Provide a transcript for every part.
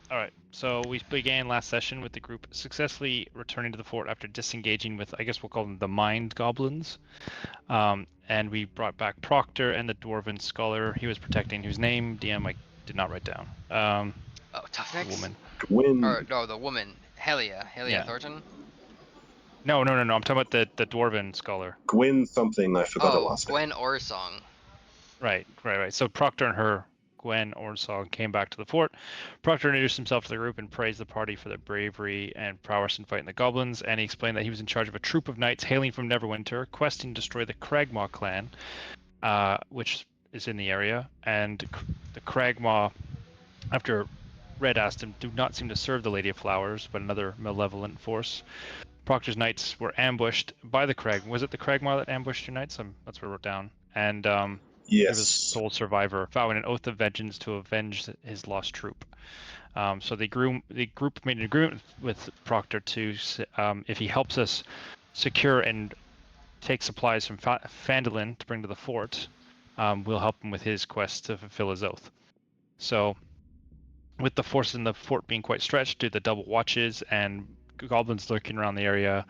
All right. So we began last session with the group successfully returning to the fort after disengaging with, I guess we'll call them the mind goblins. And we brought back Proctor and the dwarven scholar he was protecting, whose name DM I did not write down. Oh, tough The necks? woman. Or Gwyn. no, the woman, Helia Yeah. Thornton. No. I'm talking about the dwarven scholar. Gwyn something. I forgot her Oh, last name. Gwen Orsong. Right. So Proctor and her, Gwen Ornsong, came back to the fort. Proctor introduced himself to the group and praised the party for their bravery and prowess in fighting the goblins, and he explained that he was in charge of a troop of knights hailing from Neverwinter, questing to destroy the Cragmaw clan, which is in the area. And the Cragmaw, after Red asked him, do not seem to serve the Lady of Flowers, but another malevolent force. Proctor's knights were ambushed by the Crag. Was it the Cragmaw that ambushed your knights? That's what I wrote down. And he was Yes. sole survivor, vowing an oath of vengeance to avenge his lost troop. So the group made an agreement with Proctor to, if he helps us secure and take supplies from Phandalin to bring to the fort, we'll help him with his quest to fulfill his oath. So, with the forces in the fort being quite stretched due to the double watches and goblins lurking around the area,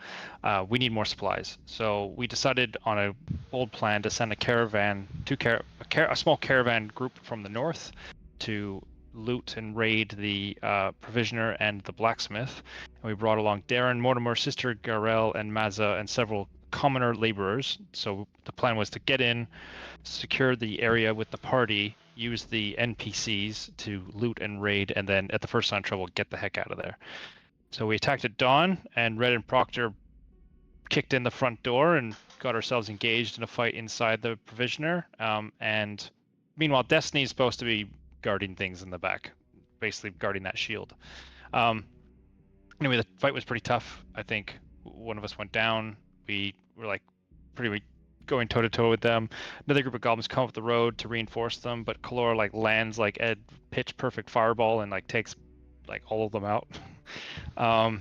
we need more supplies. So we decided on a bold plan to send a caravan, a small caravan group from the north to loot and raid the provisioner and the blacksmith. And we brought along Darren, Mortimer, Sister Garel, and Mazza, and several commoner laborers. So the plan was to get in, secure the area with the party, use the NPCs to loot and raid, and then at the first sign of trouble, get the heck out of there. So we attacked at dawn, and Red and Proctor kicked in the front door and got ourselves engaged in a fight inside the provisioner. And meanwhile, Destiny's supposed to be guarding things in the back, basically guarding that shield. Anyway, the fight was pretty tough. I think one of us went down. We were like pretty going toe to toe with them. Another group of goblins come up the road to reinforce them, but Kalora like lands like a pitch perfect fireball and like takes like all of them out. And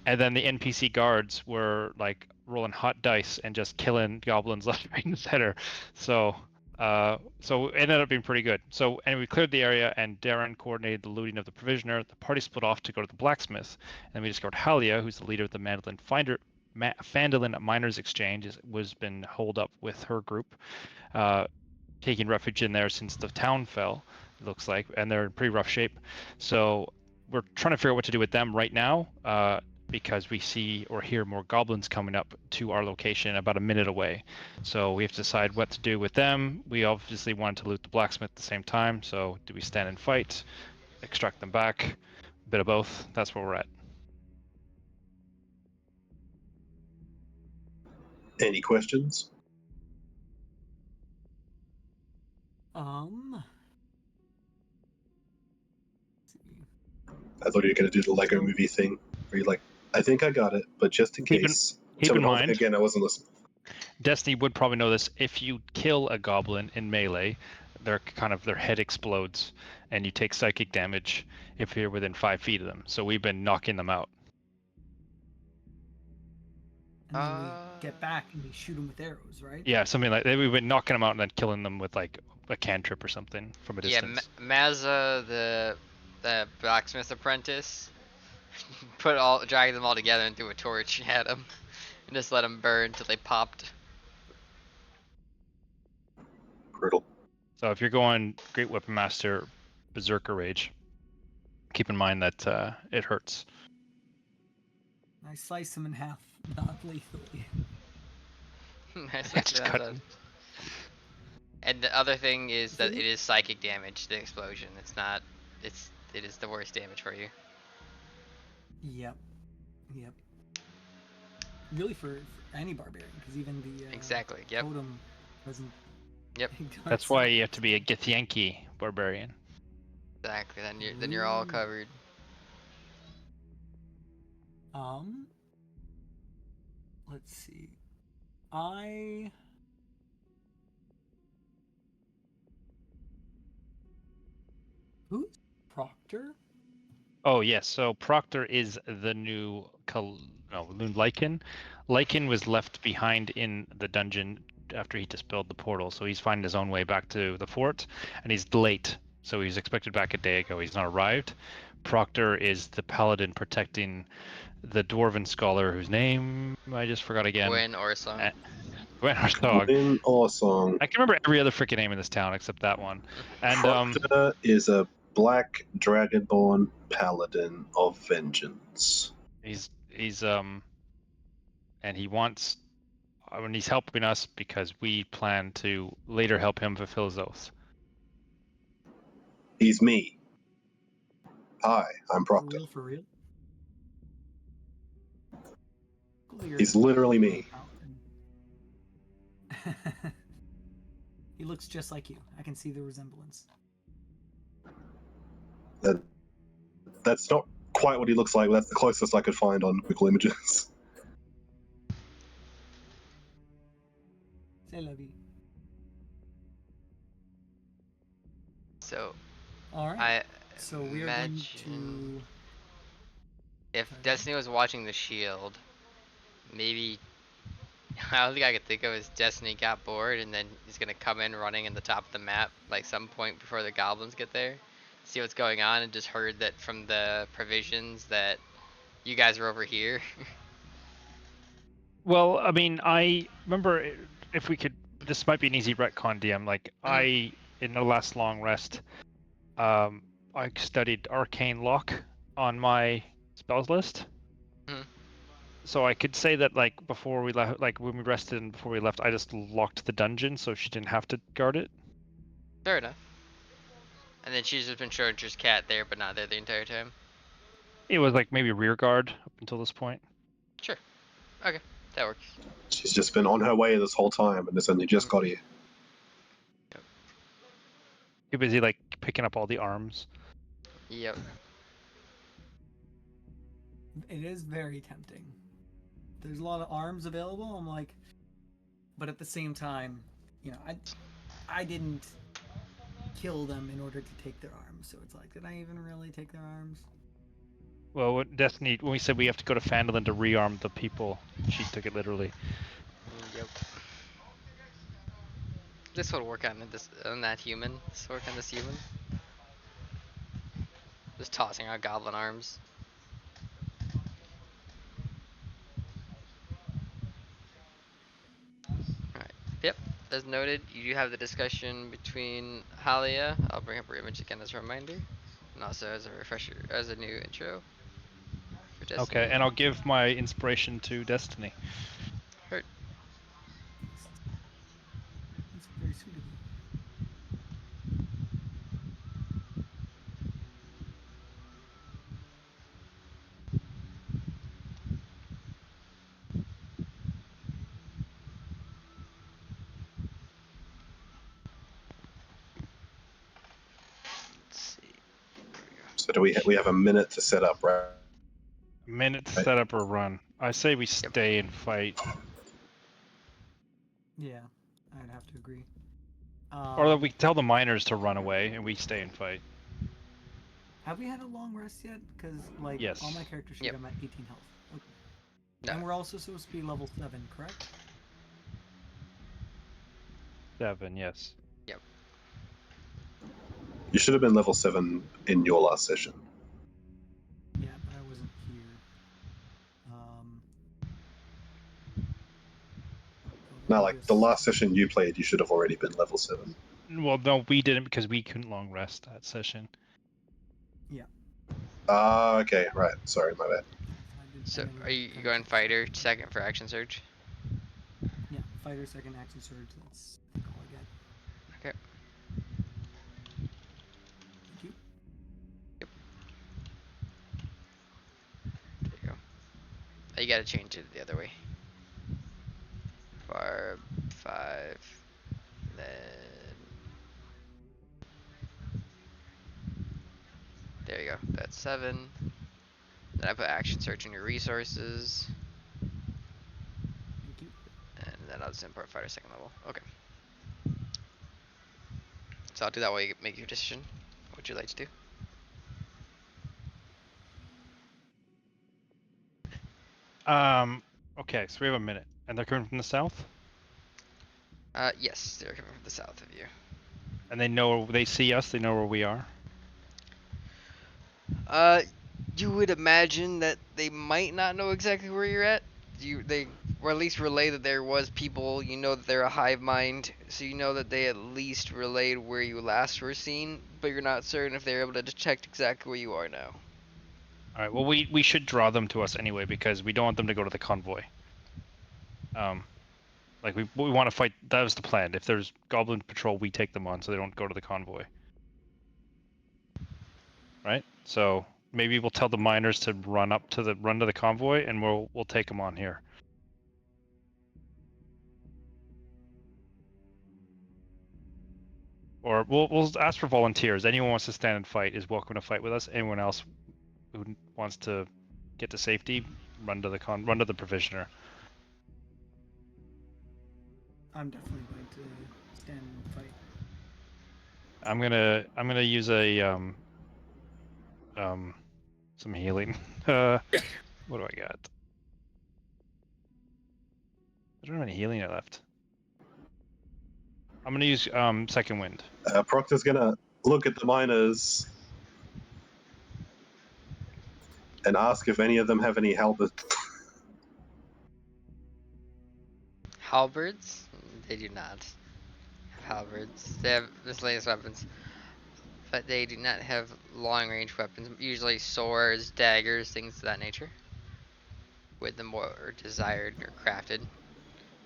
then the NPC guards were like rolling hot dice and just killing goblins left, right, and center. So so it ended up being pretty good. So anyway, we cleared the area, and Darren coordinated the looting of the provisioner. The party split off to go to the blacksmith, and we discovered Halia, who's the leader of the Phandalin Miners Exchange, was been holed up with her group, taking refuge in there since the town fell. It looks like, and they're in pretty rough shape. So we're trying to figure out what to do with them right now. Because we see or hear more goblins coming up to our location about a minute away. So we have to decide what to do with them. We obviously wanted to loot the blacksmith at the same time, so do we stand and fight, extract them back, a bit of both? That's where we're at. Any questions? I thought you were going to do the Lego movie thing where you're like, I think I got it, but just in case. Keep in mind, again, I wasn't listening. Destiny would probably know this. If you kill a goblin in melee, their head explodes, and you take psychic damage if you're within 5 feet of them. So we've been knocking them out. And then we get back and we shoot them with arrows, right? Yeah, something like that. We've been knocking them out and then killing them with like a cantrip or something from a distance. Yeah, Mazza, the blacksmith apprentice, drag them all together and threw a torch at them, and just let them burn until they popped. Brutal. So if you're going Great Weapon Master Berserker Rage, keep in mind that it hurts. I slice them in half, not lethally. Just cut them. And the other thing is that it is psychic damage, the explosion. It is the worst damage for you. Yep. Really for any barbarian, because even the exactly. Yep. totem doesn't. Yep. That's why you have to be a Githyanki barbarian. Exactly. Then you're all covered. Let's see. Who's Proctor? Oh yes, so Proctor is the new Lycan. Lycan was left behind in the dungeon after he dispelled the portal, so he's finding his own way back to the fort, and he's late. So he's expected back a day ago. He's not arrived. Proctor is the paladin protecting the dwarven scholar whose name I just forgot again. Gwyn or song. Gwen Arsog. In Orsong, I can remember every other freaking name in this town except that one. And Proctor is a black dragonborn paladin of vengeance. he's and he wants when he's helping us because we plan to later help him fulfill his oath. He's me. Hi, I'm For Proctor. real, for real. Clear. He's literally me. He looks just like you. I can see the resemblance. That's not quite what he looks like, but that's the closest I could find on Google Images. Say love you. So All right. I So we are going imagine to. if Sorry. Destiny was watching the Shield, maybe I don't think I could think of is Destiny got bored and then he's gonna come in running in the top of the map like some point before the goblins get there, see what's going on, and just heard that from the provisions that you guys are over here. Well, I mean, I remember if we could. This might be an easy retcon, DM. Like I, in the last long rest, I studied Arcane Lock on my spells list. Mhm. So I could say that like before we left, like when we rested and before we left, I just locked the dungeon so she didn't have to guard it. Fair enough. And then she's just been showing just cat there, but not there the entire time. It was like maybe rear guard up until this point. Sure. Okay, that works. She's just been on her way this whole time and has only just got here. Too busy like picking up all the arms. Yep. It is very tempting. There's a lot of arms available. I'm like, but at the same time, you know, I didn't kill them in order to take their arms. So it's like, did I even really take their arms? Well, when Destiny, when we said we have to go to Phandalin to rearm the people, she took it literally. Yep. This would work on that human. This would work on this human. Just tossing out goblin arms. Alright. Yep. As noted, you do have the discussion between Halia. I'll bring up her image again as a reminder. And also as a refresher, as a new intro. For Destiny. Okay, and I'll give my inspiration to Destiny. Hurt. That's very sweet of you. Let's see. So do we have a minute to set up, right? A minute to Right. set up or run. I say we stay and fight. Yeah, I'd have to agree. Or we tell the miners to run away and we stay and fight. Have we had a long rest yet? Because like Yes. on my character sheet, Yep. I'm at 18 health. Okay. No. And we're also supposed to be level 7, correct? 7, yes. You should have been level 7 in your last session. Yeah, but I wasn't here. No, like the last session you played, you should have already been level 7. Well, no, we didn't because we couldn't long rest that session. Ah, okay, right. Sorry, my bad. So, are you going fighter second for action surge? Yeah, fighter second action surge. That's I think all I get. Okay. Thank you. There you go. Oh, you gotta change it the other way. Barb 5. Then. There you go. That's 7. Then I put action search in your resources. Thank you. And then I'll just import fighter second level. Okay. So I'll do that while you make your decision. What would you like to do? Okay, so we have a minute. And they're coming from the south? Yes, they're coming from the south of you. And they see us, they know where we are. You would imagine that they might not know exactly where you're at. They or at least relay that there was people. You know that they're a hive mind, so you know that they at least relayed where you last were seen, but you're not certain if they're able to detect exactly where you are now. All right. Well, we should draw them to us anyway because we don't want them to go to the convoy. Like we want to fight. That was the plan. If there's goblin patrol, we take them on so they don't go to the convoy. Right. So maybe we'll tell the miners to run to the convoy, and we'll take them on here. Or we'll ask for volunteers. Anyone who wants to stand and fight is welcome to fight with us. Anyone else who wants to get to safety, run to the provisioner. I'm definitely going to stand and fight. I'm gonna use a some healing. What do I got? I don't have any healing left. I'm gonna use second wind. Proctor's gonna look at the miners and ask if any of them have any halberds. Halberds? They do not have halberds. They have miscellaneous weapons, but they do not have long-range weapons. Usually swords, daggers, things of that nature. With the more desired or crafted.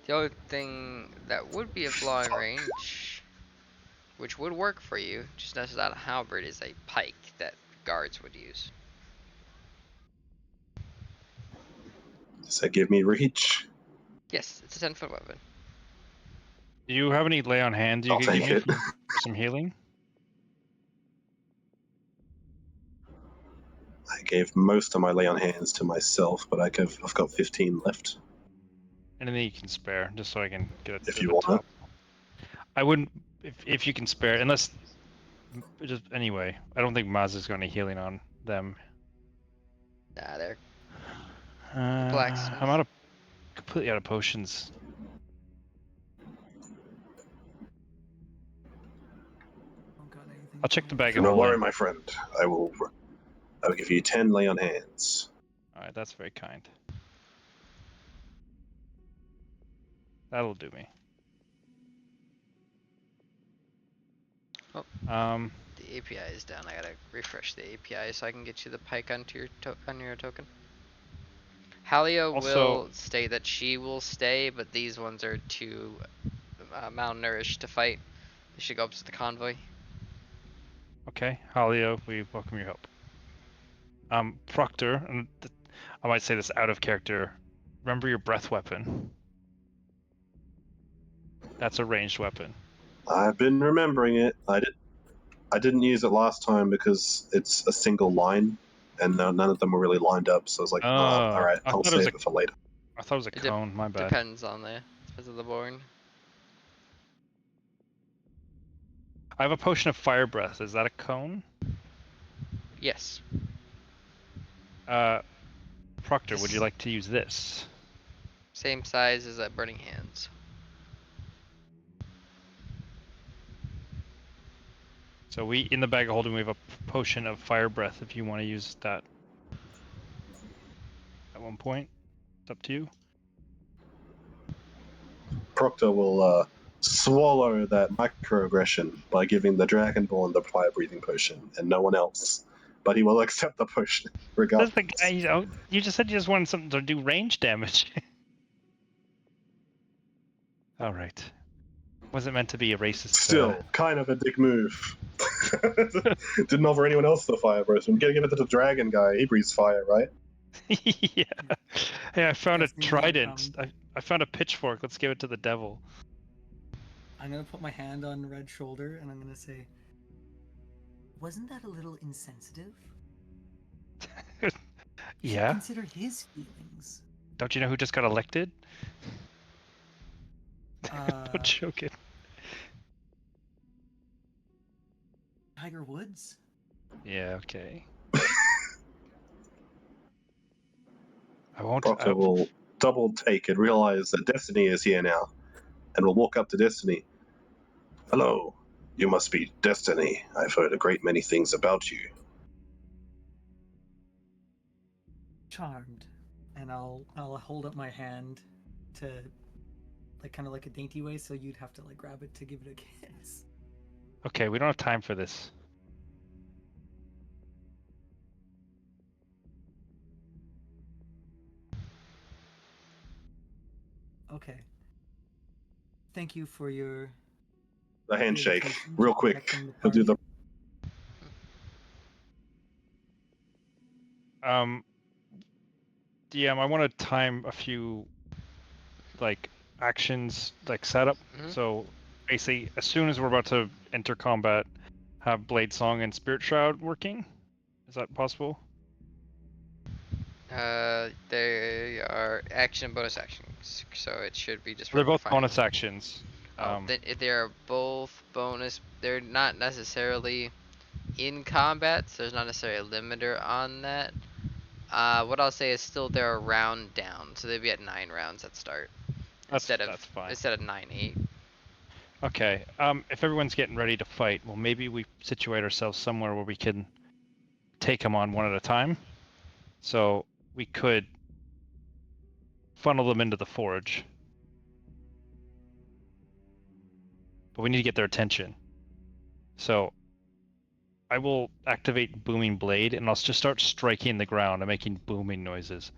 The only thing that would be of long range, which would work for you, just not a halberd, is a pike that guards would use. Does that give me reach? Yes, it's a 10-foot weapon. Do you have any lay on hands you I'll could give take me it. for some healing? I gave most of my lay on hands to myself, but I've got 15 left. Anything you can spare, just so I can get it If to you the want top. I wouldn't, if you can spare, unless, just anyway. I don't think Maz is going to healing on them. Nah, they're I'm blacksmith. completely out of potions. Don't got anything. I'll check the bag Do of not worry, holding. my friend. I will give you 10 lay on hands. All right, that's very kind. That'll do me. Oh. The API is down. I gotta refresh the API so I can get you the pike onto your token. Halia will state that she will stay, but these ones are too malnourished to fight. They should go up to the convoy. Okay, Halio, we welcome your help. Proctor, and I might say this out of character. Remember your breath weapon. That's a ranged weapon. I've been remembering it. I didn't use it last time because it's a single line, and none of them were really lined up. So I was like, all right, I'll save it for later. I thought it was a cone. My bad. Depends on the board. I have a potion of fire breath. Is that a cone? Yes. Proctor, would you like to use this? Same size as that burning hands. So in the bag of holding, we have a potion of fire breath if you want to use that at one point. It's up to you. Proctor will swallow that microaggression by giving the Dragonborn the fire breathing potion and no one else. But he will accept the potion regardless. That's the guy. You just said you just wanted something to do range damage. All right. Wasn't meant to be a racist. Still, kind of a dick move. Didn't offer anyone else the fire breath. I'm gonna give it to the dragon guy. He breathes fire, right? Yeah. Hey, I found a That's me trident. I found a pitchfork. Let's give it to the devil. I'm gonna put my hand on Red's shoulder and I'm gonna say, wasn't that a little insensitive? You Yeah. consider his feelings. Don't you know who just got elected? Don't joke it. Tiger Woods? Yeah, okay. I won't. Proctor will double take and realize that Destiny is here now, and will walk up to Destiny. Hello. You must be Destiny. I've heard a great many things about you. Charmed. And I'll hold up my hand to, like, kind of like a dainty way, so you'd have to like grab it to give it a kiss. Okay, we don't have time for this. Okay. Thank you for your The handshake, dedication real to quick. protecting the He'll do the. DM, I want to time a few like actions, like setup. Mhm. So basically, as soon as we're about to enter combat, have Blade Song and Spirit Shroud working. Is that possible? They are action bonus actions, so it should be just They're regular both fighting. bonus actions. Oh, then they're both bonus. They're not necessarily in combat, so there's not necessarily a limiter on that. What I'll say is still they're a round down, so they'd be at 9 rounds at start that's instead of fine. 9-8. Okay. If everyone's getting ready to fight, well, maybe we situate ourselves somewhere where we can take them on one at a time. So we could funnel them into the forge, but we need to get their attention. So I will activate Booming Blade, and I'll just start striking the ground and making booming noises.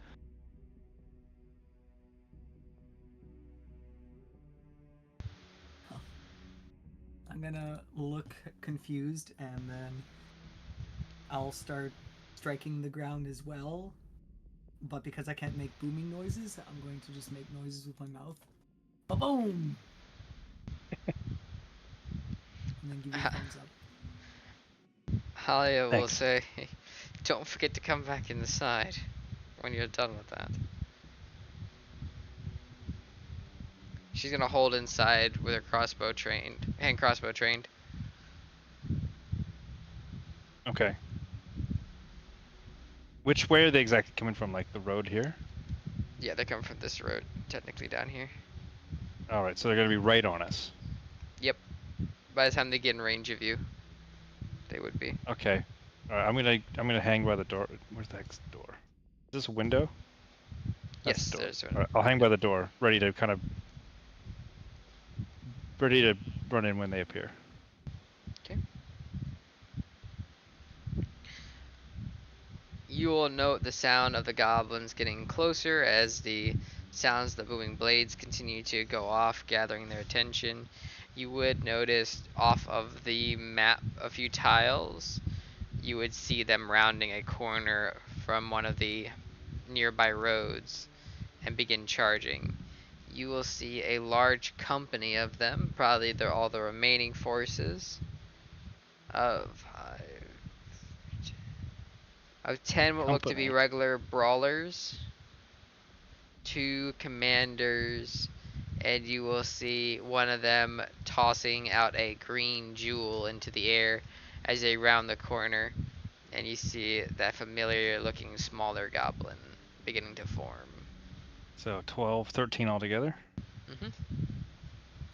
I'm gonna look confused, and then I'll start striking the ground as well. But because I can't make booming noises, I'm going to just make noises with my mouth. Ba-boom! And then give you a thumbs up. Halia will Thanks. say, don't forget to come back in the side when you're done with that. She's gonna hold inside with her crossbow trained, hand crossbow trained. Okay. Which way are they exactly coming from? Like the road here? Yeah, they're coming from this road, technically down here. All right, so they're gonna be right on us. Yep. By the time they get in range of you, they would be. Okay. All right, I'm gonna hang by the door. Where's the heck's door? Is this a window? That's Yes, the door. there's All one. right, I'll hang by the door, ready to run in when they appear. Okay. You will note the sound of the goblins getting closer as the sounds of the booming blades continue to go off, gathering their attention. You would notice off of the map a few tiles. You would see them rounding a corner from one of the nearby roads and begin charging. You will see a large company of them, probably they're all the remaining forces of 10 what look to be Company. regular brawlers, 2 commanders, and you will see one of them tossing out a green jewel into the air as they round the corner, and you see that familiar looking smaller goblin beginning to form. So 12, 13 altogether. Mhm.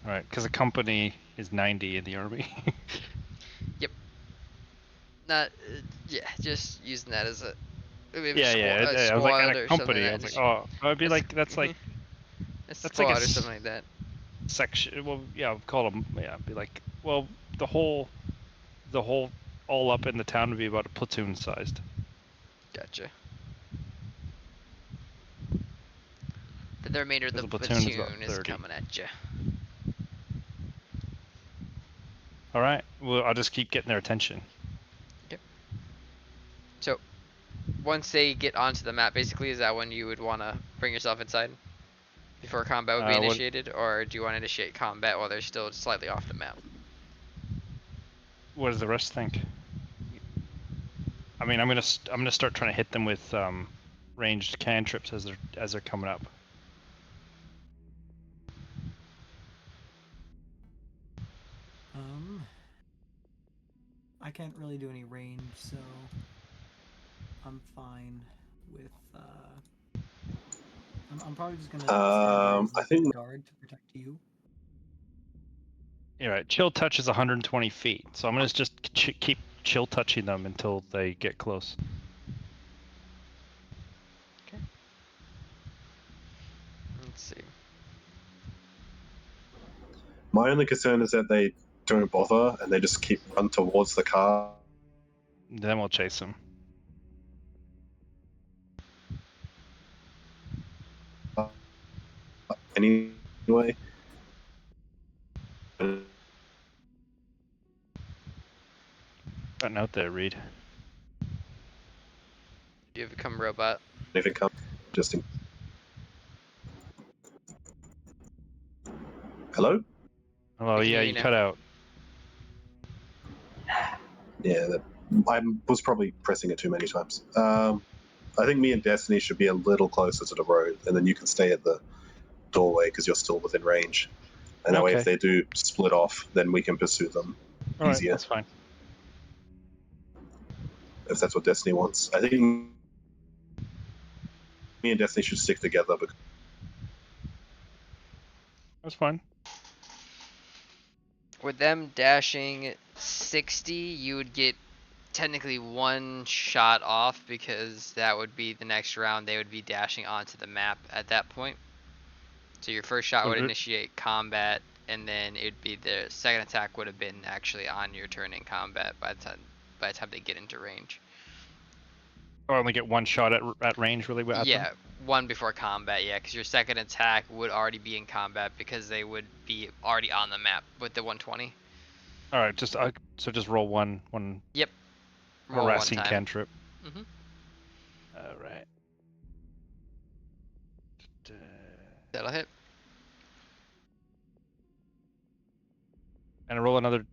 All right, because a company is 90 in the army. Yep. Not, yeah, just using that as a maybe Yeah, a I was like at a squad or something company. I like was like, that. oh, I'd be A, like, that's like a like a squad or something like that. section. Well, yeah, I'll call them. Yeah, be like, well, the whole, all up in the town would be about a platoon sized. Gotcha. The remainder of the Because a platoon is about platoon is 30. coming at you. All right, well, I'll just keep getting their attention. Okay. So, once they get onto the map, basically, is that when you would want to bring yourself inside? Before combat would be What initiated? Or do you want to initiate combat while they're still slightly off the map? does the rest think? I mean, I'm gonna start trying to hit them with ranged cantrips as they're coming up. I can't really do any range, so I'm fine with. I'm probably just gonna stand there as I like think a guard to protect you. You're right. Chill touch is 120 feet, so I'm gonna just keep chill touching them until they get close. Let's see. My only concern is that they don't bother and they just keep run towards the car. Then we'll chase them. Anyway. Gotten out there, Reed. You have become robot. If it comes, just in. Hello? Oh We can yeah, hear you you now. cut out. Yeah, I was probably pressing it too many times. I think me and Destiny should be a little closer to the road, and then you can stay at the doorway because you're still within range. And that way, if Okay. they do split off, then we can pursue them All right, easier. that's fine. If that's what Destiny wants. I think me and Destiny should stick together. Because That's fine. With them dashing 60, you would get technically one shot off because that would be the next round. They would be dashing onto the map at that point. So your first shot would initiate combat, and then it'd be the second attack would have been actually on your turn in combat by the time they get into range. I only get one shot at range, really. At Yeah, them? one before combat, yeah, because your second attack would already be in combat because they would be already on the map with the 120. All right, just roll one Yep. Roll one harassing time. cantrip. Mhm. All right. That'll hit. And I roll another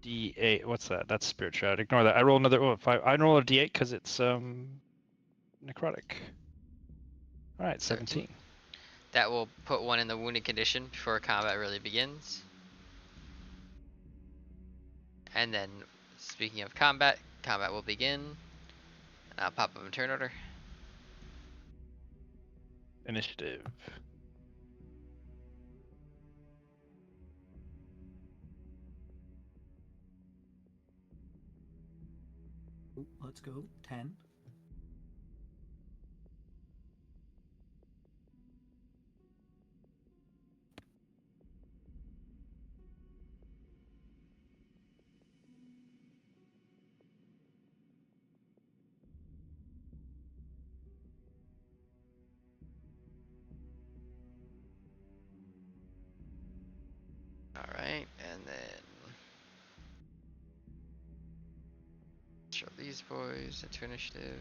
D8. What's that? That's spirit shot. Ignore that. I roll another 5. I roll a D8 because it's necrotic. All right, 17. That will put one in the wounded condition before combat really begins. And then, speaking of combat, combat will begin. And I'll pop up a turn order. Initiative. Let's go. 10. Alright, and then show these boys into initiative.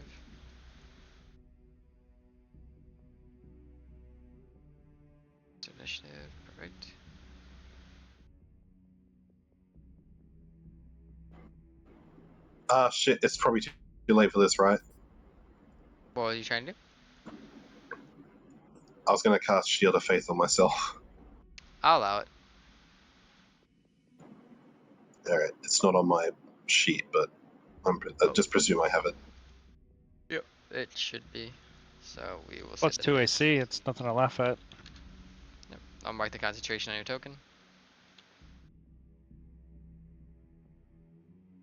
To initiative, perfect. shit, it's probably too late for this, right? What are you trying to do? I was going to cast Shield of Faith on myself. I'll allow it. All right, it's not on my sheet, but I just presume I have it. Yep, it should be. So we will Plus set 2 AC. It's nothing to laugh at. Yep. I'll mark the concentration on your token.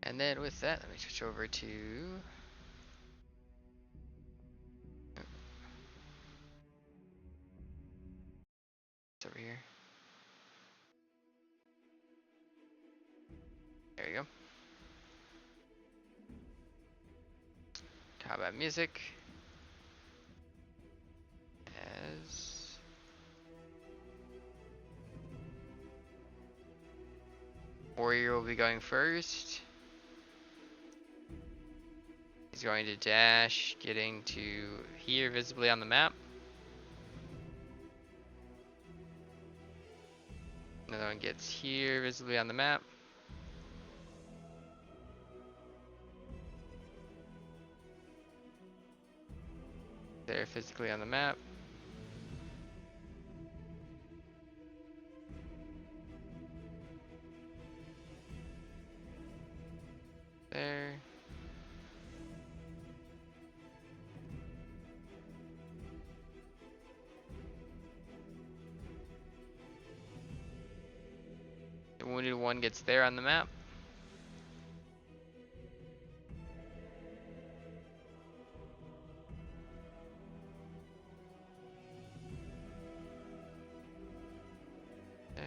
And then with that, let me switch over to it's over here. There you go. Combat music. As Warrior will be going first. He's going to dash, getting to here visibly on the map. Another one gets here visibly on the map. There physically on the map. There. wounded one gets there on the map. There.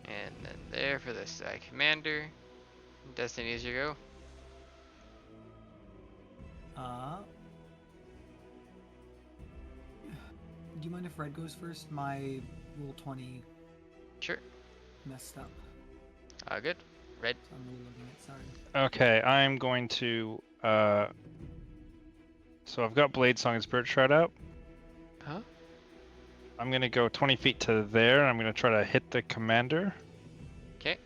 And then there for this commander. Destiny, as you go. Do you mind if Red goes first? My roll 20 Sure. messed up. Good. Red. So I'm reloading it, sorry. Okay, I'm going to. So I've got Blade Song and Spirit Shroud out. Huh? I'm gonna go 20 feet to there. I'm gonna try to hit the commander. Okay.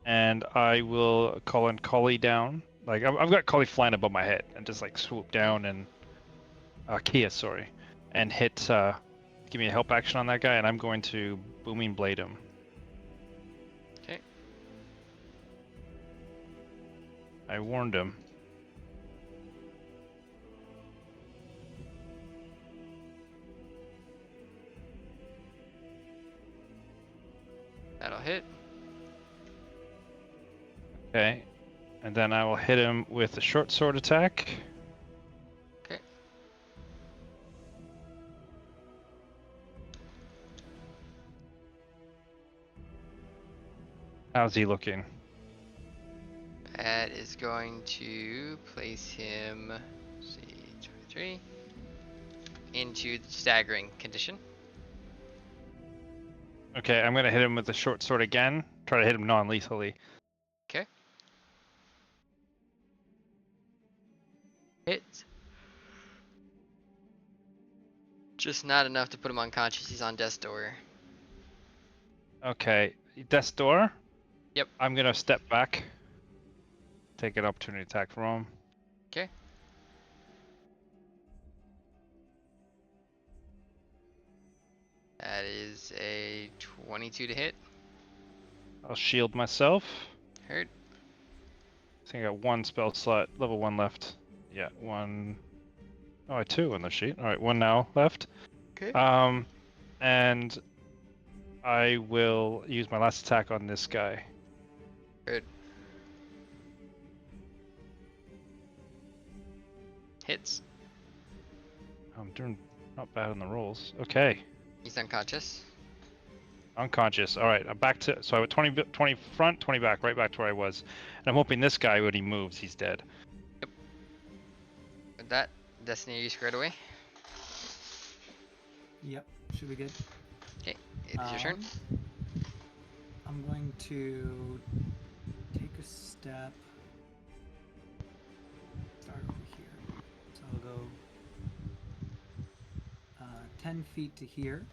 And I will call in Collie down. Like I've got Collie flying above my head and just like swoop down and Kia, sorry, and hit. Give me a help action on that guy, and I'm going to Booming Blade him. Okay. I warned him. That'll hit. Okay, and then I will hit him with a short sword attack. Okay. How's he looking? That is going to place him, let's see, 23, into the staggering condition. Okay, I'm gonna hit him with the short sword again. Try to hit him non-lethally. Okay. Hit. Just not enough to put him unconscious. He's on death's door. Okay, death's door. Yep. I'm gonna step back. Take an opportunity attack from him. Okay. That is a 22 to hit. I'll shield myself. Hurt. I think I got one spell slot, level 1 left. Yeah, one. Oh, I had 2 on the sheet. All right, 1 now left. Okay. And I will use my last attack on this guy. Hurt. Hits. I'm doing not bad on the rolls. Okay, He's unconscious. unconscious. All right, I'm back to. So I went 20 front, 20 back, right back to where I was. And I'm hoping this guy, when he moves, he's dead. With that, Destiny, are you squared away? Yep, should be good. Okay. It is your turn. I'm going to take a step. Start over here. So I'll go 10 feet to here.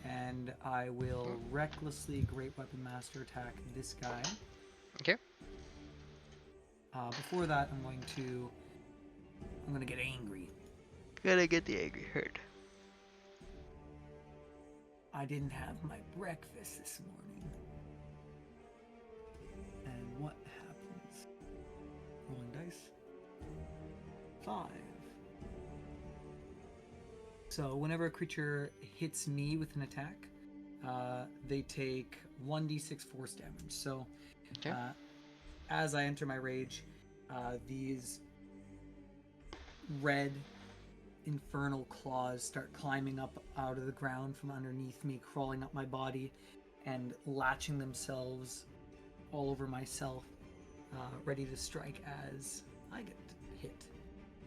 And I will recklessly Great Weapon Master attack this guy. Okay. Before that, I'm going to get angry. Gotta get the angry hurt. I didn't have my breakfast this morning. And what happens? Rolling dice. 5. So whenever a creature hits me with an attack, they take 1d6 force damage. So Okay. as I enter my rage, these red infernal claws start climbing up out of the ground from underneath me, crawling up my body, and latching themselves all over myself, ready to strike as I get hit.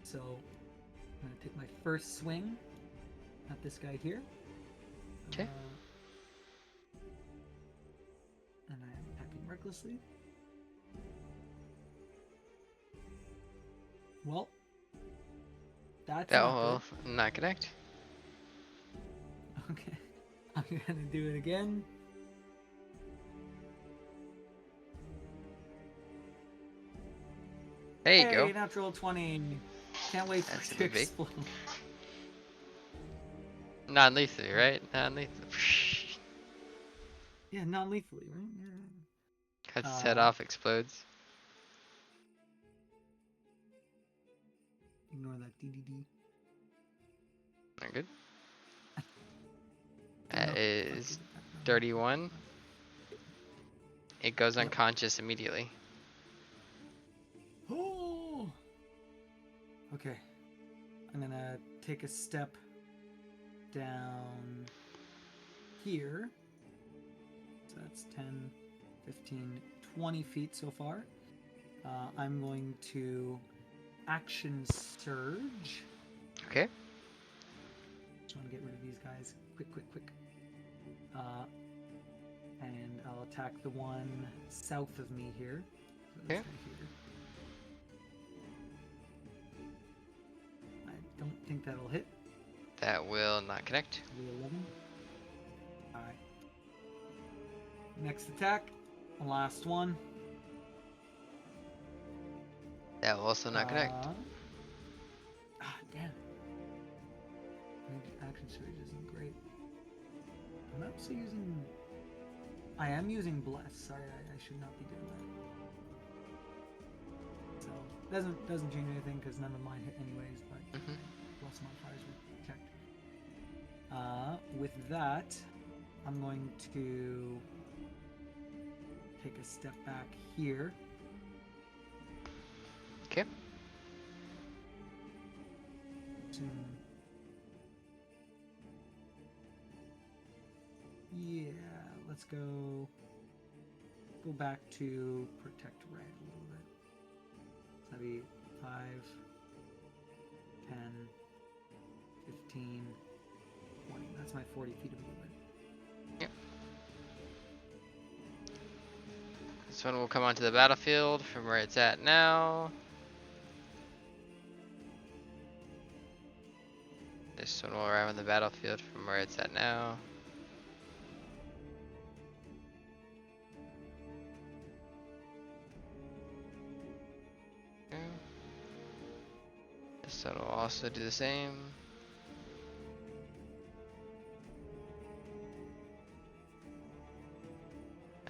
So I'm going to take my first swing at this guy here. Okay. And I am attacking recklessly. Well, that's That not will not connect. good. Okay. I'm gonna do it again. There you Hey, go. natural 20. Can't wait for That's it to a big. explode. Non-lethal, right? Non-lethal. Yeah, non-lethally, right? Yeah. Cuts his head off, explodes. Ignore that DDD. Not good. Don't know That if I is did that. 31. It goes Yep. unconscious immediately. Oh. Okay. I'm gonna take a step down here. So that's 10, 15, 20 feet so far. I'm going to action surge. Okay. Just want to get rid of these guys. Quick. And I'll attack the one south of me here. So this Okay. guy here. I don't think that'll hit. That will not connect. It'll be 11. Alright. Next attack. Last one. That will also not connect. Damn. Maybe action surge isn't great. I'm also using. I am using bless. Sorry, I should not be doing that. So doesn't change anything because none of mine hit anyways. But plus modifiers were checked. With that, I'm going to take a step back here. Okay. Yeah, let's go back to protect red a little bit. So that'd be 5, 10, 15, 20. That's my 40 feet of movement. Yep. This one will come onto the battlefield from where it's at now. This one will arrive on the battlefield from where it's at now. Okay. This one will also do the same.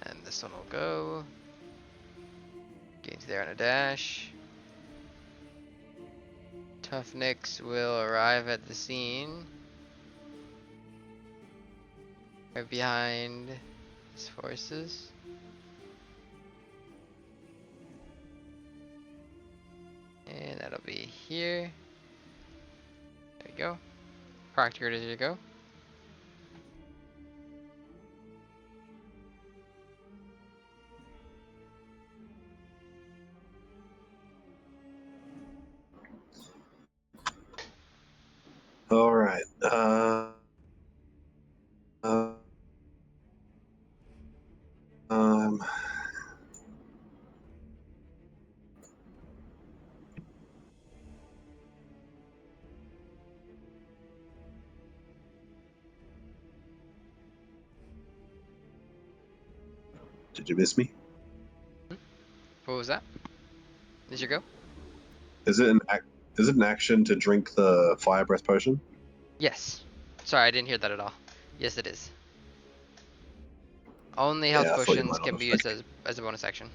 And this one will go. Gains there on a dash. Tough Nicks will arrive at the scene. Right behind his forces. And that'll be here. There you go. Proctor, there you go. All right. Um, did you miss me? What was that? Did you go? Is it an action to drink the fire breath potion? Yes. Sorry, I didn't hear that at all. Yes, it is. Only health Yeah, I thought you potions might not can be have. used as a bonus action.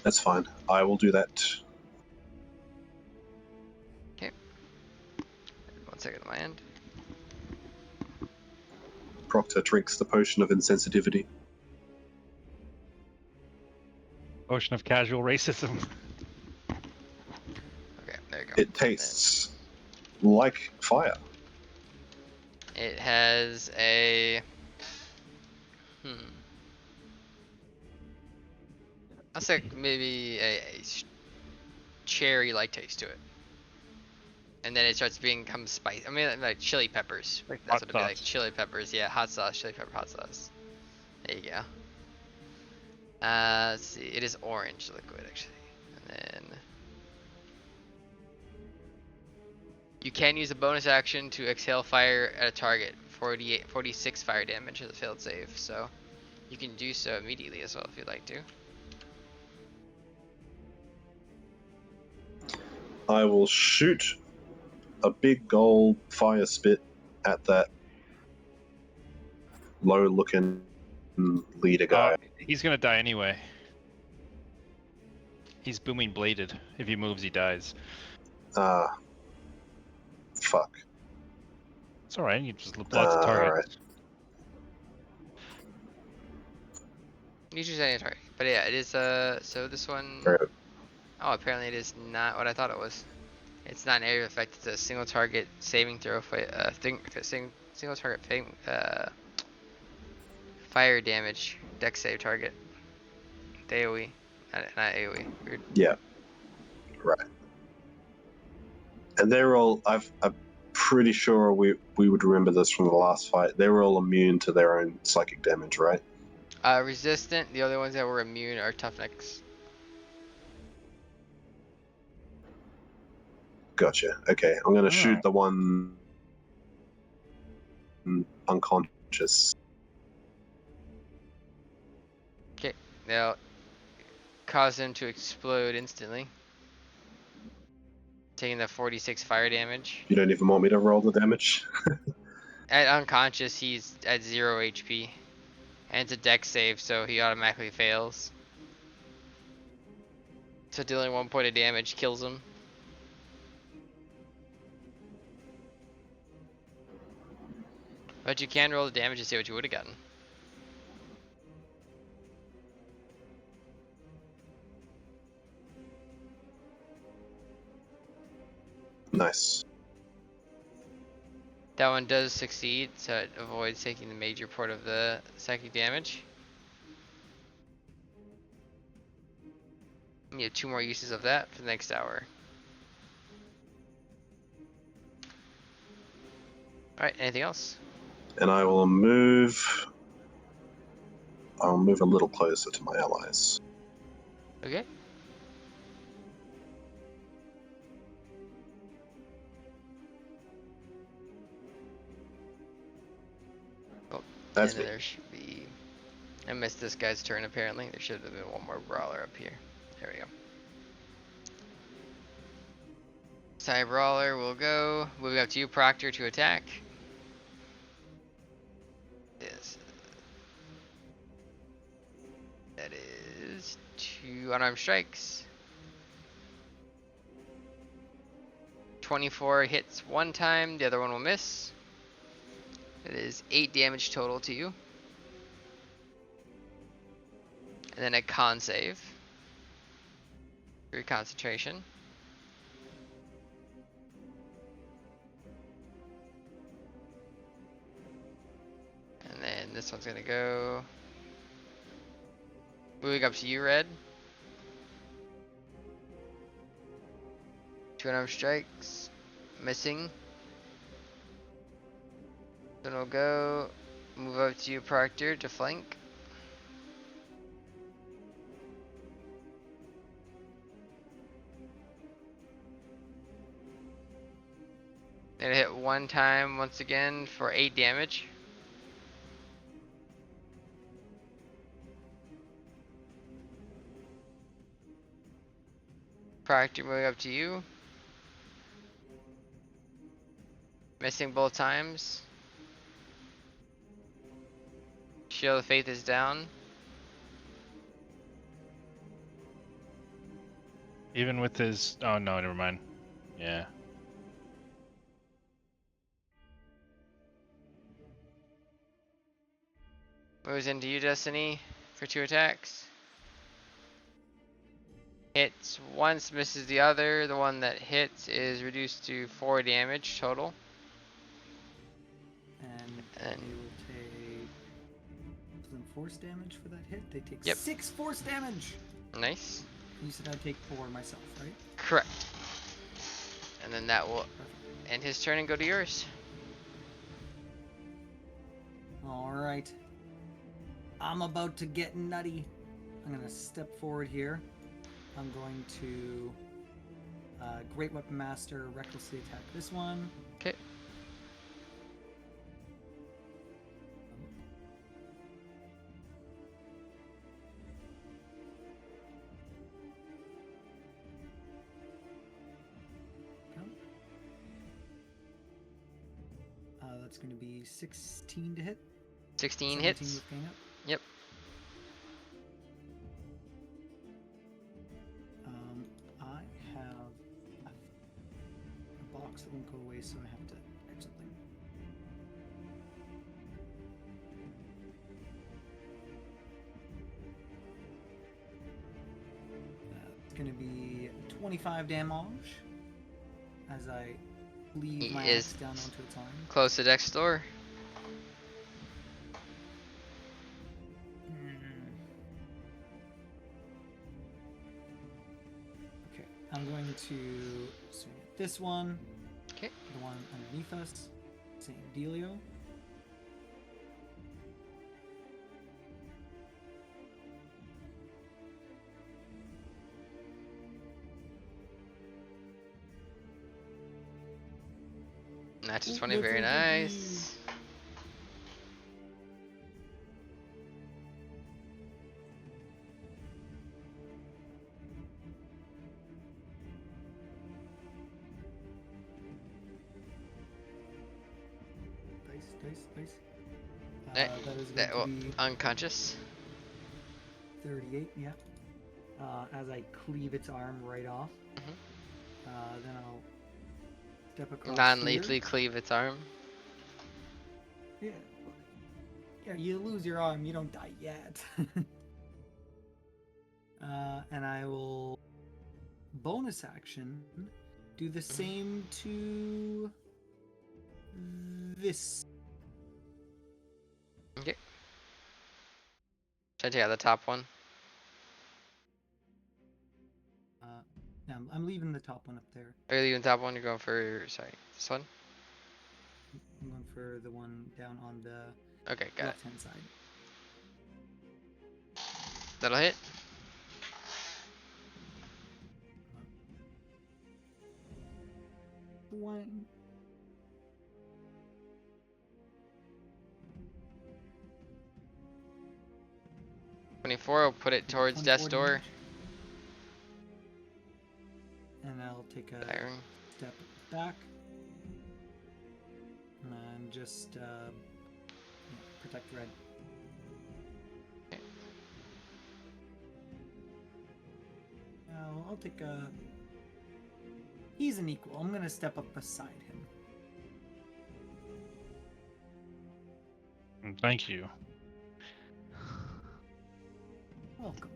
That's fine. I will do that. Okay. 1 second on my end. Proctor drinks the potion of insensitivity. Ocean of casual racism. Okay, there you go. It tastes like fire. It has a I'll say maybe a cherry-like taste to it, and then it starts become spicy. I mean, like chili peppers. Like That's hot what it'd be like. sauce. Chili peppers, yeah, hot sauce, chili pepper, hot sauce. There you go. Let's see. It is orange liquid actually, and then you can use a bonus action to exhale fire at a target. 46 fire damage as a failed save, so you can do so immediately as well if you'd like to. I will shoot a big gold fire spit at that low-looking leader guy. He's gonna die anyway. He's booming bladed. If he moves, he dies. Fuck. It's alright, you just block the target. Alright. You choose any target. But yeah, it is, so this one... Right. Oh, apparently it is not what I thought it was. It's not an area effect, it's a single target saving throw, single target fire damage, dex save target. AoE, not AoE, weird. Yeah. Right. And they're all. I'm pretty sure we would remember this from the last fight. They were all immune to their own psychic damage, right? Resistant, the other ones that were immune are toughnecks. Gotcha. Okay, I'm gonna shoot Alright. the one unconscious. Okay, now cause him to explode instantly. Taking the 46 fire damage. You don't even want me to roll the damage. At unconscious, he's at 0 HP. And it's a dex save, so he automatically fails. So dealing 1 point of damage kills him. But you can roll the damage to see what you would have gotten. Nice. That one does succeed, so it avoids taking the major part of the psychic damage. You have 2 more uses of that for the next hour. Alright, anything else? And I will move. I'll move a little closer to my allies. Okay. That's And then me. there should be... I missed this guy's turn apparently. There should have been one more brawler up here. There we go. Side brawler will go. Moving up to you, Proctor, to attack. Yes. That is 2 unarmed strikes. 24 hits 1 time, the other one will miss. It is 8 damage total to you. And then a con save. For your concentration. And then this one's gonna go. Moving up to you, Red. 2 unarmed strikes. Missing. Then we'll go. Move up to you, Proctor, to flank. Gonna hit 1 time once again for 8 damage. Proctor, moving up to you. Missing both times. Shield of Faith is down. Even with his... Oh, no, never mind. Yeah. Moves into you, Destiny, for 2 attacks. Hits once, misses the other. The one that hits is reduced to 4 damage total. And they will take some force damage for that hit. They take Yep. 6 force damage. Nice. You said I'd take 4 myself, right? Correct. And then that will Perfect. end his turn and go to yours. All right. I'm about to get nutty. I'm gonna step forward here. I'm going to Great Weapon Master recklessly attack this one. Okay. That's going to be 16 to hit. 16 17 hits. with gain up. Yep. going to be 25 damage as I leave He my is axe down onto its arm. Close to deck's door. Okay, I'm going to swing at this one. Okay. The one underneath us. Same dealio. Natural Ooh, 20, very natural 20. nice. Dice. That- That is going That, to well, be unconscious. 38, yeah. As I cleave its arm right off. Mhm. Then I'll step across Non-lethally here. cleave its arm. Yeah. Yeah, you lose your arm, you don't die yet. And I will bonus action do the same to this. Okay. Should I take out the top one? Yeah, I'm leaving the top one up there. Are you leaving the top one? You're going for, sorry, this one? I'm going for the one down on the Okay, got it. left-hand side. That'll hit. One. I'll put it towards 24 death's door. damage. And I'll take a Iron. step back. And just protect red. Okay. Now I'll take a. He's an equal. I'm gonna step up beside him. Thank you. Welcome.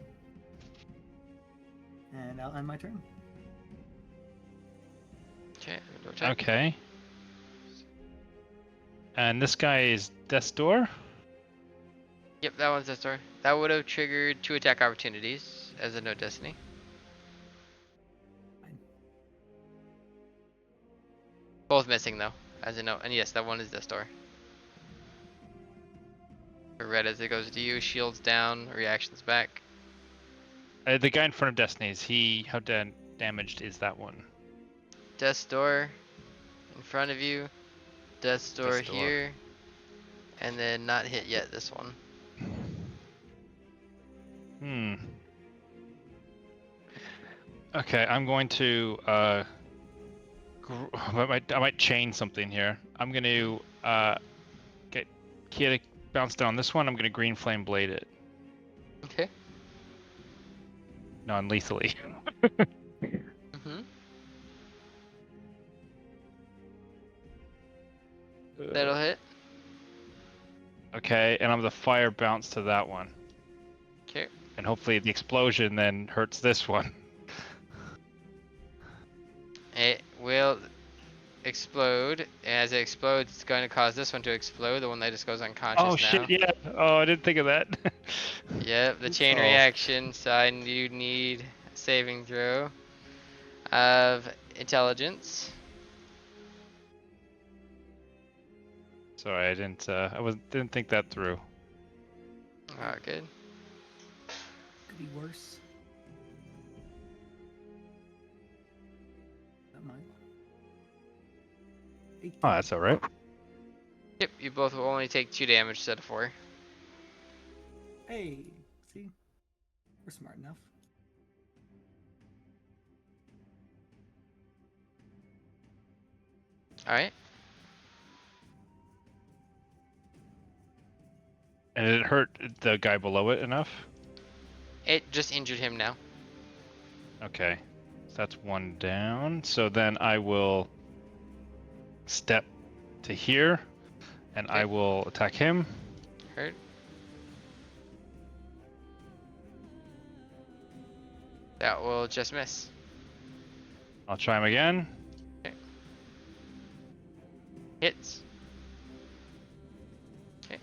And I'll end my turn. Okay, I'm gonna do a check. Okay. And this guy is Death's Door? Yep, that one's death's door. That would have triggered 2 attack opportunities as a no destiny. Fine. Both missing though, as a no. And yes, that one is death's door. For red as it goes to you, shields down, reactions back. The guy in front of Destiny's, how damaged is that one? Death's door in front of you. Death's door Death's door. here. And then not hit yet, this one. Okay, I'm going to I might chain something here. I'm going to get Kia to bounce down this one. I'm going to green flame blade it Okay. non-lethally. Mm-hmm. That'll hit. Okay, and I'm the fire bounce to that one. Okay. And hopefully the explosion then hurts this one. It will explode. As it explodes, it's going to cause this one to explode. The one that just goes unconscious Oh now. shit, yeah. Oh, I didn't think of that. Yep, the chain Oh. reaction. So I do need a saving throw of intelligence. Sorry, I didn't think that through. Oh, good. Could be worse. That might. Oh, that's all right. Yep, you both will only take 2 damage instead of 4. Hey, see, we're smart enough. Alright. And it hurt the guy below it enough? It just injured him now. Okay. So that's one down. So then I will step to here and I Okay. will attack him. Hurt. That will just miss. I'll try him again. Hits. Okay.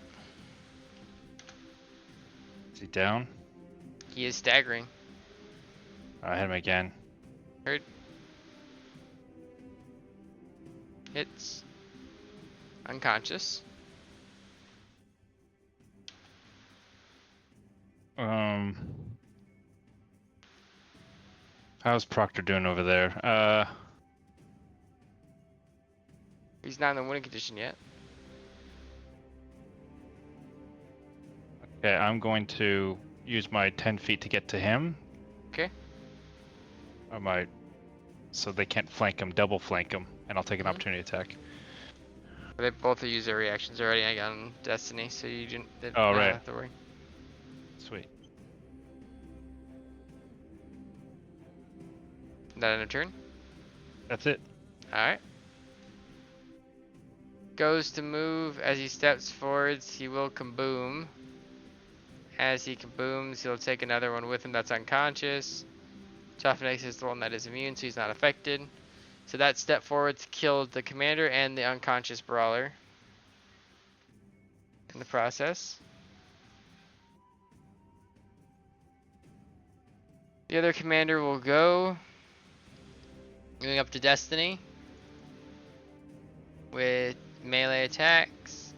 Is he down? He is staggering. I hit him again. Heard. Hits. Unconscious. How's Proctor doing over there? He's not in the winning condition yet. Okay, I'm going to use my 10 feet to get to him. Okay. Or so they can't flank him, double flank him, and I'll take an Mhm. opportunity attack. They both have used their reactions already. I got on Destiny, so you didn't Oh, not right. have to worry. Sweet. That end of turn. That's it. Alright. Goes to move. As he steps forwards, he will kaboom. As he kabooms, he'll take another one with him that's unconscious. Toughness is the one that is immune, so he's not affected. So that step forwards killed the commander and the unconscious brawler in the process. The other commander will go. Moving up to Destiny with melee attacks.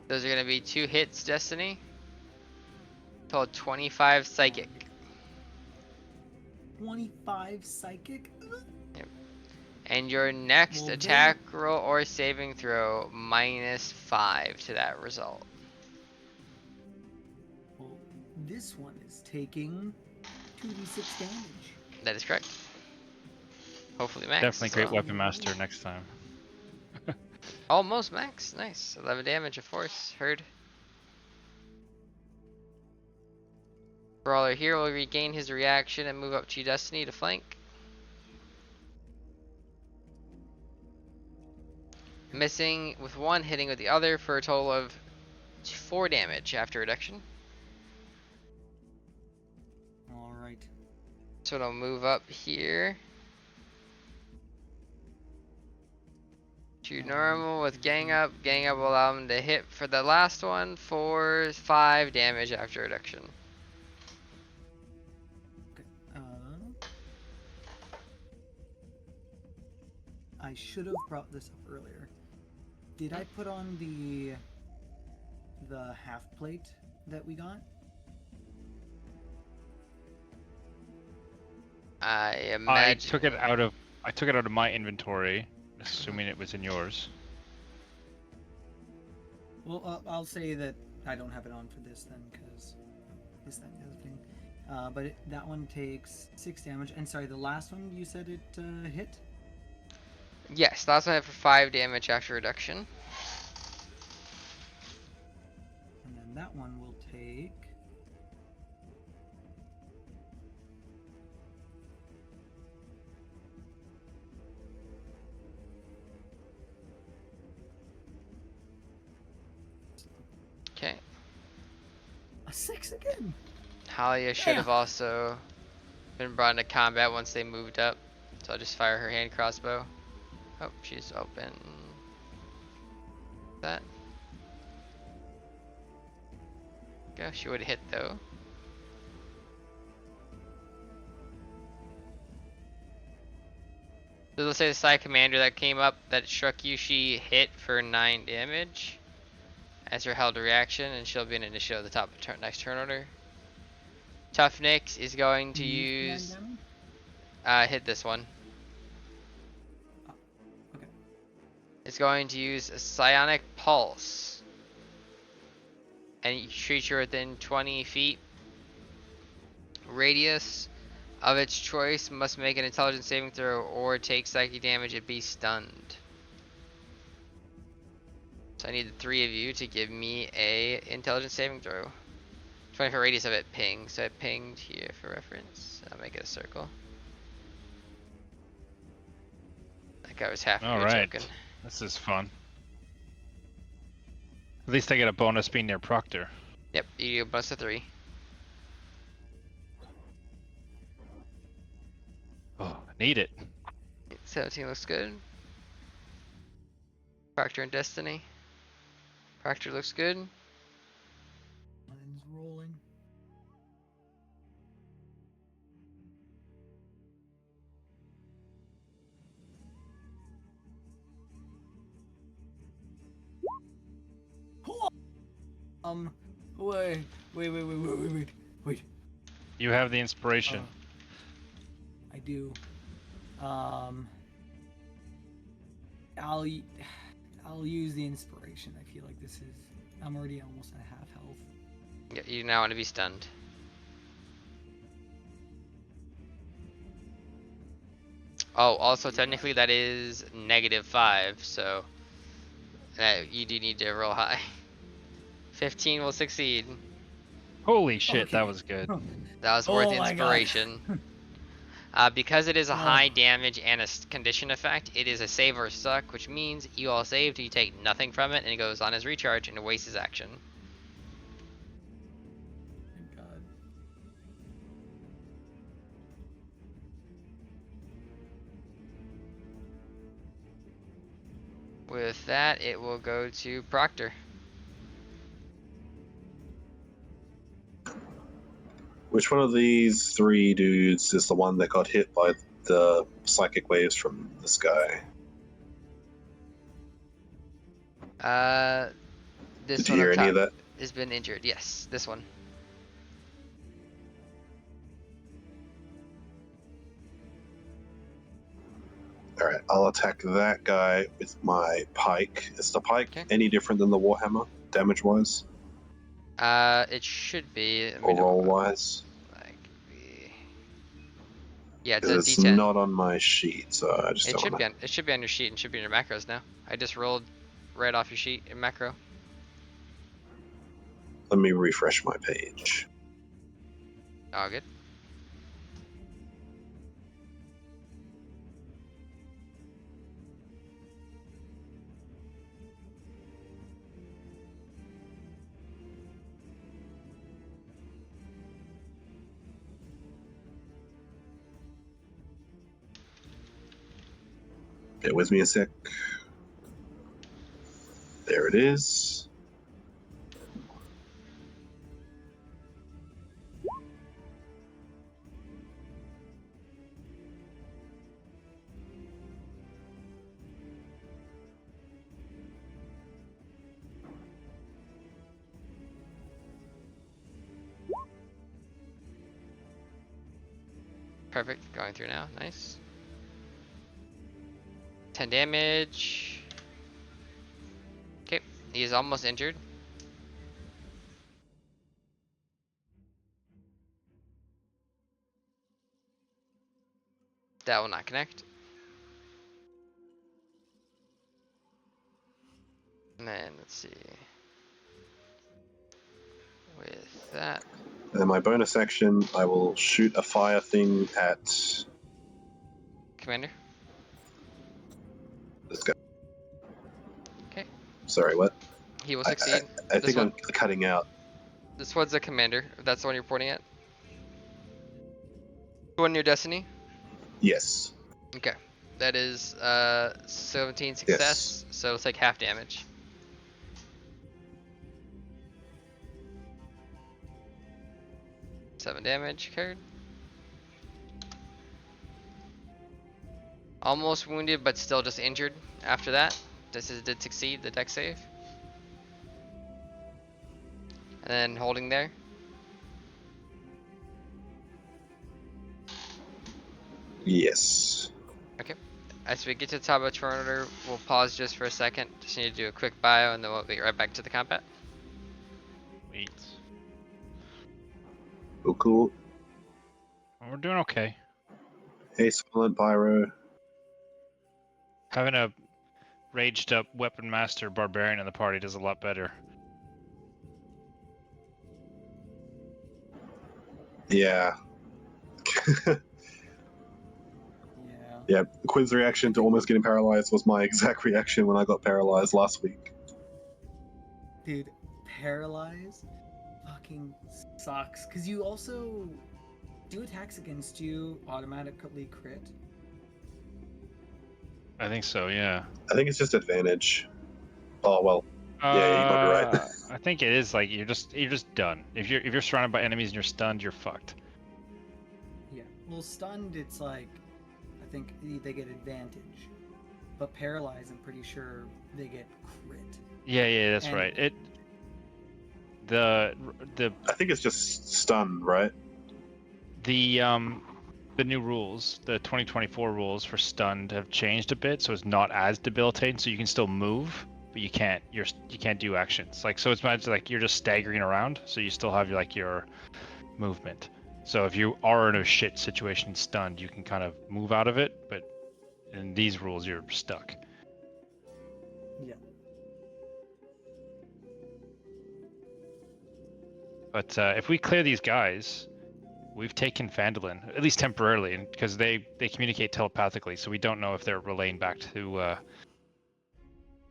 Those are going to be 2 hits, Destiny. Total 25 psychic. 25 psychic. And your next Well, attack roll or saving throw -5 to that result. Well, this one is taking 2d6 damage. That is correct. Hopefully max. Definitely great so- weapon master next time. Almost max. Nice. 11 damage of force. Heard. Brawler here will regain his reaction and move up to Destiny to flank. Missing with one, hitting with the other for a total of 4 damage after reduction. All right. So it'll move up here to normal with gang up. Gang up will allow him to hit for the last one for 5 damage after reduction. I should have brought this up earlier. Did I put on the half plate that we got? I I imagine. took it out of my inventory, assuming it was in yours. Well, I'll say that I don't have it on for this then, because this, that, and the other thing. But that one takes 6 damage. And sorry, the last one you said it hit? Yes, last one hit for 5 damage after reduction. And then that one will take... Okay. a 6 again! Halia should have also been brought into combat once they moved up. So I'll just fire her hand crossbow. Oh, she's open. That. Go, she would have hit though. So let's say the side commander that came up that struck you, she hit for 9 damage as her held reaction, and she'll be an initiative at the top of next turn order. Tough Nix is going to use hit this one. Okay. It's going to use a psionic pulse, and each creature within 20 feet radius of its choice must make an intelligence saving throw or take psychic damage and be stunned. So I need the 3 of you to give me a intelligence saving throw. 20 radius of it ping, so it pinged here for reference. I'll make it a circle. That guy was half All a right. token. This is fun. At least I get a bonus being near Proctor. Yep, you do a bonus of 3. Oh, need it. 17 looks good. Proctor and Destiny. Proctor looks good. Mine's rolling. Wait. You have the inspiration. I do. I'll use the inspiration. I feel like this is. I'm already almost at half health. Yeah, you now want to be stunned. Oh, also technically that is -5, so you do need to roll high. 15 will succeed. Holy shit, Okay. that was good. That was worth Oh my God. inspiration. Because it is a Oh. high damage and a condition effect, it is a save or suck, which means you all saved, you take nothing from it, and it goes on his recharge and it wastes his action. Thank God. With that, it will go to Proctor. Which one of these 3 dudes is the one that got hit by the psychic waves from the sky? This Did you one hear up any of top that? has been injured. Yes, this one. Alright, I'll attack that guy with my pike. Is the pike Okay. any different than the Warhammer, damage-wise? It should be. Let me Or double click. roll-wise? Like, yeah, it's a Because it's D10. not on my sheet, so I just It don't should want be on. It should be on your sheet and should be in your macros now. I just rolled right off your sheet in macro. Let me refresh my page. All good. Bear with me a sec. There it is. Perfect. Going through now. Nice. 10 damage. Okay, he is almost injured. That will not connect. And then let's see. With that, And my bonus action, I will shoot a fire thing at Commander. this guy. Okay. Sorry, what? He will I succeed. think I'm cutting out. This one's a commander. If that's the one you're pointing at. The one near Destiny. Yes. Okay. That is 17 success. So it's like half damage. Seven damage occurred. Almost wounded, but still just injured after that. This did succeed the deck save. And then holding there. Yes. Okay. As we get to the top of the turn order, we'll pause just for a second. Just need to do a quick bio and then we'll be right back to the combat. Wait. Oh, cool. We're doing okay. Hey, Silent Pyro. Having a raged up weapon master barbarian in the party does a lot better. Yeah. Yeah. Yeah, Quinn's reaction to almost getting paralyzed was my exact reaction when I got paralyzed last week. Dude, paralyze fucking sucks. Because you also do attacks against you automatically crit. I think so. Yeah. I think it's just advantage. Oh well. Yeah, you might be right. I think it is like you're just done. If you're surrounded by enemies and you're stunned, you're fucked. Yeah. Well, stunned, it's like, I think they get advantage. But paralyzed, I'm pretty sure they get crit. Yeah, that's And- right. The I think it's just stun, right? the new rules, the 2024 rules for stunned have changed a bit, so it's not as debilitating. So you can still move, but you can't do actions. Like so, it's not like you're just staggering around. So you still have your movement. So if you are in a shit situation stunned, you can kind of move out of it. But in these rules, you're stuck. Yeah. But if we clear these guys, we've taken Phandalin, at least temporarily, because they communicate telepathically, so we don't know if they're relaying back to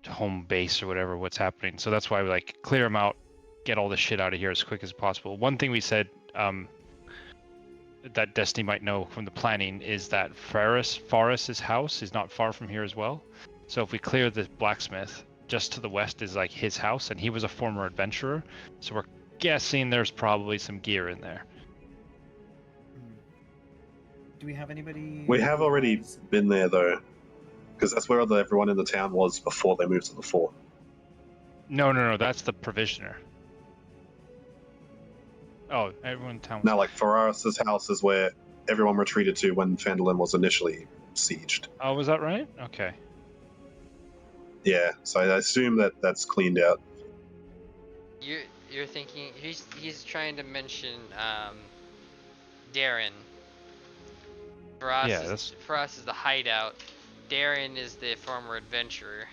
home base or whatever what's happening. So that's why we like clear them out, get all this shit out of here as quick as possible. One thing we said that Destiny might know from the planning is that Faris's house is not far from here as well. So if we clear the blacksmith, just to the west is like his house, and he was a former adventurer. So we're guessing there's probably some gear in there. Do we have anybody? We have who already has- been there though, because that's where everyone in the town was before they moved to the fort. No, that's the provisioner. Oh, everyone in town. Now, like Ferraris's house is where everyone retreated to when Phandalin was initially sieged. Oh, was that right? Okay. Yeah, so I assume that that's cleaned out. You're thinking he's trying to mention Darren. For us, Yeah, that's for us is the hideout. Darren is the former adventurer.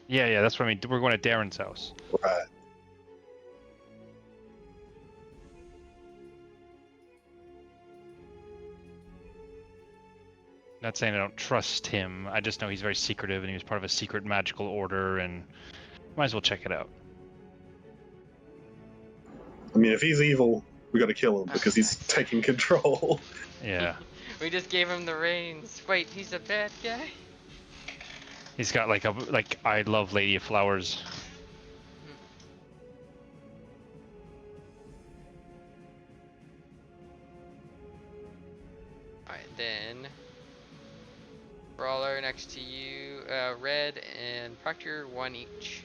yeah. That's what I mean. We're going to Darren's house. Right. Not saying I don't trust him. I just know he's very secretive, and he was part of a secret magical order, and might as well check it out. I mean, if he's evil, we got to kill him because he's taking control. Yeah. We just gave him the reins. Wait, he's a bad guy? He's got like I love Lady of Flowers. Alright, then Brawler next to you, Red and Proctor, one each.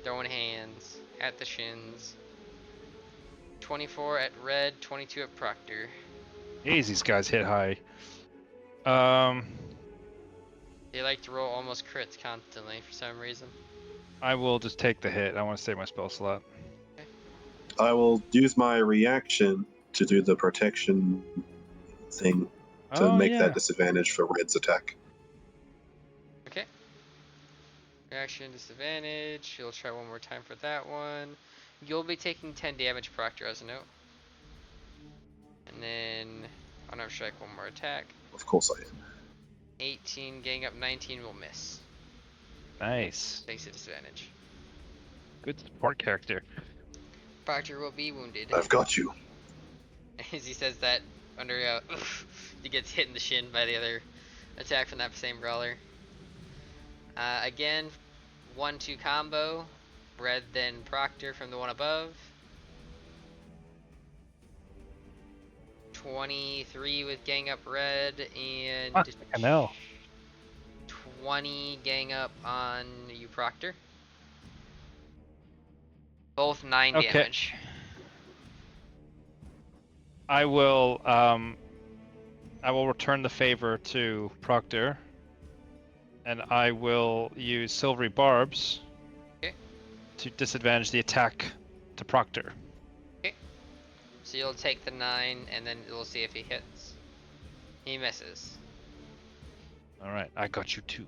Throwing hands at the shins. 24 at Red, 22 at Proctor. Jeez, these guys hit high. They like to roll almost crits constantly for some reason. I will just take the hit. I want to save my spell slot. I will use my reaction to do the protection thing to Oh, make yeah. that disadvantage for Red's attack. Okay. Reaction disadvantage. You'll try one more time for that one. You'll be taking 10 damage, Proctor, as a note. And then Honor Strike, one more attack. Of course I am. 18, gang up 19 will miss. Nice. Takes a disadvantage. Good support character. Proctor will be wounded. I've got you. As he says that, under he gets hit in the shin by the other attack from that same brawler. Again, 1-2 combo. Red then Proctor from the one above. 23 with gang up Red and I know. 20 gang up on you, Proctor. Both 9 Okay. damage. I will return the favor to Proctor, and I will use Silvery Barbs to disadvantage the attack to Proctor. So you'll take the 9 and then we'll see if he hits. He misses. Alright, I got you too.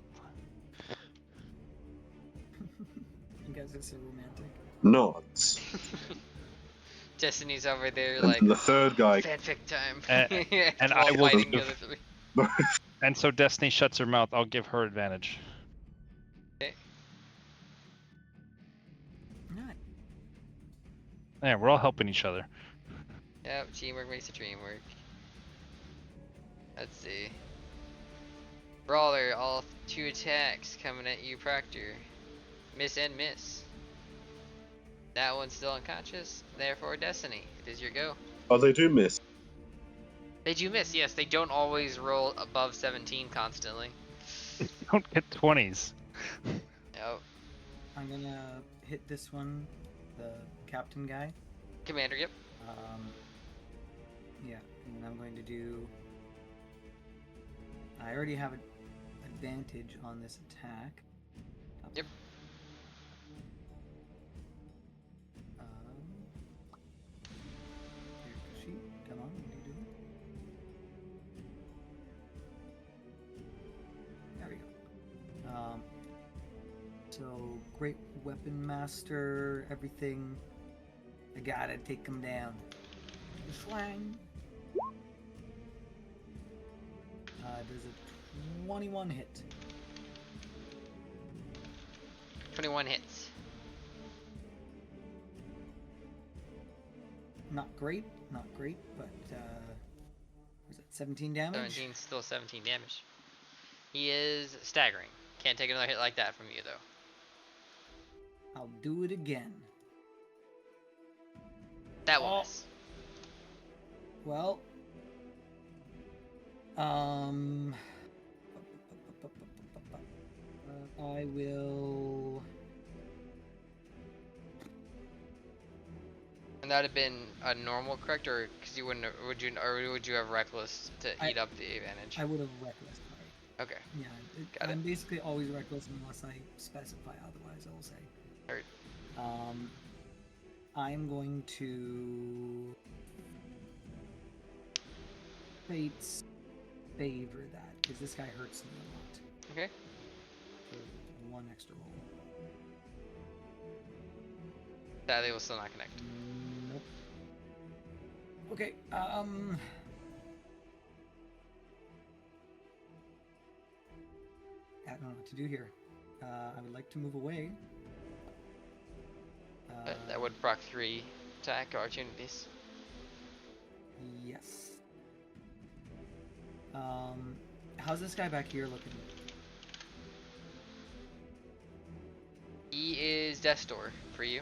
You guys are so romantic. Nods. Destiny's over there And like the third guy. fanfic time. And While I will fighting the other three. And so Destiny shuts her mouth. I'll give her advantage. Okay. Yeah, we're all helping each other. Yep, teamwork makes the dream work. Let's see. Brawler, all 2 attacks coming at you, Proctor. Miss and miss. That one's still unconscious, therefore Destiny. It is your go. Oh, they do miss. They do miss, yes. They don't always roll above 17 constantly. Don't get 20s. Yep. I'm gonna hit this one, the captain guy. Commander, yep. Yeah, and I'm going to do. I already have an advantage on this attack. Yep. Here's the sheet. Come on, what do you do? There we go. So great weapon master, everything. I gotta take him down. Schwang. Does a 21 hit? 21 hits. Not great, but was it 17 damage? 17, still 17 damage. He is staggering. Can't take another hit like that from you, though. I'll do it again. That will miss. Well, I will. And that would have been a normal, correct? Or because you wouldn't, would you have reckless to eat up the advantage? I would have reckless. Sorry. Okay. Yeah, Got I'm it. basically always reckless unless I specify otherwise. I will say. Heard. I'm going to Fate's favor that because this guy hurts me a lot. Okay. For 1 extra roll. Sadly, will still not connect. Nope. Okay. I don't know what to do here. I would like to move away. That would proc 3 attack opportunities. Yes. How's this guy back here looking? He is Death's Door for you.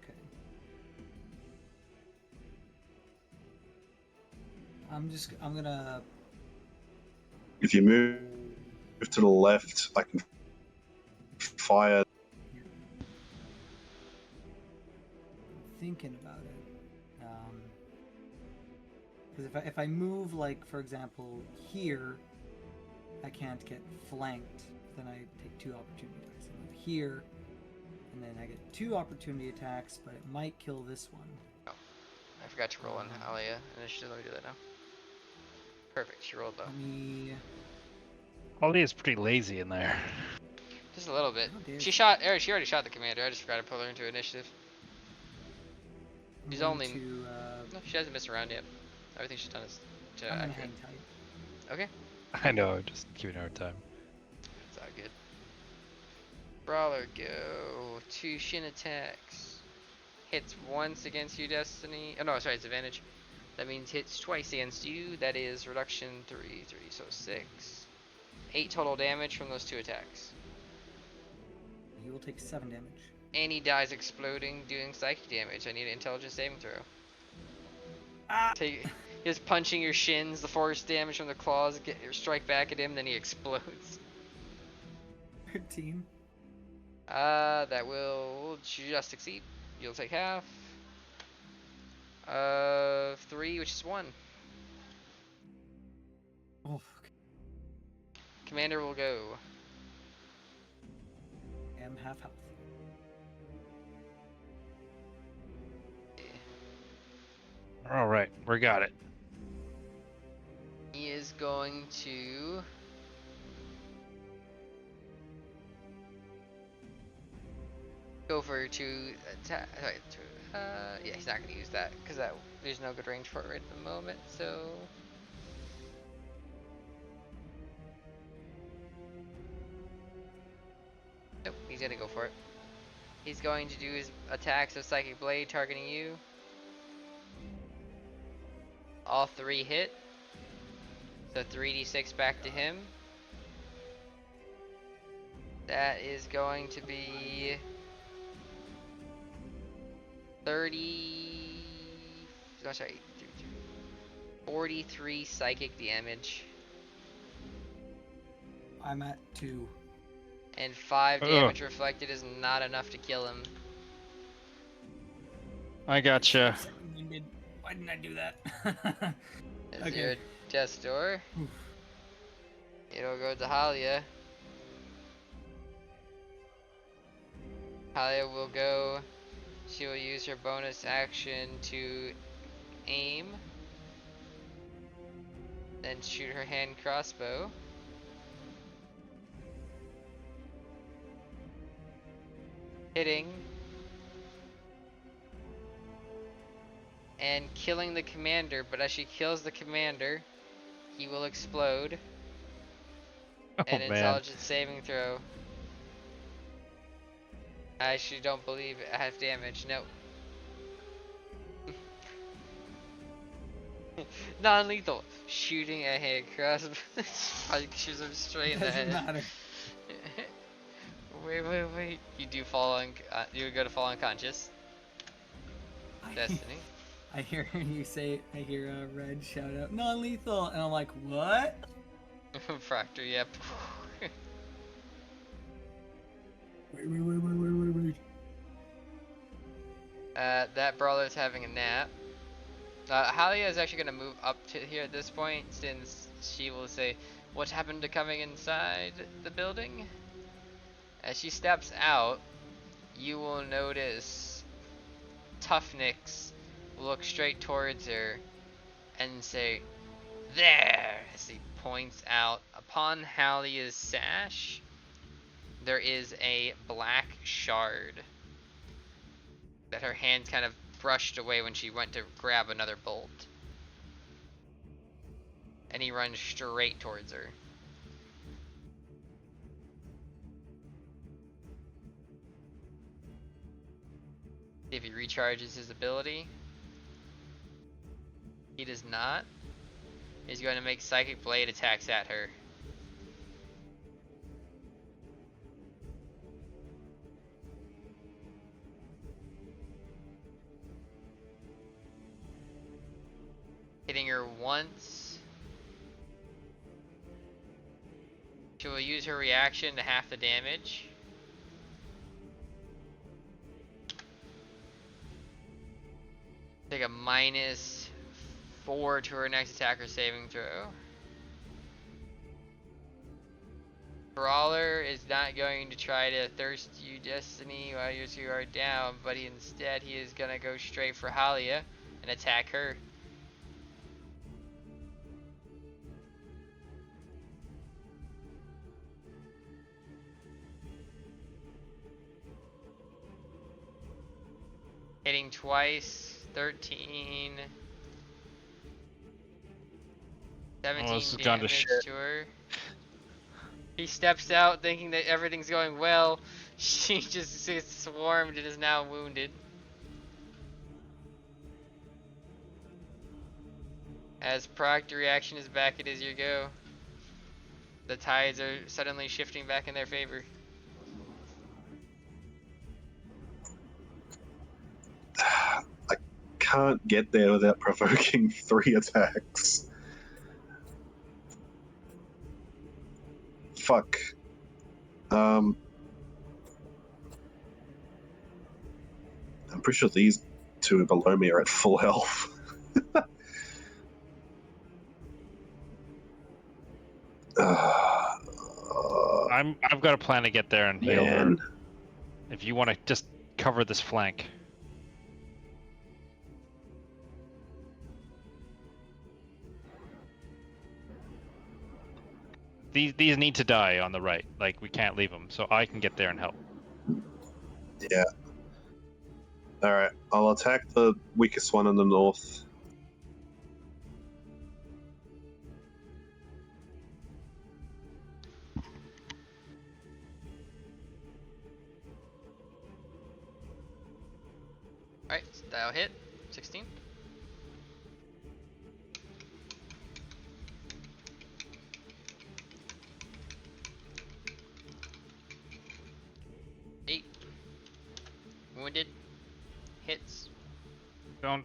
Okay. I'm gonna. If you move to the left, I can fire. Thinking about it. Because if I move, like, for example, here, I can't get flanked. Then I take 2 opportunity attacks. I move here, and then I get 2 opportunity attacks, but it might kill this one. Oh, I forgot to roll on Alia initiative. Let me do that now. Perfect. She rolled though. Let me. Ollie is pretty lazy in there. Just a little bit. How dare She she. already shot the commander. I just forgot to put her into initiative. I'm She's going only. to, No, she hasn't missed a round yet. Everything she's done is I'm gonna accurate. hang tight. Okay. I know, just giving her a hard time. It's all good. Brawler, go. 2 shin attacks. Hits once against you, Destiny. Oh no, sorry, it's advantage. That means hits twice against you. That is reduction 3, so 6. 8 total damage from those 2 attacks. He will take 7 damage. And he dies exploding, doing psychic damage. I need an intelligence saving throw. Ah! Just punching your shins, the force damage from the claws, get your strike back at him, then he explodes. 13. That will just succeed. You'll take half of 3, which is 1. Oh, Commander will go. I am half health. All right, we got it. He is going to go for 2 attack. Yeah, he's not going to use that because there's no good range for it right at the moment. So nope, he's going to go for it. He's going to do his attacks of Psychic Blade targeting you. All 3 hit. So 3d6 back to him. That is going to be 43 psychic damage. I'm at 2. And 5 Ugh. damage reflected is not enough to kill him. I gotcha. Why didn't I do that? Is Okay. your death's door? Oof. It'll go to Halia. Halia will go. She will use her bonus action to aim. Then shoot her hand crossbow. Hitting. And killing the commander, but as she kills the commander, he will explode. Oh An man. intelligence saving throw. I actually don't believe it has damage. No. Non-lethal. Shooting a hand crossbow. Probably shoots him straight in the Doesn't head. matter. Wait. You do fall you would go to fall unconscious. Destiny. I hear you say. I hear Red shout out non-lethal, and I'm like, what? Proctor, yep. Wait. That brawler's having a nap. Halia is actually going to move up to here at this point, since she will say, "What happened to coming inside the building?" As she steps out, you will notice Toughnix look straight towards her and say, "There!" as he points out upon Halia's sash. There is a black shard that her hand kind of brushed away when she went to grab another bolt. And he runs straight towards her. See if he recharges his ability. He does not. He's going to make Psychic Blade attacks at her. Hitting her once. She will use her reaction to half the damage. Take a -4 to her next attacker saving throw. Brawler is not going to try to thirst you Destiny while you two are down, but instead he is going to go straight for Halia and attack her. Hitting twice, 13, 17 this has gone to damage shit. to her. He steps out thinking that everything's going well. She just gets swarmed and is now wounded. As Proctor reaction is back, it is your go. The tides are suddenly shifting back in their favor. I can't get there without provoking 3 attacks. Fuck. I'm pretty sure these 2 below me are at full health. I've got a plan to get there and heal her. Man. If you want to just cover this flank. These need to die on the right. Like, we can't leave them, so I can get there and help. Yeah. Alright, I'll attack the weakest one in the north. Alright, that'll hit. 16. Eight. Wounded. Hits. Don't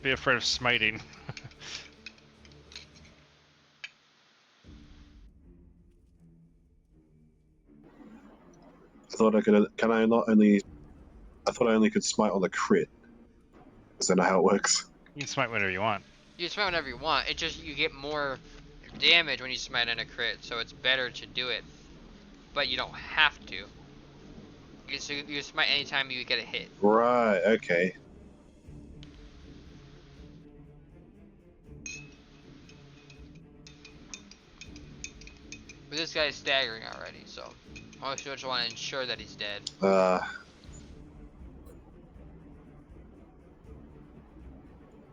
be afraid of smiting. I thought I could. Can I not only? I thought I only could smite on the crit. Is that not how it works? You can smite whatever you want. You smite whenever you want. It just you get more damage when you smite on a crit, so it's better to do it. But you don't have to. You smite anytime you get a hit. Right. Okay. But this guy's staggering already, so I just want to ensure that he's dead.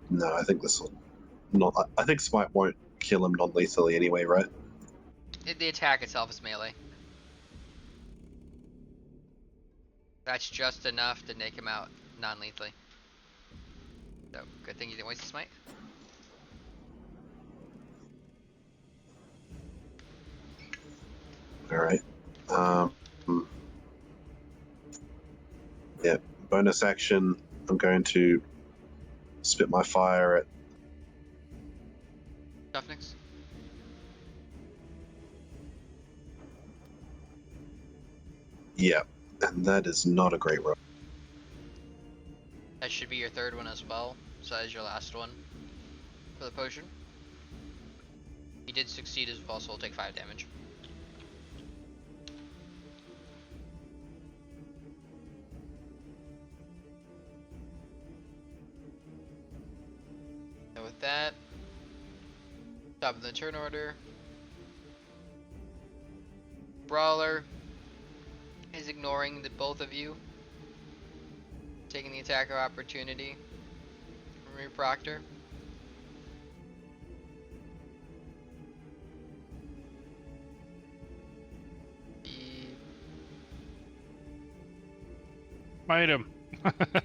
No, I think this will not. I think smite won't kill him non-lethally anyway, right? The attack itself is melee. That's just enough to take him out non-lethally. So, good thing you didn't waste the smite. All right. Yeah. Bonus action. I'm going to spit my fire at. Toughness. Yeah, and that is not a great roll. That should be your third one as well. So that is your last one for the potion. He did succeed as well, so he'll take 5 damage. And with that, top of the turn order, Brawler is ignoring the both of you, taking the attack of opportunity from your Proctor. Smite him. Yep.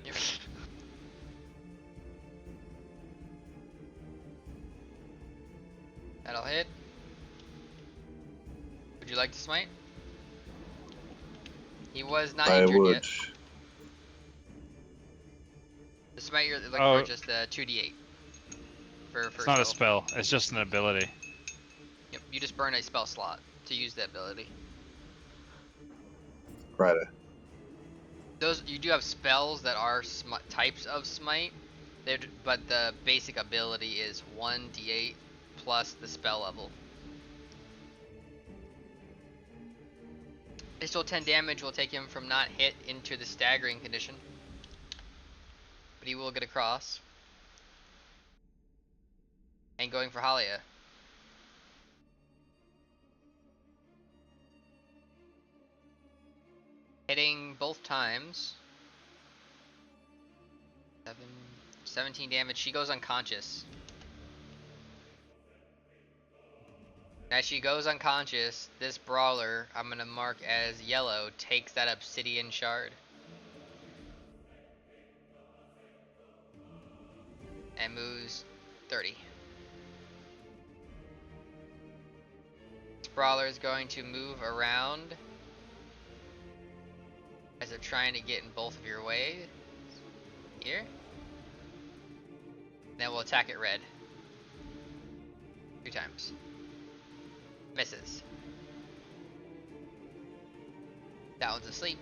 That'll hit. Would you like to smite? He was not I injured would. yet. The smite you're looking Oh. for just the 2d8 for It's first not a level. spell. It's just an ability. Yep, you just burn a spell slot to use the ability. Right. Those you do have spells that are types of smite, but the basic ability is 1d8 plus the spell level. Additional 10 damage will take him from not hit into the staggering condition, but he will get across. And going for Halia. Hitting both times. 17 damage. She goes unconscious. As she goes unconscious, this brawler, I'm going to mark as yellow, takes that obsidian shard. And moves 30. This brawler is going to move around as they're trying to get in both of your way. Here. Then we'll attack it red. 2 times. Misses. That one's asleep.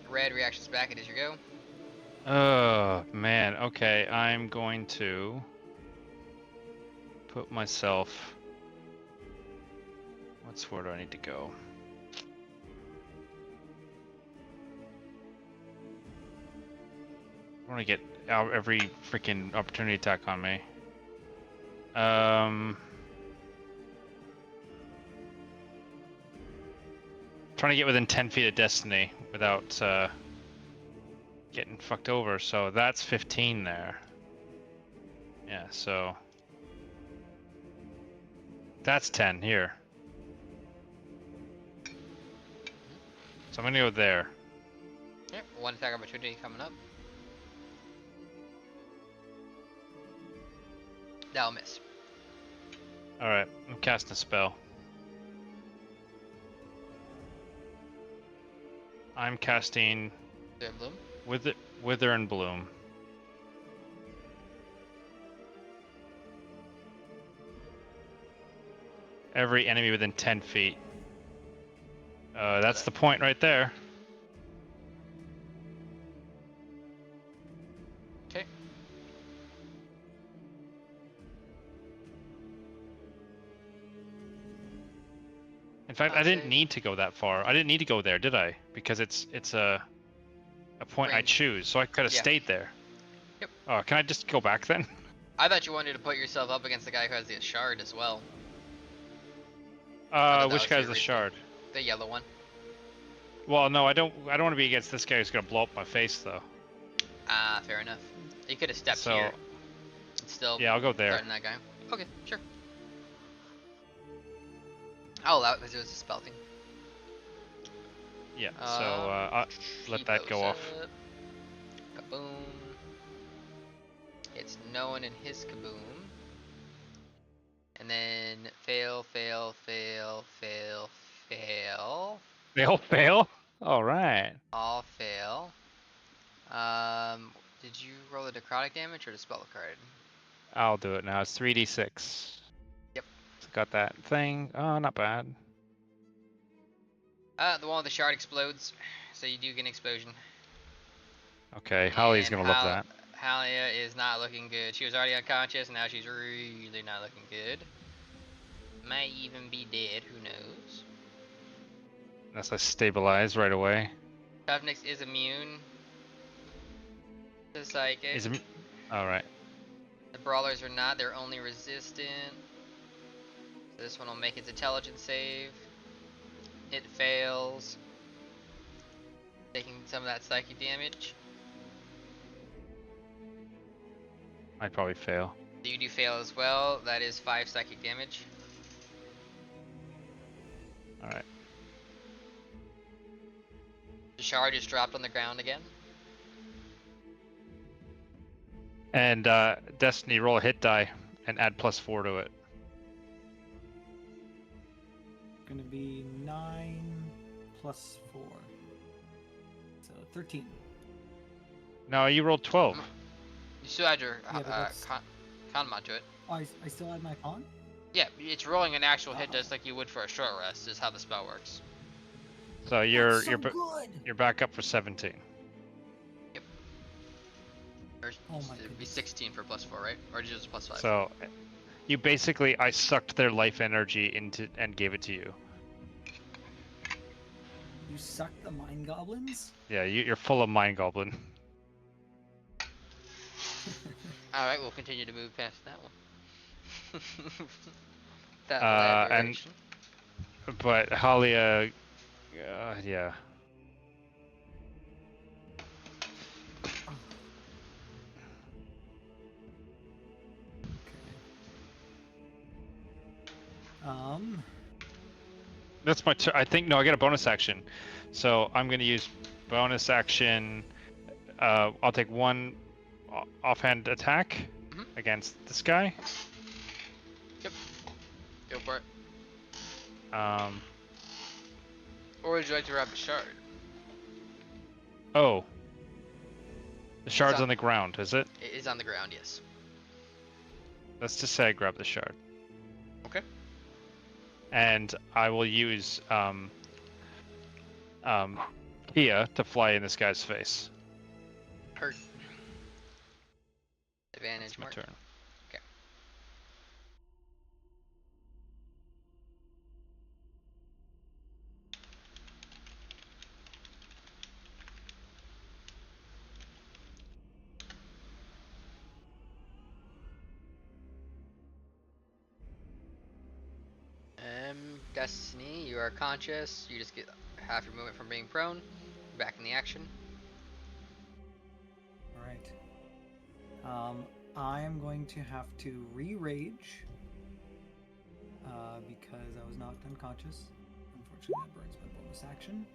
Red reactions back, it is your go. Oh, man. Okay, I'm going to put myself... Where do I need to go? I want to get out every freaking opportunity attack on me. Trying to get within 10 feet of Destiny without getting fucked over, so that's 15 there. Yeah, so that's 10 here. So I'm gonna go there. Yep, 1 attack opportunity coming up. That'll miss. Alright, I'm casting a spell. I'm casting There, Bloom. Wither and Bloom. Every enemy within 10 feet. That's the point right there. Okay. In fact, I didn't need to go that far. I didn't need to go there, did I? Because it's a point I Range. choose, so I could have Yeah. stayed there. Yep. Oh, can I just go back then? I thought you wanted to put yourself up against the guy who has the shard as well. Which was guy's your the reason. shard? The yellow one. Well, no, I don't want to be against this guy who's gonna blow up my face, though. Ah, fair enough. You could have stepped So, here. And still yeah, I'll go there. threaten that guy. Okay, sure. I'll allow it because it was a spell thing. Yeah. So I'll let that go off. Up. Kaboom. It's no one in his kaboom. And then fail, fail, fail, fail, fail. They all fail. All right. All fail. Did you roll the necrotic damage or the spell card? I'll do it now. It's 3d6. Yep. Got that thing. Oh, not bad. The one with the shard explodes, so you do get an explosion. Okay, Holly's And gonna love that. Halia is not looking good. She was already unconscious, and now she's really not looking good. Might even be dead, who knows? Unless I stabilize right away. Tufnix is immune to psychic. Is it? All right. The brawlers are not, they're only resistant. So this one will make its intelligence save. It fails. Taking some of that psychic damage. I'd probably fail. You do fail as well. That is 5 psychic damage. All right. The shard is dropped on the ground again. And Destiny, roll a hit die and add +4 to it. Gonna be 9 plus 4. So 13. No, you rolled 12. You still add your Yeah, but that's- con mod to it. Oh, I still had my con? Yeah, it's rolling an actual hit just like you would for a short rest is how the spell works. So you're That's so good. you're back up for 17. Or Oh my it'd be goodness. 16 for +4, right? Or just +5? So you basically, I sucked their life energy into and gave it to you. You suck the mind goblins? Yeah, you're full of mind goblin. Alright, we'll continue to move past that one. That And- elaboration. But Halia, yeah. That's my I think, no, I get a bonus action. So I'm going to use bonus action. I'll take one offhand attack Mhm. against this guy. Go for it. Or would you like to grab the shard? Oh. The shard's on- on the ground, is it? It is on the ground, yes. Let's just say I grab the shard. Okay. And I will use Kia to fly in this guy's face. Hurt. Advantage It's my mark. turn. Okay. Destiny, you are conscious. You just get half your movement from being prone. Back in the action. Alright. I am going to have to re-rage. Because I was knocked unconscious. Unfortunately, that burns my bonus action.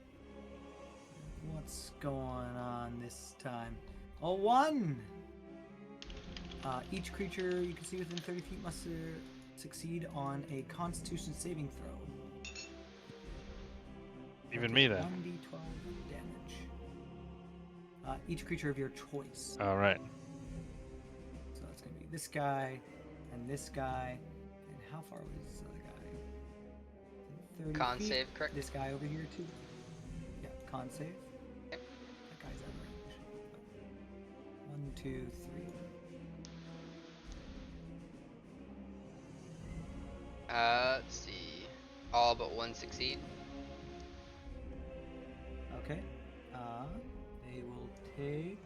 What's going on this time? A 1! Each creature you can see within 30 feet must succeed on a Constitution saving throw. Even They'll me take then. 1d12 damage. Each creature of your choice. All right. So it's going to be this guy, and this guy, and how far was this other guy? 30 Con feet. save, correct? This guy over here too. Yeah, con save. Yep. That guy's out of range. 1, 2, 3. Let's see. All but one succeed. Okay. They will take.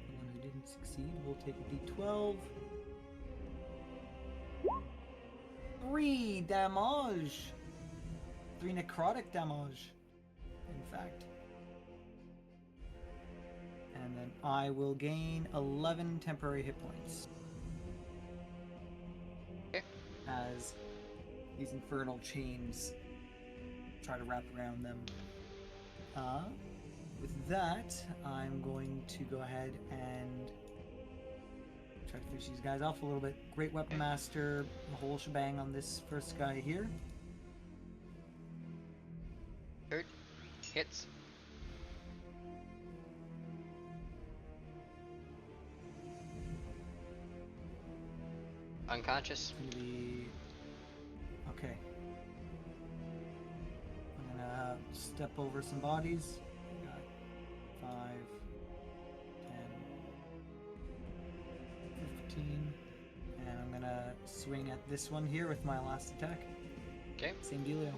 The one who didn't succeed will take a d12. 3 damage. 3 necrotic damage. In fact. And then I will gain 11 temporary hit points. Okay. As these infernal chains try to wrap around them. With that, I'm going to go ahead and try to finish these guys off a little bit. Great Weapon Master, the whole shebang on this first guy here. Third. Hits. Unconscious. Gonna be okay. I'm gonna step over some bodies. I got 5, 10, 15, and I'm gonna swing at this one here with my last attack. Okay. Same dealio.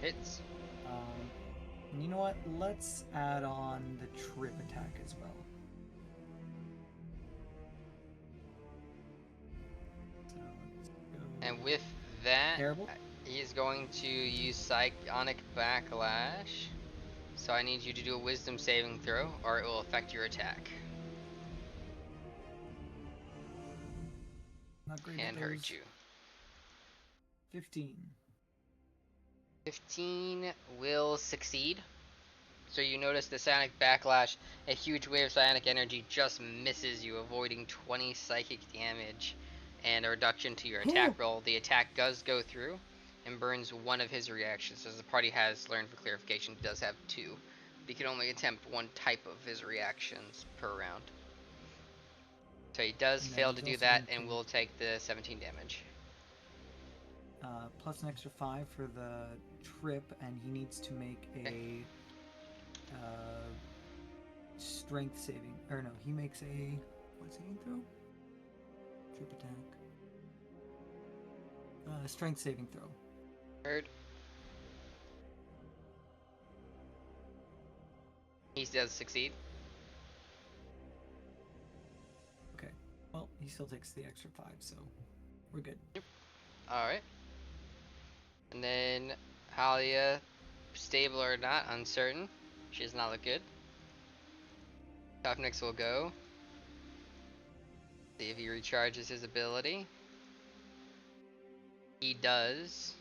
Hits. And you know what? Let's add on the trip attack as well. So let's go. And with that, Terrible. he's going to use Psionic Backlash. So I need you to do a Wisdom saving throw, or it will affect your attack Not great and at hurt those. you. 15. 15 will succeed. So you notice the Psionic Backlash, a huge wave of psionic energy just misses you, avoiding 20 psychic damage and a reduction to your attack roll. The attack does go through and burns one of his reactions. As the party has learned for clarification, he does have 2. But he can only attempt one type of his reactions per round. So he does And then fail he's to do also that going and to- will take the 17 damage. Plus an extra 5 for the trip, and he needs to make a strength saving. Or no, he makes a what saving throw? Trip attack. Strength saving throw. Heard. He does succeed. Okay. Well, he still takes the extra 5, so we're good. Alright. And then Halia, stable or not, uncertain. She does not look good. Toughnix will go. See if he recharges his ability. He does.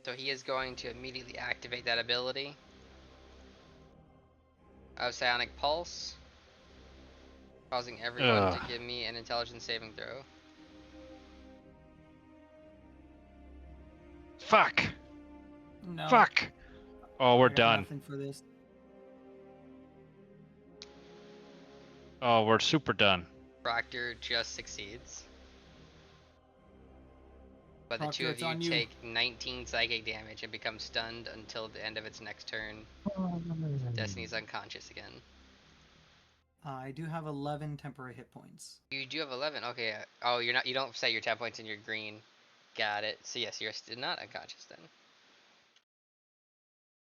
So he is going to immediately activate that ability of Psionic Pulse, causing everyone to give me an intelligence saving throw. Fuck. No. Fuck. Oh, we're I got done. Nothing for this. Oh, we're super done. Proctor just succeeds. But the Proctor, two of it's you on you. take 19 psychic damage and become stunned until the end of its next turn. Destiny's unconscious again. I do have 11 temporary hit points. You do have 11. Okay. Oh, you're not. You don't set your tab points in your green. Got it. So yes, you're still not unconscious then.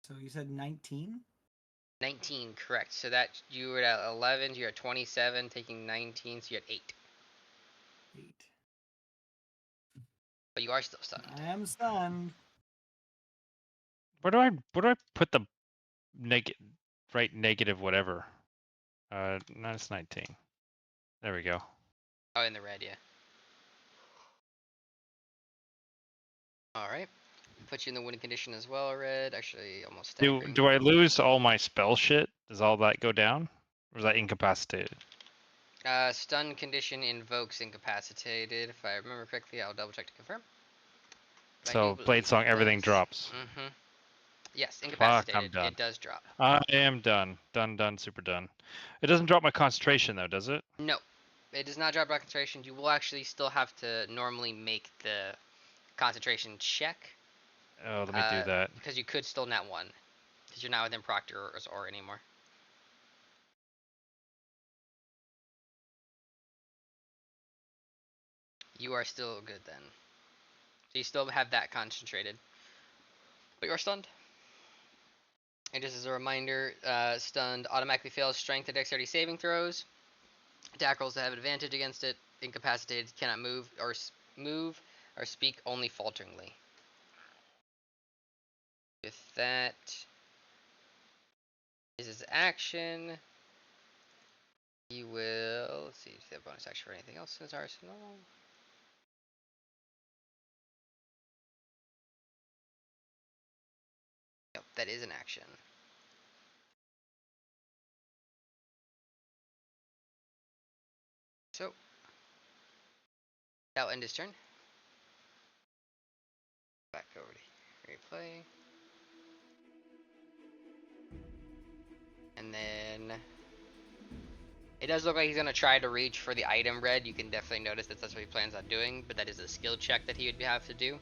So you said 19? 19, correct. So that you were at 11. You're at 27, taking 19. So you're at 8. 8. But you are still stunned. I am stunned. Where do I put the negative whatever? Minus 19. There we go. Oh, in the red, yeah. All right. put you in the winning condition as well, Red. Actually, almost Do staggering. do I lose all my spell shit? Does all that go down? Or is that incapacitated? Stun condition invokes incapacitated. If I remember correctly, I'll double check to confirm. But I do So believe Blade Song, it everything does. drops. Mm-hmm. Yes, Fuck, I'm incapacitated. done. It does drop. I am done. Done, super done. It doesn't drop my concentration though, does it? No, it does not drop concentration. You will actually still have to normally make the concentration check. Oh, let me do that. Because you could still net 1. Because you're not within Proctor's Aura anymore. You are still good then. So you still have that concentrated. But you are stunned. And just as a reminder, stunned automatically fails strength and dexterity saving throws. Attack rolls that have advantage against it. Incapacitated cannot move or speak only falteringly. With that is his action. He will, let's see if they have bonus action for anything else in his arsenal. Yep, that is an action. So, that'll end his turn. Back over to replay. And then it does look like he's going to try to reach for the item red. You can definitely notice that that's what he plans on doing, but that is a skill check that he would have to do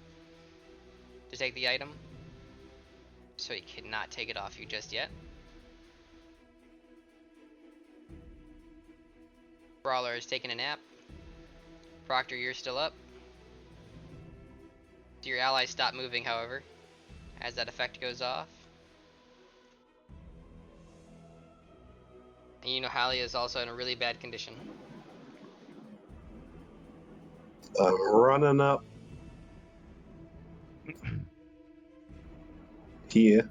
to take the item. So he cannot take it off you just yet. Brawler is taking a nap. Proctor, you're still up. So your allies stop moving, however, as that effect goes off. And you know Halia is also in a really bad condition. Running up here.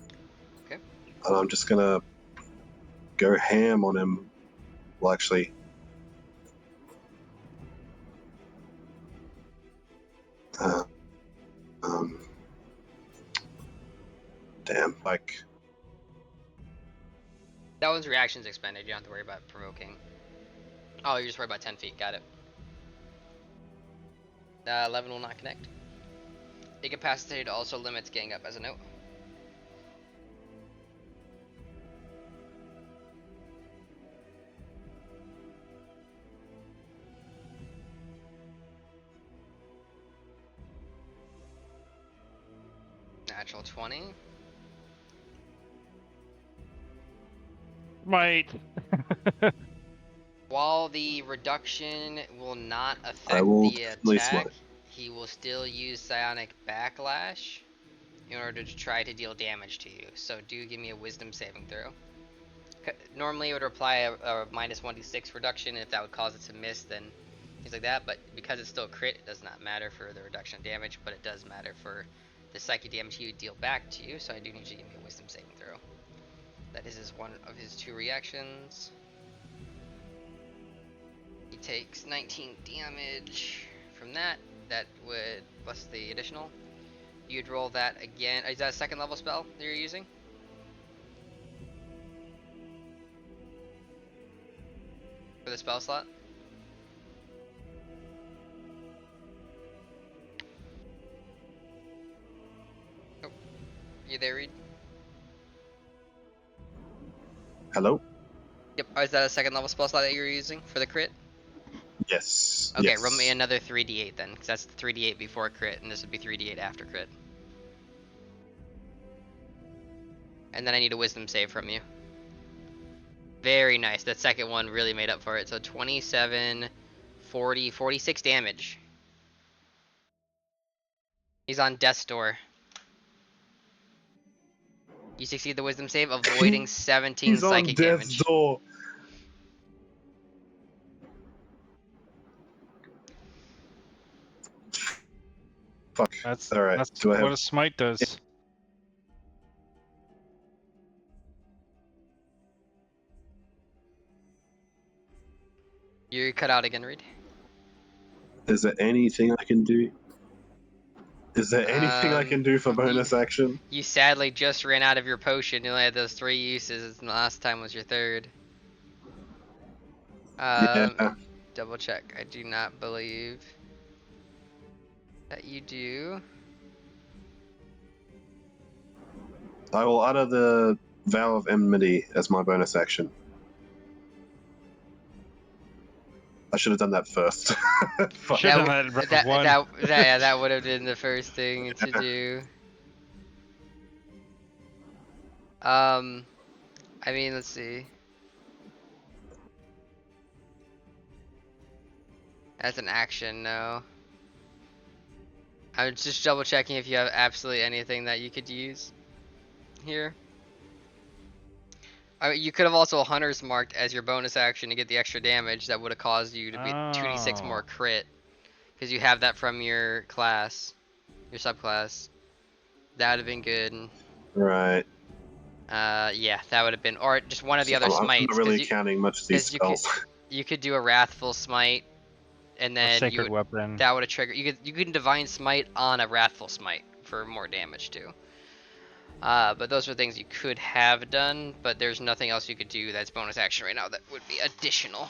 Okay. And I'm just gonna go ham on him. Well, actually, damn, like, That one's reactions expended. You don't have to worry about provoking. Oh, you're just worried about 10 feet. Got it. 11 will not connect. Incapacitated also limits gang up as a note. Natural 20. Might. While the reduction will not I affect will the definitely attack, smite. he will still use psionic backlash in order to try to deal damage to you. So do give me a wisdom saving throw. Normally it would apply a minus 1d6 reduction, and if that would cause it to miss, then things like that. But because it's still crit, it does not matter for the reduction of damage, but it does matter for the psychic damage he would deal back to you. So I do need you to give me a wisdom saving throw. That is one of his 2 reactions. He takes 19 damage from that. That would, plus the additional. You'd roll that again. Is that a 2nd level spell that you're using? For the spell slot? Oh, you there, Reed? Hello? Yep. Oh, is that a 2nd level spell slot that you're using for the crit? Yes. Okay, yes. roll me another 3d8 then, because that's 3d8 before crit, and this would be 3d8 after crit. And then I need a wisdom save from you. Very nice. That second one really made up for it. So 27, 40, 46 damage. He's on death's door. You succeed the wisdom save, avoiding 17 He's on psychic death's damage. door. Fuck. That's All right. that's Do I what have? a smite does. You're cut out again, Reed. Is there anything I can do? Is there anything I can do for bonus action? You sadly just ran out of your potion. You only had those 3 uses, and the last time was your 3rd. Yeah. Double check. I do not believe that you do. I will utter the vow of enmity as my bonus action. I should have done that first. Fuck. Should have done that in round one. That would have been the first thing to do. I mean, let's see. That's an action, no. I'm just double checking if you have absolutely anything that you could use here. I mean, you could have also Hunter's Marked as your bonus action to get the extra damage that would have caused you to be 2d6 more crit. Because you have that from your class, your subclass. That would have been good. Right. Yeah, that would have been, or just one of the other smites. I'm not really counting much of these spells. You could do a Wrathful Smite, and then Sacred Weapon. that would have triggered. You could Divine Smite on a Wrathful Smite for more damage too. But those are things you could have done, but there's nothing else you could do that's bonus action right now that would be additional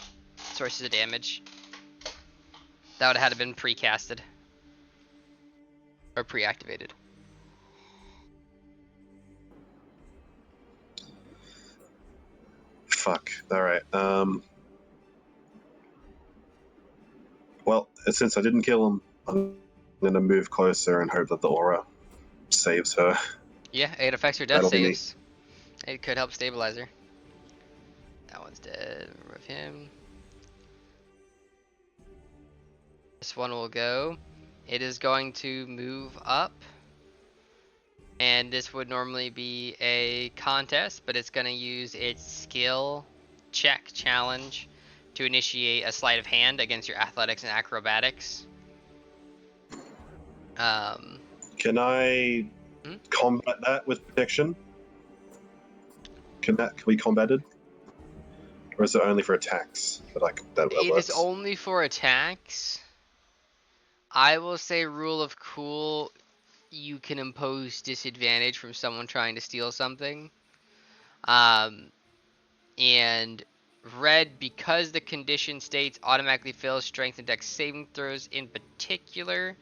sources of damage. That would have had to been pre-casted. Or pre-activated. Fuck. Alright. Well, since I didn't kill him, I'm gonna move closer and hope that the aura saves her. Yeah, it affects her death That'll be me. saves. It could help stabilize her. That one's dead. Remove him. This one will go. It is going to move up. And this would normally be a contest, but it's going to use its skill check challenge to initiate a sleight of hand against your athletics and acrobatics. Can I combat that with protection? Can we combat it? Or is it only for attacks? It is only for attacks. I will say rule of cool, you can impose disadvantage from someone trying to steal something. And red, because the condition states automatically fails strength and dex saving throws in particular,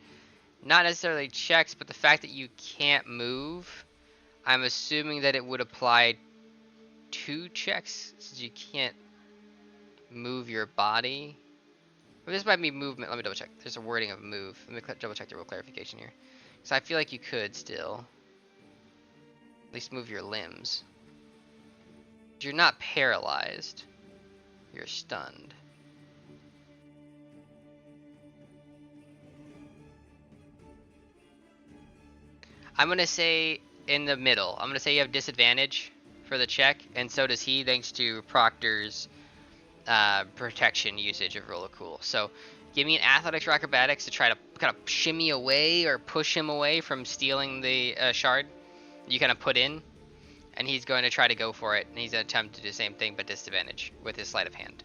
not necessarily checks, but the fact that you can't move, I'm assuming that it would apply to checks, since you can't move your body. Well, this might be movement. Let me double check. There's a wording of move. Let me double check the real clarification here. So I feel like you could still at least move your limbs. You're not paralyzed. You're stunned. I'm going to say in the middle. I'm going to say you have disadvantage for the check, and so does he, thanks to Proctor's protection usage of Roll of Cool. So give me an athletics or acrobatics to try to kind of shimmy away or push him away from stealing the shard you kind of put in, and he's going to try to go for it, and he's going to attempt to do the same thing but disadvantage with his sleight of hand.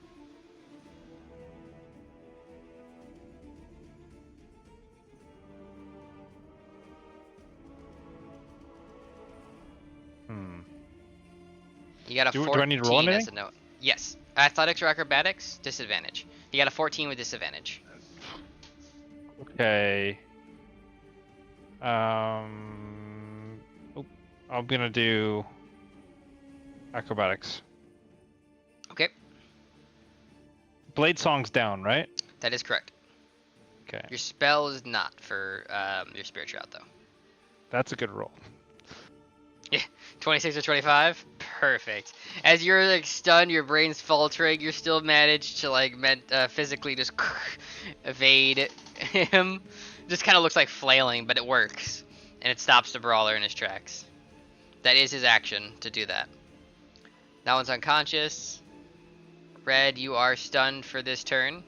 You got a 14 do I need to roll anything? as a note. Yes. Athletics or acrobatics, disadvantage. You got a 14 with disadvantage. Okay. I'm gonna do acrobatics. Okay. Blade Song's down, right? That is correct. Okay. Your spell is not for your spirit route, though. That's a good roll. Yeah, 26 or 25? Perfect. As you're like stunned, your brain's faltering, you're still managed to like physically just evade him. Just kind of looks like flailing, but it works. And it stops the brawler in his tracks. That is his action to do that. That one's unconscious. Red, you are stunned for this turn.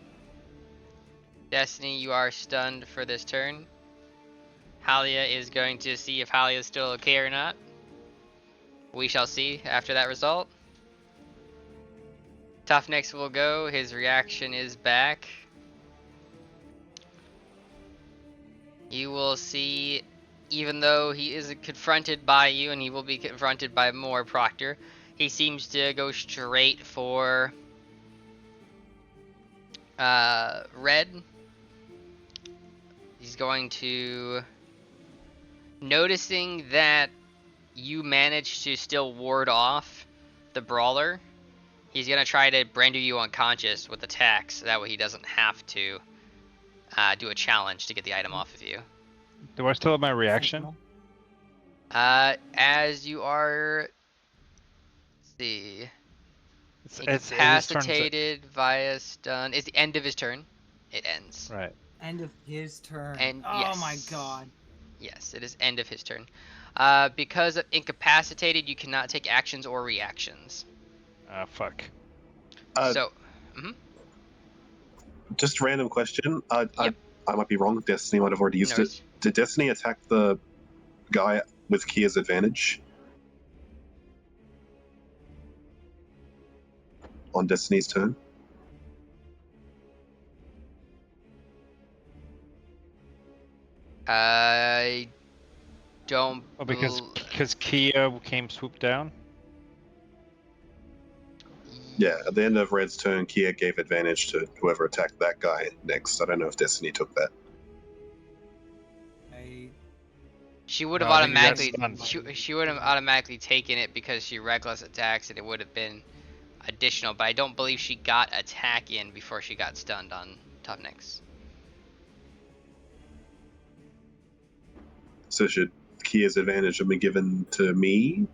Destiny, you are stunned for this turn. Halia is going to see if Halia is still okay or not. We shall see after that result. Tough next will go. His reaction is back. You will see, even though he is confronted by you, and he will be confronted by more Proctor, he seems to go straight for Red. He's going to, noticing that you managed to still ward off the brawler, he's gonna try to render you unconscious with attacks. That way he doesn't have to do a challenge to get the item off of you. Do I still have my reaction? As you are, let's see, It's his turn. incapacitated via stun. It's the end of his turn. It ends. Right. End of his turn. And oh yes. my god. Yes, it is end of his turn. Because of incapacitated, you cannot take actions or reactions. Fuck. So, Just a random question. Yep. I might be wrong. Destiny might have already used No, it. Did Destiny attack the guy with Kia's advantage on Destiny's turn? I don't. Oh, because Kia came swooped down. Yeah, at the end of Red's turn, Kia gave advantage to whoever attacked that guy next. I don't know if Destiny took that. She would have No, I think he got automatically. stunned. She would have automatically taken it because she reckless attacks, and it would have been additional. But I don't believe she got attack in before she got stunned on Top Nicks. So should Kia's advantage have been given to me?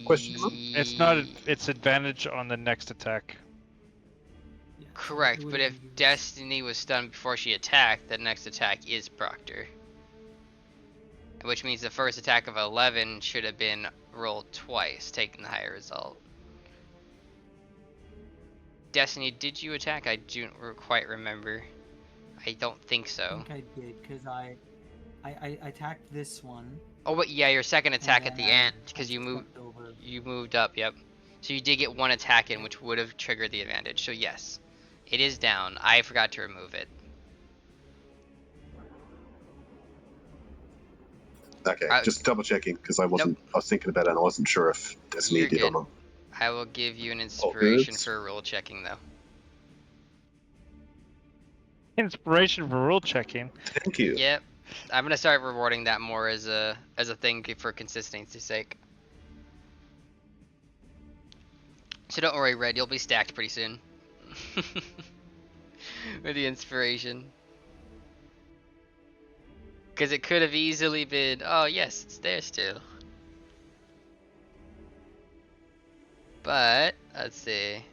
Question mark? It's not. It's advantage on the next attack. Yeah, Correct, it but would've if been used. Destiny was stunned before she attacked, the next attack is Proctor. Which means the first attack of 11 should have been rolled twice, taking the higher result. Destiny, did you attack? I don't quite remember. I don't think I so. think I did because I attacked this one. Oh, but yeah, your second attack at then the I end, because you stepped over. moved up. Yep. So you did get one attack in, which would have triggered the advantage. So yes, it is down. I forgot to remove it. Okay, just double checking because I wasn't. I was thinking about it and I wasn't sure if Destiny You're did or good. not. I will give you an inspiration good. for rule checking, though. Inspiration for rule checking. Thank you. Yep. I'm gonna start rewarding that more as a thing for consistency's sake. So don't worry, Red. You'll be stacked pretty soon. With the inspiration. Because it could have easily been, oh yes, it's there still. But, let's see.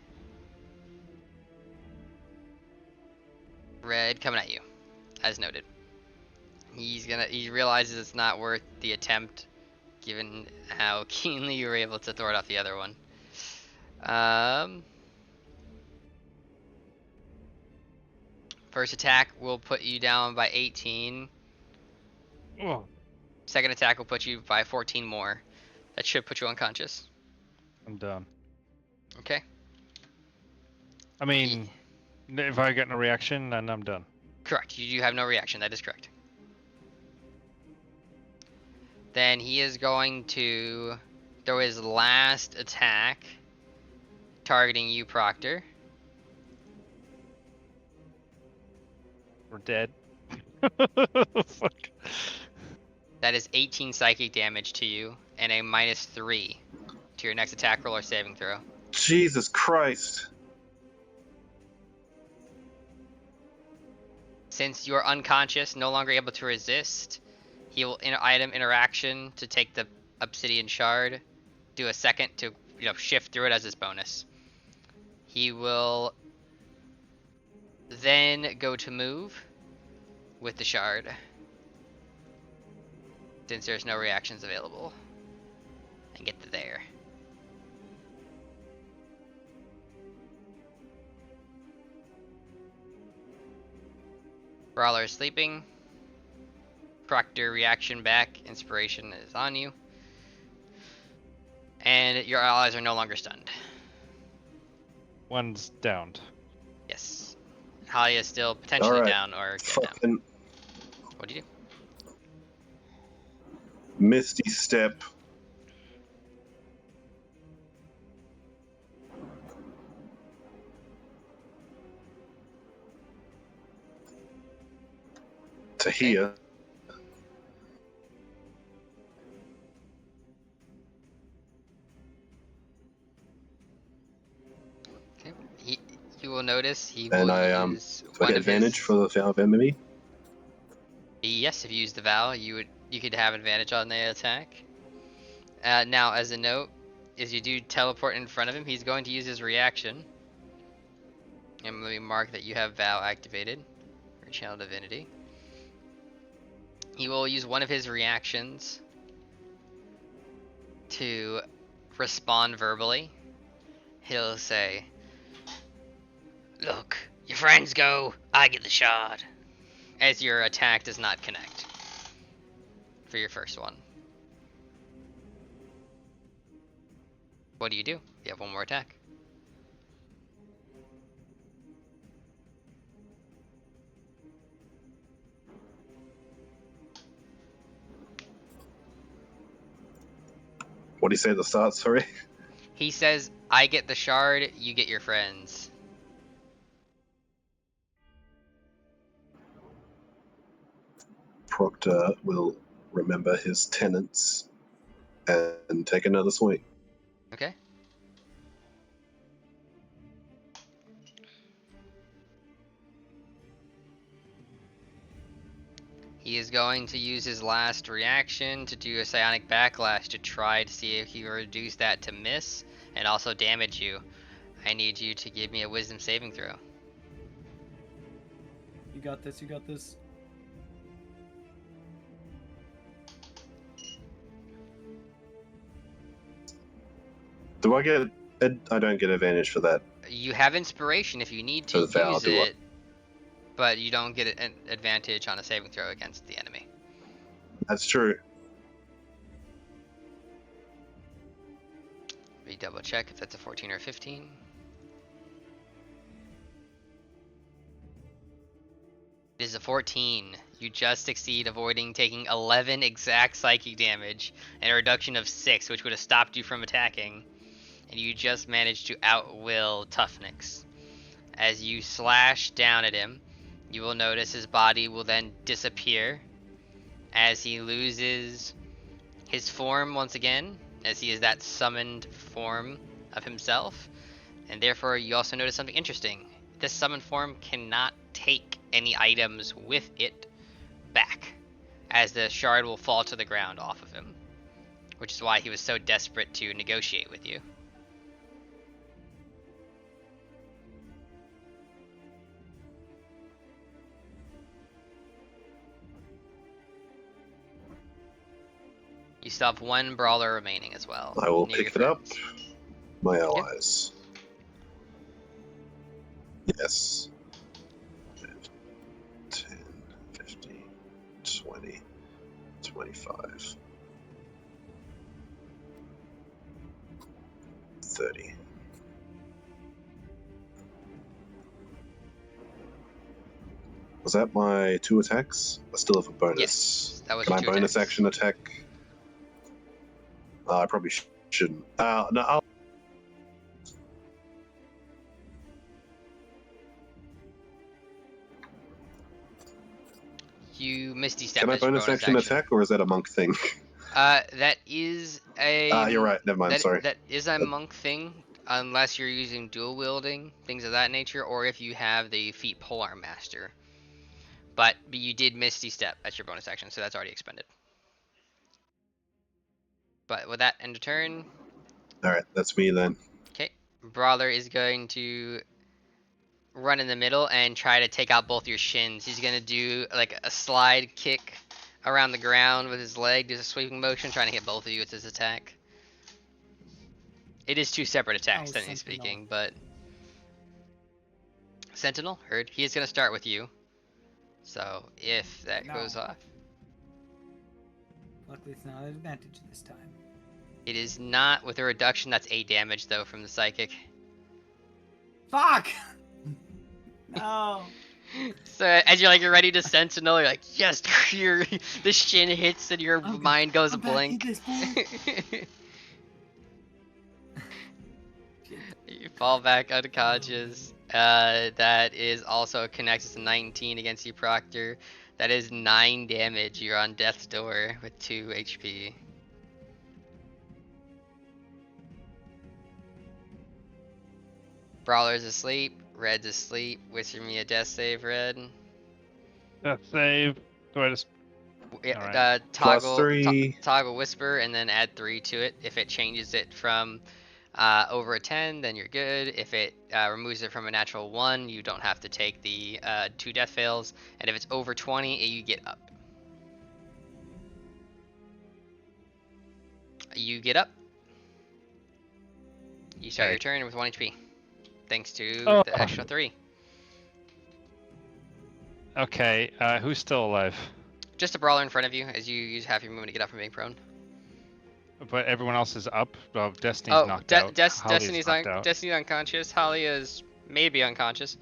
Red coming at you, as noted. He realizes it's not worth the attempt, given how keenly you were able to throw it off the other one. First attack will put you down by 18. Oh, Second attack will put you by 14 more. That should put you unconscious. I'm done. Okay. I mean, if I get no reaction, then I'm done. Correct. You have no reaction. That is correct. Then he is going to throw his last attack, targeting you, Proctor. We're dead. Fuck. That is 18 psychic damage to you, and a -3 to your next attack roll or saving throw. Jesus Christ. Since you are unconscious, no longer able to resist, he will item interaction to take the obsidian shard, do a second to shift through it as his bonus. He will then go to move with the shard, since there's no reactions available, and get to there. Brawler is sleeping. Proctor reaction back. Inspiration is on you. And your allies are no longer stunned. One's downed. Yes. Halia is still potentially Alright. down or dead now. Fucking What do you do? Misty Step. To here. Okay. You will notice he And will I use do I one get of advantage his. for the Vow of Enemy? Yes, if you use the vow, you could have advantage on the attack. Now, as a note, as you do teleport in front of him, he's going to use his reaction. And let me mark that you have vow activated or channel divinity. He will use one of his reactions to respond verbally. He'll say, "Look, your friends go, I get the shard," as your attack does not connect for your first one. What do? You have one more attack. What do you say at the start? Sorry. He says, "I get the shard, you get your friends." Proctor will remember his tenants and take another swing. Okay. He is going to use his last reaction to do a psionic backlash to try to see if he can reduce that to miss and also damage you. I need you to give me a wisdom saving throw. You got this. You got this. Do I get? I don't get advantage for that. You have inspiration if you need to For the vow, use do I? it, but you don't get an advantage on a saving throw against the enemy. That's true. Let me double check if that's a 14 or 15. It is a 14. You just succeed avoiding taking 11 exact psychic damage and a reduction of 6, which would have stopped you from attacking. And you just managed to outwill Toughnix. As you slash down at him, you will notice his body will then disappear as he loses his form once again, as he is that summoned form of himself. And therefore, you also notice something interesting. This summoned form cannot take any items with it back, as the shard will fall to the ground off of him, which is why he was so desperate to negotiate with you. You still have one brawler remaining as well. I will near pick your it up. friends. My allies. Yes. 10, 15, 20, 25, 30. Was that my 2 attacks? I still have a bonus. Yes, that was Can your I 2 bonus attacks. action attack? I probably shouldn't. No, I'll. You Misty Step Can I as your bonus action attack, or is that a monk thing? That is a. You're right. Never mind. Sorry. That is a monk thing, unless you're using dual wielding, things of that nature, or if you have the feat Polearm Master. But you did Misty Step as your bonus action, so that's already expended. But with that end of turn, All right, that's me then. okay, Brawler is going to run in the middle and try to take out both your shins. He's gonna do like a slide kick around the ground with his leg, does a sweeping motion, trying to hit both of you with his attack. It is 2 separate attacks, technically speaking, but Sentinel, heard. He is gonna start with you. So if that goes off, Luckily, it's not an advantage this time. it is not with a reduction. That's 8 damage though from the psychic. Fuck! No. So as you're ready to sentinel, you're like, yes, the shin hits and your I'm mind goes I'm back in blank. this board. Shit. You fall back unconscious. That is also connected to 19 against you, Proctor. That is 9 damage. You're on death's door with 2 HP. Brawler's asleep. Red's asleep. Whisper me a death save, Red. Death save. Do I just? Alright. Toggle whisper and then add 3 to it. If it changes it from over a 10, then you're good. If it removes it from a natural 1, you don't have to take the 2 death fails. And if it's over 20, you get up. You get up. You start your turn with 1 HP. Thanks to the extra 3. Okay, who's still alive? Just a brawler in front of you as you use half your movement to get up from being prone. But everyone else is up. Well, Destiny's knocked out. Destiny's knocked out. Destiny's unconscious. Halia is maybe unconscious.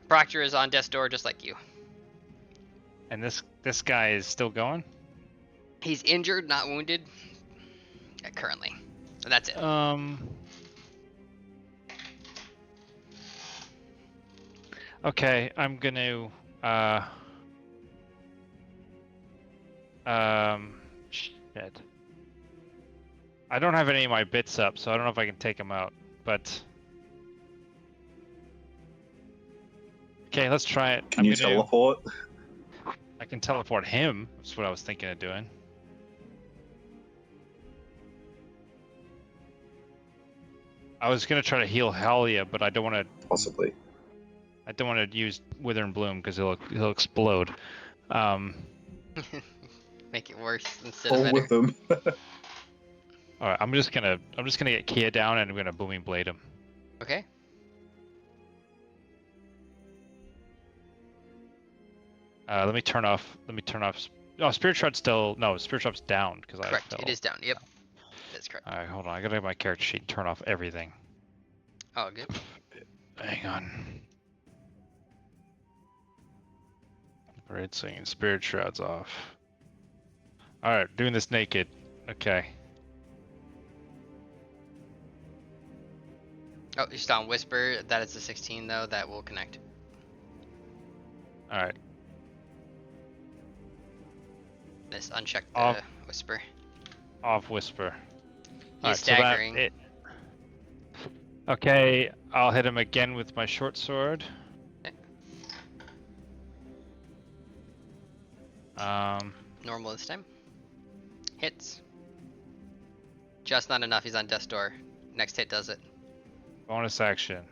Proctor is on death's door just like you. And this guy is still going? He's injured, not wounded. Currently. So that's it. Okay, I'm gonna shit. I don't have any of my bits up, so I don't know if I can take him out, but okay, let's try it. Can you teleport? I can teleport him. That's what I was thinking of doing. I was gonna try to heal Halia, but I don't want to. Possibly. I don't want to use Wither and Bloom because he'll explode. Make it worse instead All of better. with them. All right, I'm just gonna get Kia down and I'm gonna booming blade him. Okay. Let me turn off. Oh, Spirit Shroud's still no. Spirit Shroud's down because I Correct. fell. It is down. Yep. That's correct. All right, hold on. I gotta get my character sheet and turn off everything. Oh, good. Hang on. Red singing. Spirit Shroud's off. All right, doing this naked. Okay. Oh, you're still on Whisper. That is the 16 though. That will connect. All right. Just uncheck the Off. Whisper. Off Whisper. He's Alright, staggering. Okay, I'll hit him again with my short sword. Okay. Normal this time. Hits. Just not enough. He's on death's door. Next hit does it. Bonus action.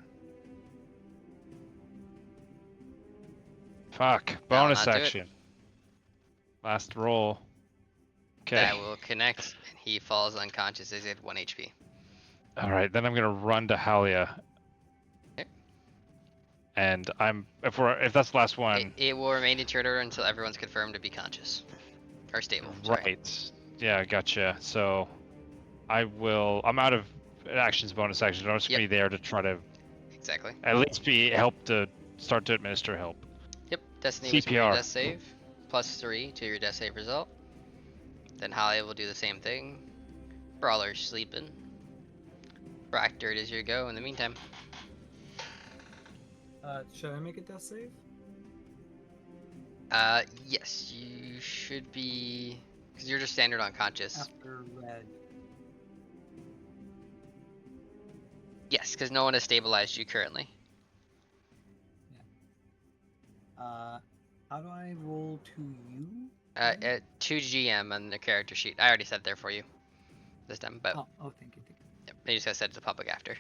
Fuck. Bonus not do it. action. Last roll. Okay. That will connect. And he falls unconscious. He's at 1 HP. Alright, then I'm gonna run to Halia. Okay. And if that's the last one. It will remain in your turn until everyone's confirmed to be conscious. Or stable. Sorry. Right. Yeah, gotcha. So I'm out of actions, bonus actions. I'm just gonna be there to try to Exactly. at least be help to start to administer help. Yep. Destiny was CPR. death save. +3 to your death save result. Then Halia will do the same thing. Brawler's sleeping. Fractured is your go in the meantime. Should I make a death save? Yes, you should be, because you're just standard unconscious. After red. Yes, because no one has stabilized you currently. How do I roll to you? 2 GM on the character sheet. I already said there for you this time, but Oh, thank you. yep, they just got said to public after. I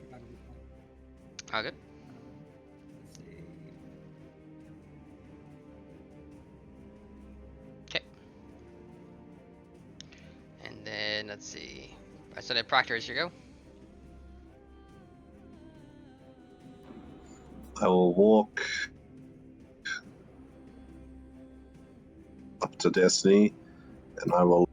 forgot it was one. All good. Let's see. Okay. And then let's see. So then Proctor is your go. I will walk up to Destiny, and I will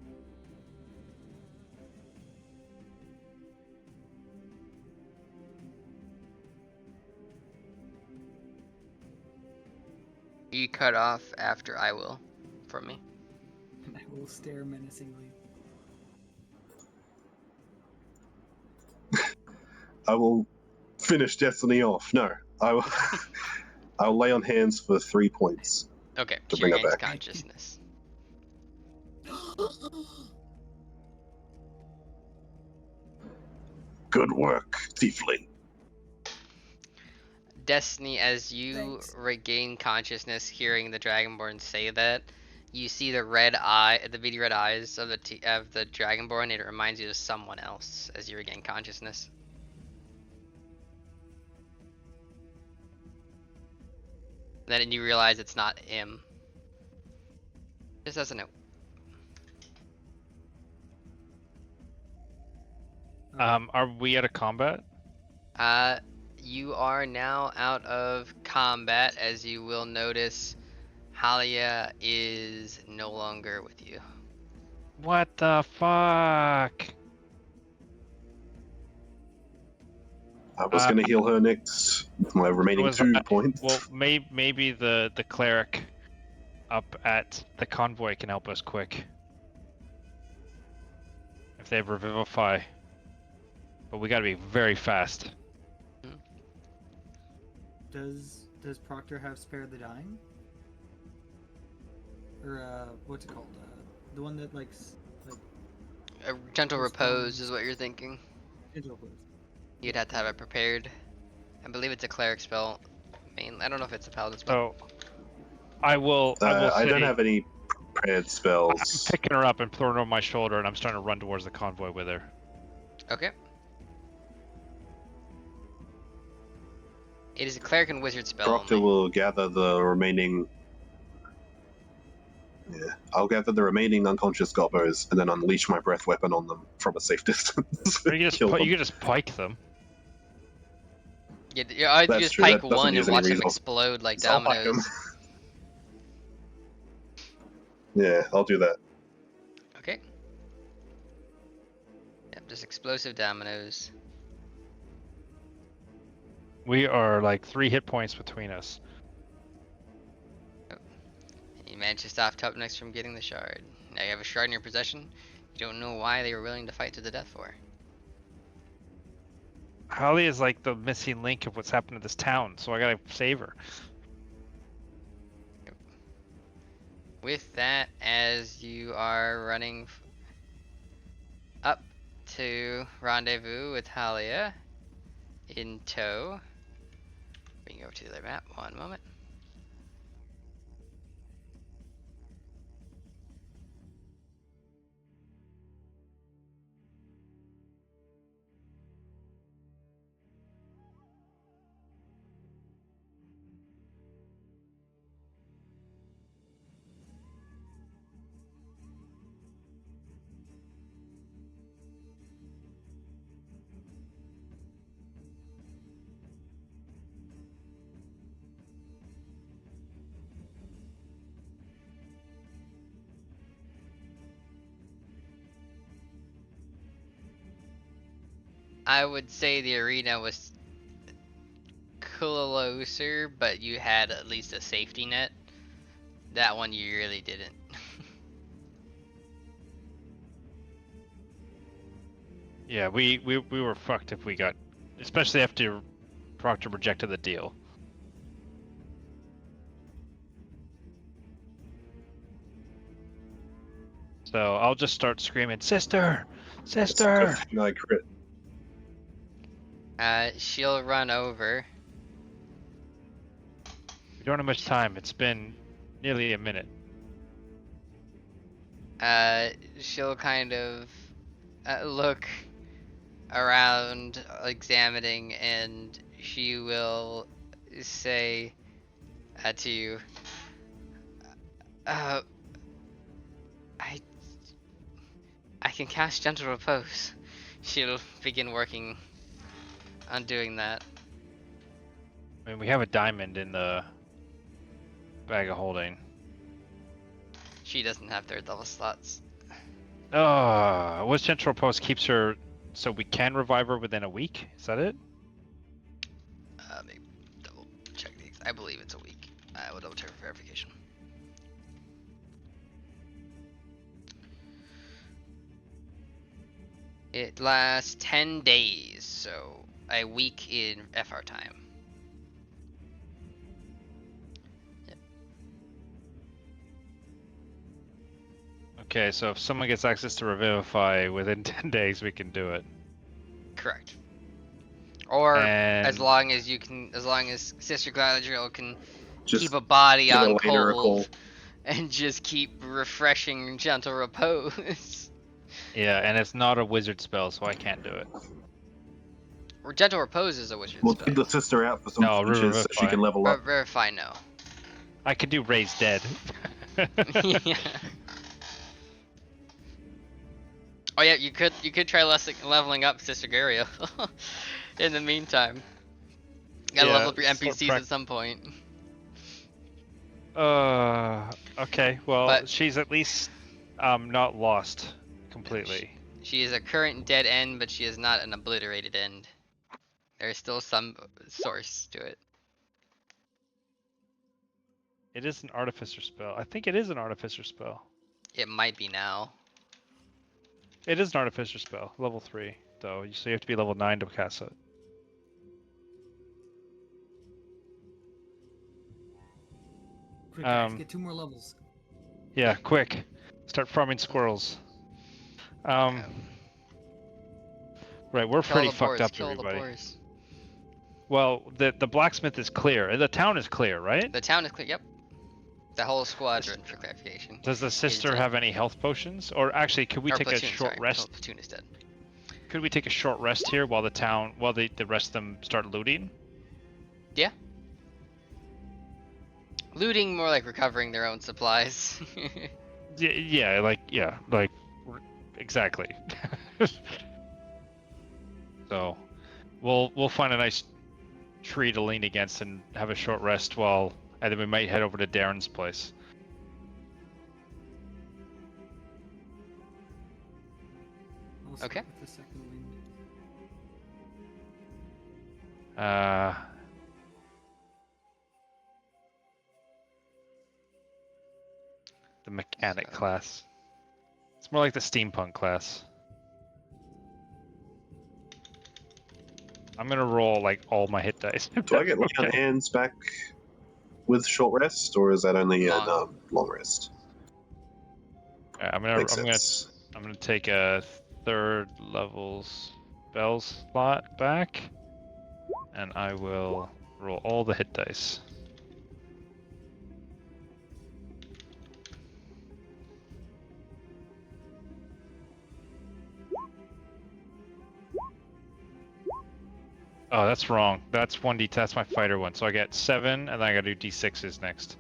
cut off after I will, from me. And I will stare menacingly. I will finish Destiny off. No, I will. I'll lay on hands for 3 points. Okay, To she bring her regains back. consciousness. Good work, Tiefling. Destiny, as you Thanks. regain consciousness, hearing the Dragonborn say that, you see the beady red eyes of the Dragonborn, and it reminds you of someone else as you regain consciousness. Then you realize it's not him. Just as a note. Are we out of combat? You are now out of combat, as you will notice Halia is no longer with you. What the fuck? I was going to heal her next. My remaining was 2 that- points. Well, maybe the cleric up at the convoy can help us quick. If they have Revivify. But we gotta be very fast. Does Proctor have Spare the Dying? Or what's it called? The one that like A gentle Those repose bones. is what you're thinking. Angel Blues. You'd have to have it prepared. I believe it's a cleric spell. I don't know if it's a paladin spell. So I will I don't say- have any prepared I'm spells. picking her up and throwing her on my shoulder, and I'm starting to run towards the convoy with her. Okay. It is a cleric and wizard spell Proctor only. will gather the remaining. Yeah, I'll gather the remaining unconscious gobbos and then unleash my breath weapon on them from a safe distance. Or you can just Kill them. you can just pike them. You That's just true, pike that doesn't one and use any watch them resolve. explode like So I'll pike 'em. dominoes. Yeah, I'll do that. Okay. Yep, just explosive dominoes. We are like 3 hit points between us. You managed to stop Tupnex from getting the shard. Now you have a shard in your possession. You don't know why they were willing to fight to the death for. Holly is like the missing link of what's happened to this town, so I gotta save her. With that, as you are running up to rendezvous with Halia in tow, bring you over to the other map. One moment. I would say the arena was closer, but you had at least a safety net. That one you really didn't. Yeah, we were fucked if we got, especially after Proctor rejected the deal. So I'll just start screaming, "Sister! Sister!" No crit. She'll run over. We don't have much time. It's been nearly a minute. She'll kind of look around, examining, and she will say to you, I can cast Gentle Repose. She'll begin working on doing that. I mean, we have a diamond in the bag of holding. She doesn't have third level slots. Oh, what's Gentle Post keeps her so we can revive her within a week? Is that it? Maybe double check these. I believe it's a week. I will double check. enter verification. It lasts 10 days, so a week in FR time. Okay, so if someone gets access to Revivify within 10 days, we can do it. Correct. Or And as long as Sister Galadriel can Just keep a body give on Elena a call. cold and just keep refreshing gentle repose. yeah, and it's not a wizard spell, so I can't do it. Or gentle repose is a wizard We'll spell. dig the sister out for some No, punches so she Revivify. can level up. Verify no. I could do Raise Dead. Yeah. Oh yeah, you could try leveling up Sister Gario. In the meantime, you gotta Yeah, level up your start NPCs at some point. Okay, well, But- she's at least not lost completely. She is a current dead end, but she is not an obliterated end. There is still some source to it. It is an artificer spell. I think it is an artificer spell. It might be now. It is an artificer spell, level 3, though. So you have to be level 9 to cast it. Quick, guys, get 2 more levels. Yeah, quick. Start farming squirrels. Right, we're Kill pretty the fucked boars, up, kill the everybody. boars. Well, the blacksmith is clear. The town is clear, right? The town is clear. Yep. The whole squadron, for clarification. Does the sister dead. have any health potions? Or actually, could we Or take platoon, a short sorry. rest? Platoon is dead. Could we take a short rest here while the rest of them start looting? Yeah. Looting, more like recovering their own supplies. Yeah, exactly. So, we'll find a nice tree to lean against and have a short rest and then we might head over to Darren's place. I'll start Okay. with the second wind. The mechanic So- class. It's more like the steampunk class. I'm gonna roll like all my hit dice. Do I get lay on hands back with short rest, or is that only a Long. long rest? Yeah, Makes sense. I'm gonna take a 3rd level spell slot back, and I will roll all the hit dice. Oh, that's wrong. That's 1d. That's my fighter one. So I get 7, and then I gotta do d6s next.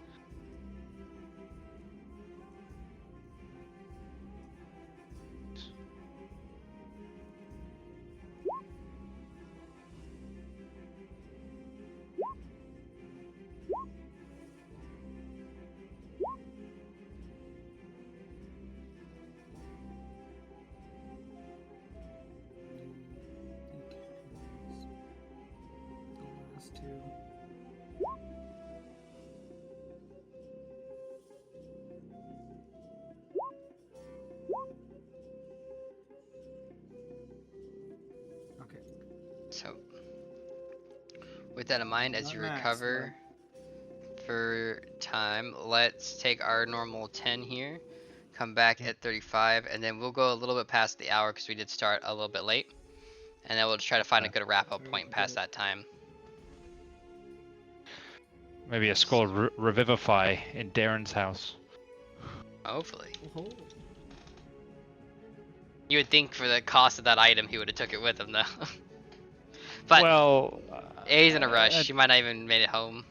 The last 2. Okay. So, with that in mind, as Not you max, recover for time, let's take our normal 10 here, come back at 35, and then we'll go a little bit past the hour because we did start a little bit late. And then we'll just try to find a good wrap up point past that time. Maybe a scroll of Revivify in Darren's house. Hopefully. Oh. You would think for the cost of that item he would have took it with him though. But Well, he's in a rush. He might not even made it home.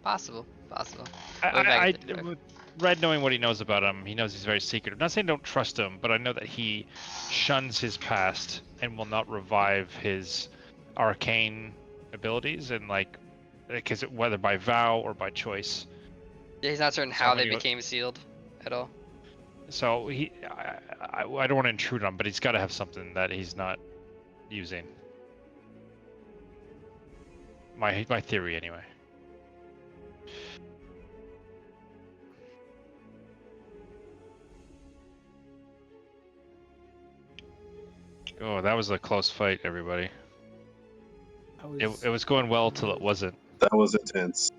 Possible. We'll be back at 35. with Red knowing what he knows about him, he knows he's very secretive. I'm not saying don't trust him, but I know that he shuns his past and will not revive his arcane abilities, and because whether by vow or by choice. Yeah, he's not certain So how many they became sealed at all. So I don't want to intrude on him, but he's got to have something that he's not using. My theory, anyway. Oh, that was a close fight, everybody. I was. It was going well till it wasn't. That was intense.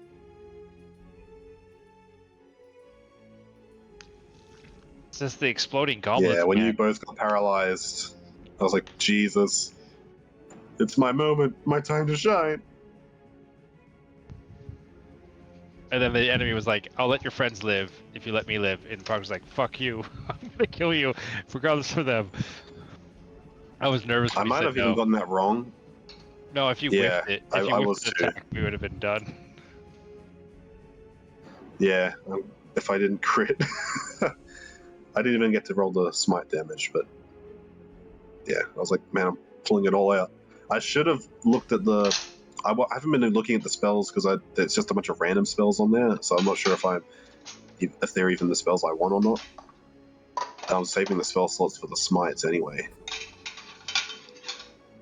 It's just the exploding goblins, Yeah, when man. you both got paralyzed, I was like, Jesus, it's my moment, my time to shine. And then the enemy was like, "I'll let your friends live if you let me live." And Prague was like, "Fuck you! I'm gonna kill you, regardless of them." I was nervous I when he might said have even no. gotten that wrong. No, if you Yeah, whiffed it, I, if you I whiffed was the too. attack, we would have been done. Yeah, if I didn't crit. I didn't even get to roll the smite damage, but yeah, I was like, man, I'm pulling it all out. I should have looked at the. I haven't been looking at the spells because there's just a bunch of random spells on there, so I'm not sure if they're even the spells I want or not. I was saving the spell slots for the smites anyway.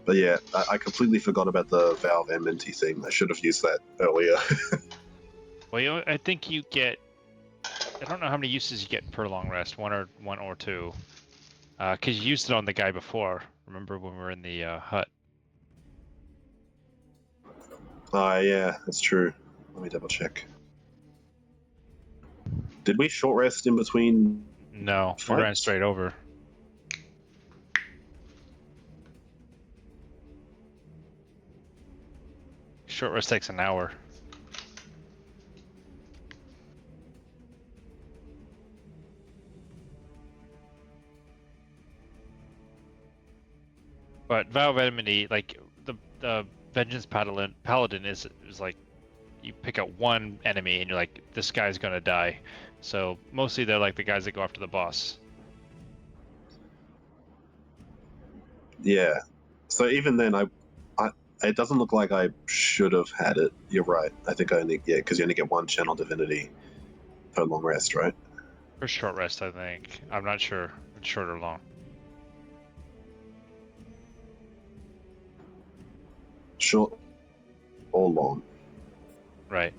But yeah, I completely forgot about the Valve Enmity thing. I should have used that earlier. Well, I think you get. I don't know how many uses you get per long rest, one or two. Because you used it on the guy before. Remember when we were in the hut? Yeah, that's true. Let me double check. Did we short rest in between No, we ran fights? straight over. Short rest takes an hour. But Valve Enmity, like the Vengeance Paladin is like you pick out one enemy and you're like, this guy's gonna die. So mostly they're like the guys that go after the boss. Yeah. So even then, it doesn't look like I should have had it. You're right. I think because you only get one channel divinity per long rest, right? For short rest, I think. I'm not sure if it's short or long. Short or long. Right.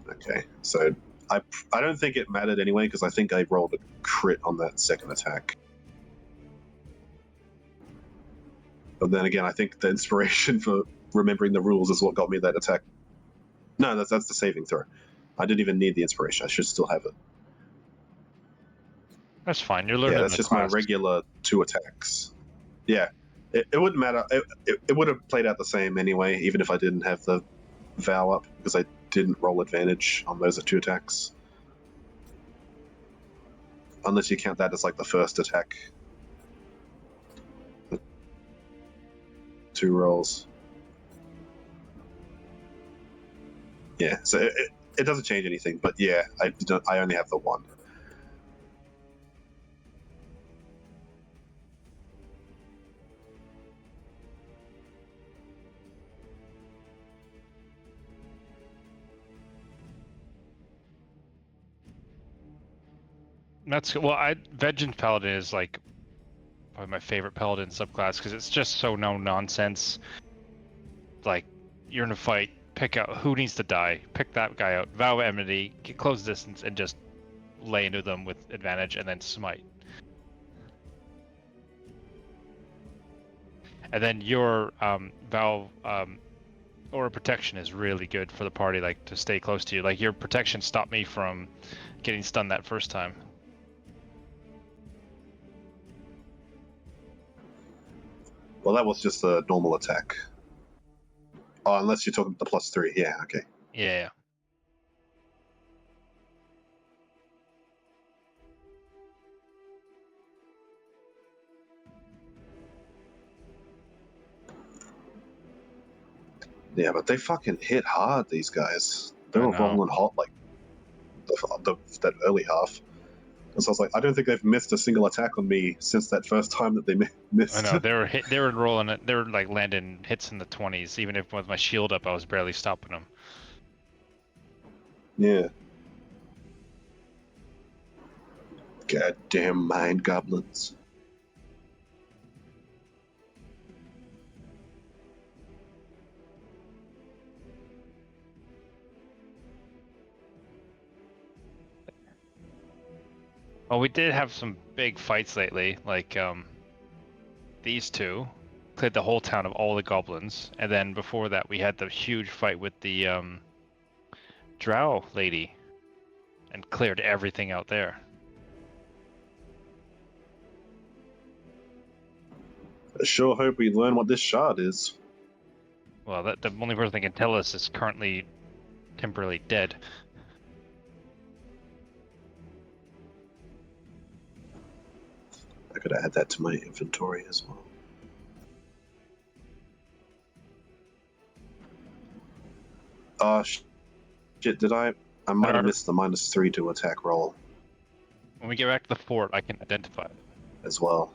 Okay. So I don't think it mattered anyway because I think I rolled a crit on that second attack. But then again, I think the inspiration for remembering the rules is what got me that attack. No, that's the saving throw. I didn't even need the inspiration. I should still have it. That's fine. You're Yeah, learning that's the just class. my regular 2 attacks. Yeah, it wouldn't matter. It would have played out the same anyway, even if I didn't have the vow up, because I didn't roll advantage on those 2 attacks. Unless you count that as like the first attack. 2 rolls. Yeah, so it doesn't change anything, but yeah, I only have the 1. That's well. Vengeance Paladin is like probably my favorite Paladin subclass because it's just so no nonsense. Like you're in a fight, pick out who needs to die, pick that guy out, vow enmity, get close distance, and just lay into them with advantage, and then smite. And then your vow aura protection is really good for the party, like to stay close to you. Like your protection stopped me from getting stunned that first time. Well, that was just a normal attack. Oh, unless you're talking the +3. Yeah, okay. Yeah. Yeah, but they fucking hit hard, these guys. They I were know. rolling hot like that early half. And so I was like, I don't think they've missed a single attack on me since that first time that they I missed. know they were rolling it. They were like landing hits in the 20s. Even if with my shield up, I was barely stopping them. Yeah. Goddamn mind goblins. Well, we did have some big fights lately, like these two cleared the whole town of all the goblins, and then before that we had the huge fight with the drow lady and cleared everything out there. I sure hope we learn what this shard is. Well, that the only person that can tell us is currently temporarily dead. I could add that to my inventory as well. Shit, did I might have missed the -3 to attack roll When we get back to the fort, I can identify it. as well.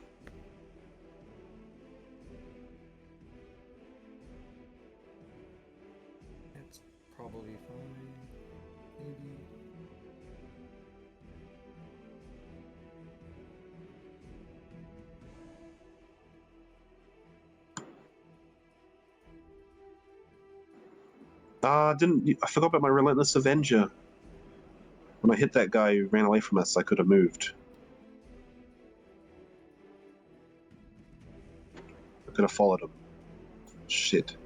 That's probably fine. Maybe. I forgot about my Relentless Avenger. When I hit that guy who ran away from us, I could have moved. I could have followed him. Shit.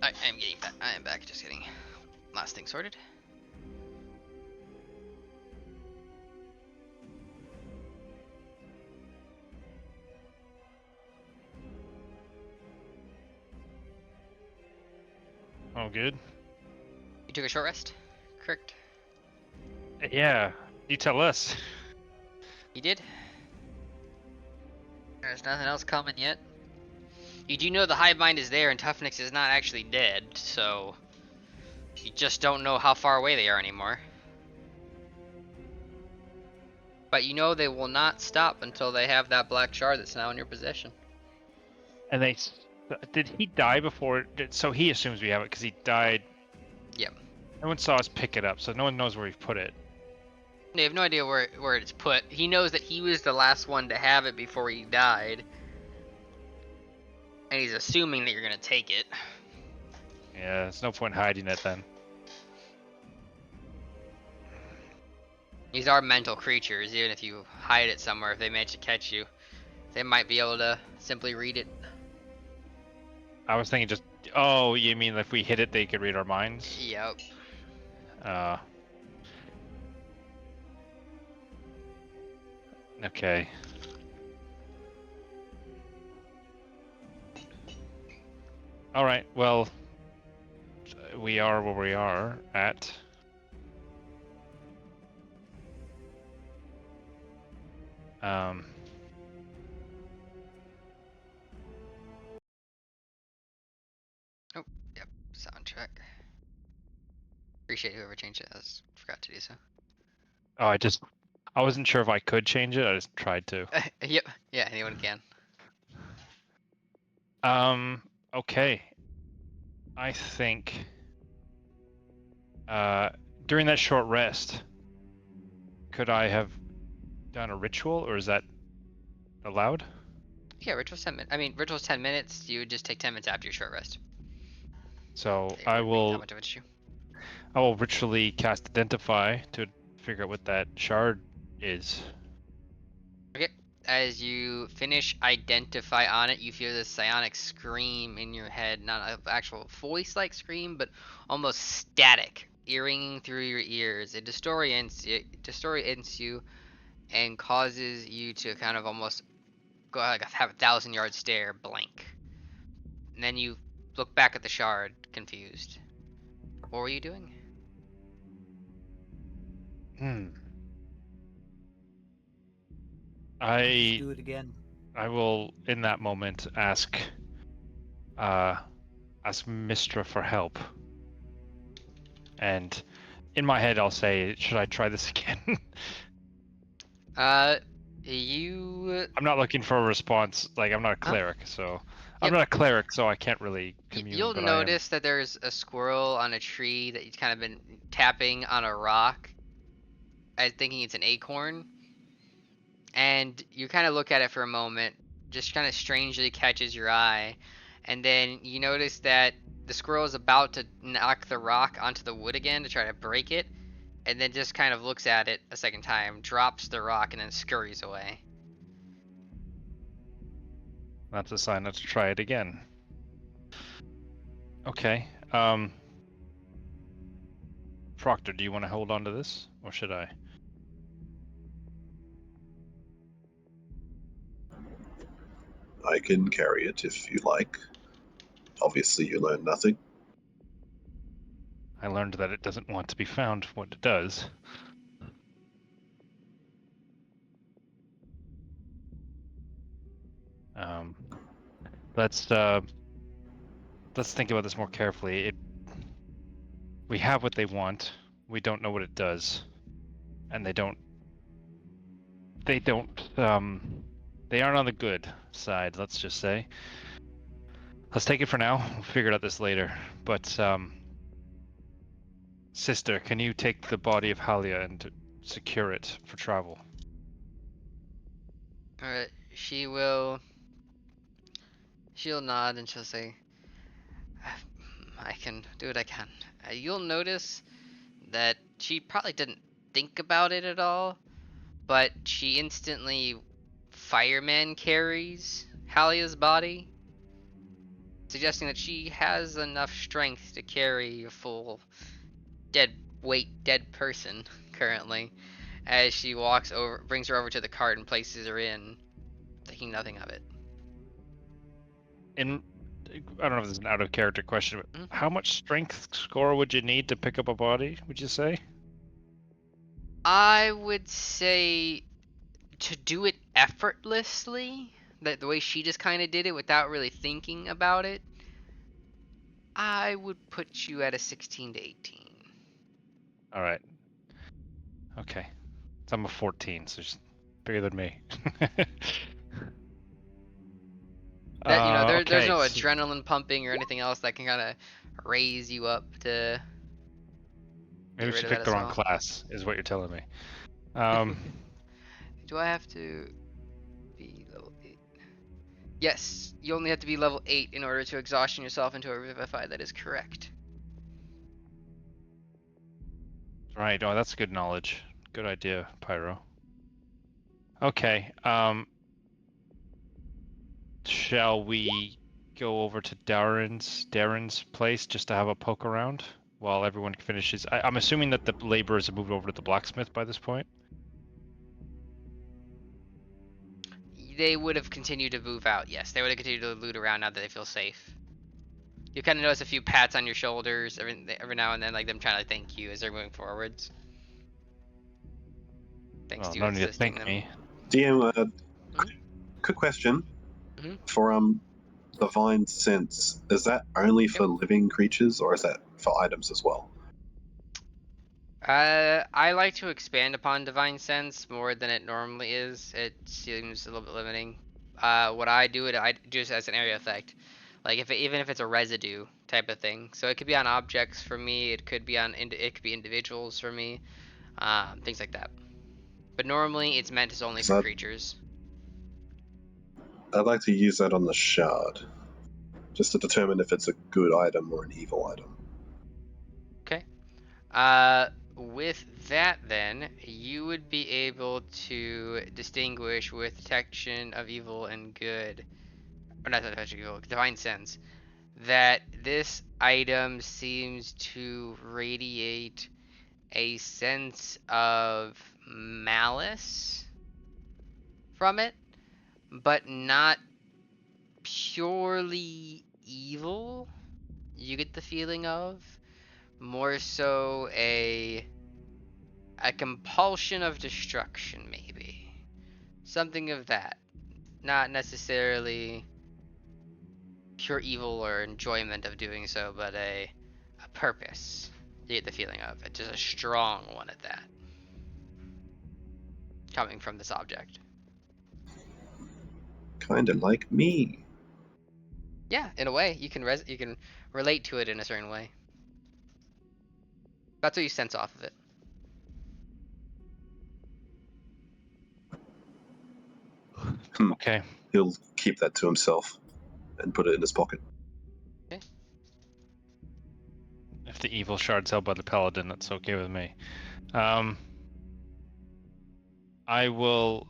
I am getting back. I am back. Just kidding. Last thing sorted. Oh, good. You took a short rest? Correct. Yeah, you tell us. You did? There's nothing else coming yet. You do know the hive mind is there and Toughnix is not actually dead, so you just don't know how far away they are anymore. But you know they will not stop until they have that black shard that's now in your possession. And did he die before? So he assumes we have it because he died. Yep. No one saw us pick it up, so no one knows where we've put it. They have no idea where it's put. He knows that he was the last one to have it before he died. And he's assuming that you're gonna take it. Yeah, there's no point hiding it then. These are mental creatures, even if you hide it somewhere, if they manage to catch you, they might be able to simply read it. I was thinking just, oh, you mean if we hit it, they could read our minds? Yep. Okay. All right, well, we are where we are at. Oh, yep, soundtrack. Appreciate whoever changed it. I forgot to do so. Oh, I wasn't sure if I could change it. I just tried to. Yep. Yeah, anyone can. Okay. I think during that short rest, could I have done a ritual, or is that allowed? Yeah, ritual's 10 minutes. I mean, ritual's 10 minutes. You would just take 10 minutes after your short rest. So It I wouldn't be that will much of an issue. ritually cast Identify to figure out what that shard is. Okay. As you finish Identify on it, you feel this psionic scream in your head. Not an actual voice-like scream, but almost static, ringing through your ears. It disorients you and causes you to kind of almost go like have a 1,000-yard stare, blank. And then you look back at the shard, confused. What were you doing? Just I do it again. will in that moment ask Mistra for help. And in my head I'll say, should I try this again? You. I'm not looking for a response. Like, I'm not a cleric, so I'm not a cleric, so I can't really commune. You'll but notice that there's a squirrel on a tree that you've kind of been tapping on a rock, as thinking it's an acorn. And you kind of look at it for a moment, just kind of strangely catches your eye, and then you notice that the squirrel is about to knock the rock onto the wood again to try to break it, and then just kind of looks at it a second time, drops the rock, and then scurries away. that's a sign not to try it again. Okay. Proctor, do you want to hold on to this, or should I? I can carry it if you like. Obviously, you learn nothing. I learned that it doesn't want to be found what it does. Let's think about this more carefully. We have what they want. We don't know what it does, and they aren't on the good side. Let's just say. Let's take it for now. We'll figure out this later. But sister, can you take the body of Halia and secure it for travel? Alright, she'll nod and she'll say, I can do what I can. You'll notice that she probably didn't think about it at all, but she instantly fireman carries Halia's body, suggesting that she has enough strength to carry a full dead person currently, as she brings her over to the cart and places her in, thinking nothing of it. I don't know if this is an out of character question, but how much strength score would you need to pick up a body, would you say? I would say to do it effortlessly, that the way she just kind of did it without really thinking about it, I would put you at a 16 to 18. All right. Okay. So I'm a 14, so she's bigger than me. That there's okay, no so adrenaline pumping or anything else that can kind of raise you up to maybe get she rid of that picked as the wrong well. class, is what you're telling me. Do I have to be level 8? Yes, you only have to be level 8 in order to exhaustion yourself into a Revivify. That is correct. Right. Oh, that's good knowledge. Good idea, Pyro. Okay. Shall we go over to Darren's place just to have a poke around while everyone finishes? I'm assuming that the laborers have moved over to the blacksmith by this point. They would have continued to move out. Yes, they would have continued to loot around now that they feel safe. You kind of notice a few pats on your shoulders every now and then, like them trying to thank you as they're moving forwards. Thanks to you No need to assisting thank them. me. DM, quick question. Mhm. For divine sense, is that only for living creatures or is that for items as well? I like to expand upon divine sense more than it normally is. It seems a little bit limiting. What I do I just as an area effect, like even if it's a residue type of thing. So it could be on objects for me. It could be it could be individuals for me. Things like that. But normally it's meant as only for So creatures. I'd like to use that on the shard, just to determine if it's a good item or an evil item. Okay. With that, then you would be able to distinguish with detection of evil and good, or not detection of evil, divine sense, that this item seems to radiate a sense of malice from it, but not purely evil. You get the feeling of more so a compulsion of destruction, maybe. Something of that. Not necessarily pure evil or enjoyment of doing so, but a purpose. You get the feeling of it. Just a strong one at that. Coming from this object. Kinda like me. Yeah, in a way, you can relate to it in a certain way. That's what you sense off of it. Okay. He'll keep that to himself and put it in his pocket. Okay. If the evil shard's held by the paladin, that's okay with me. I will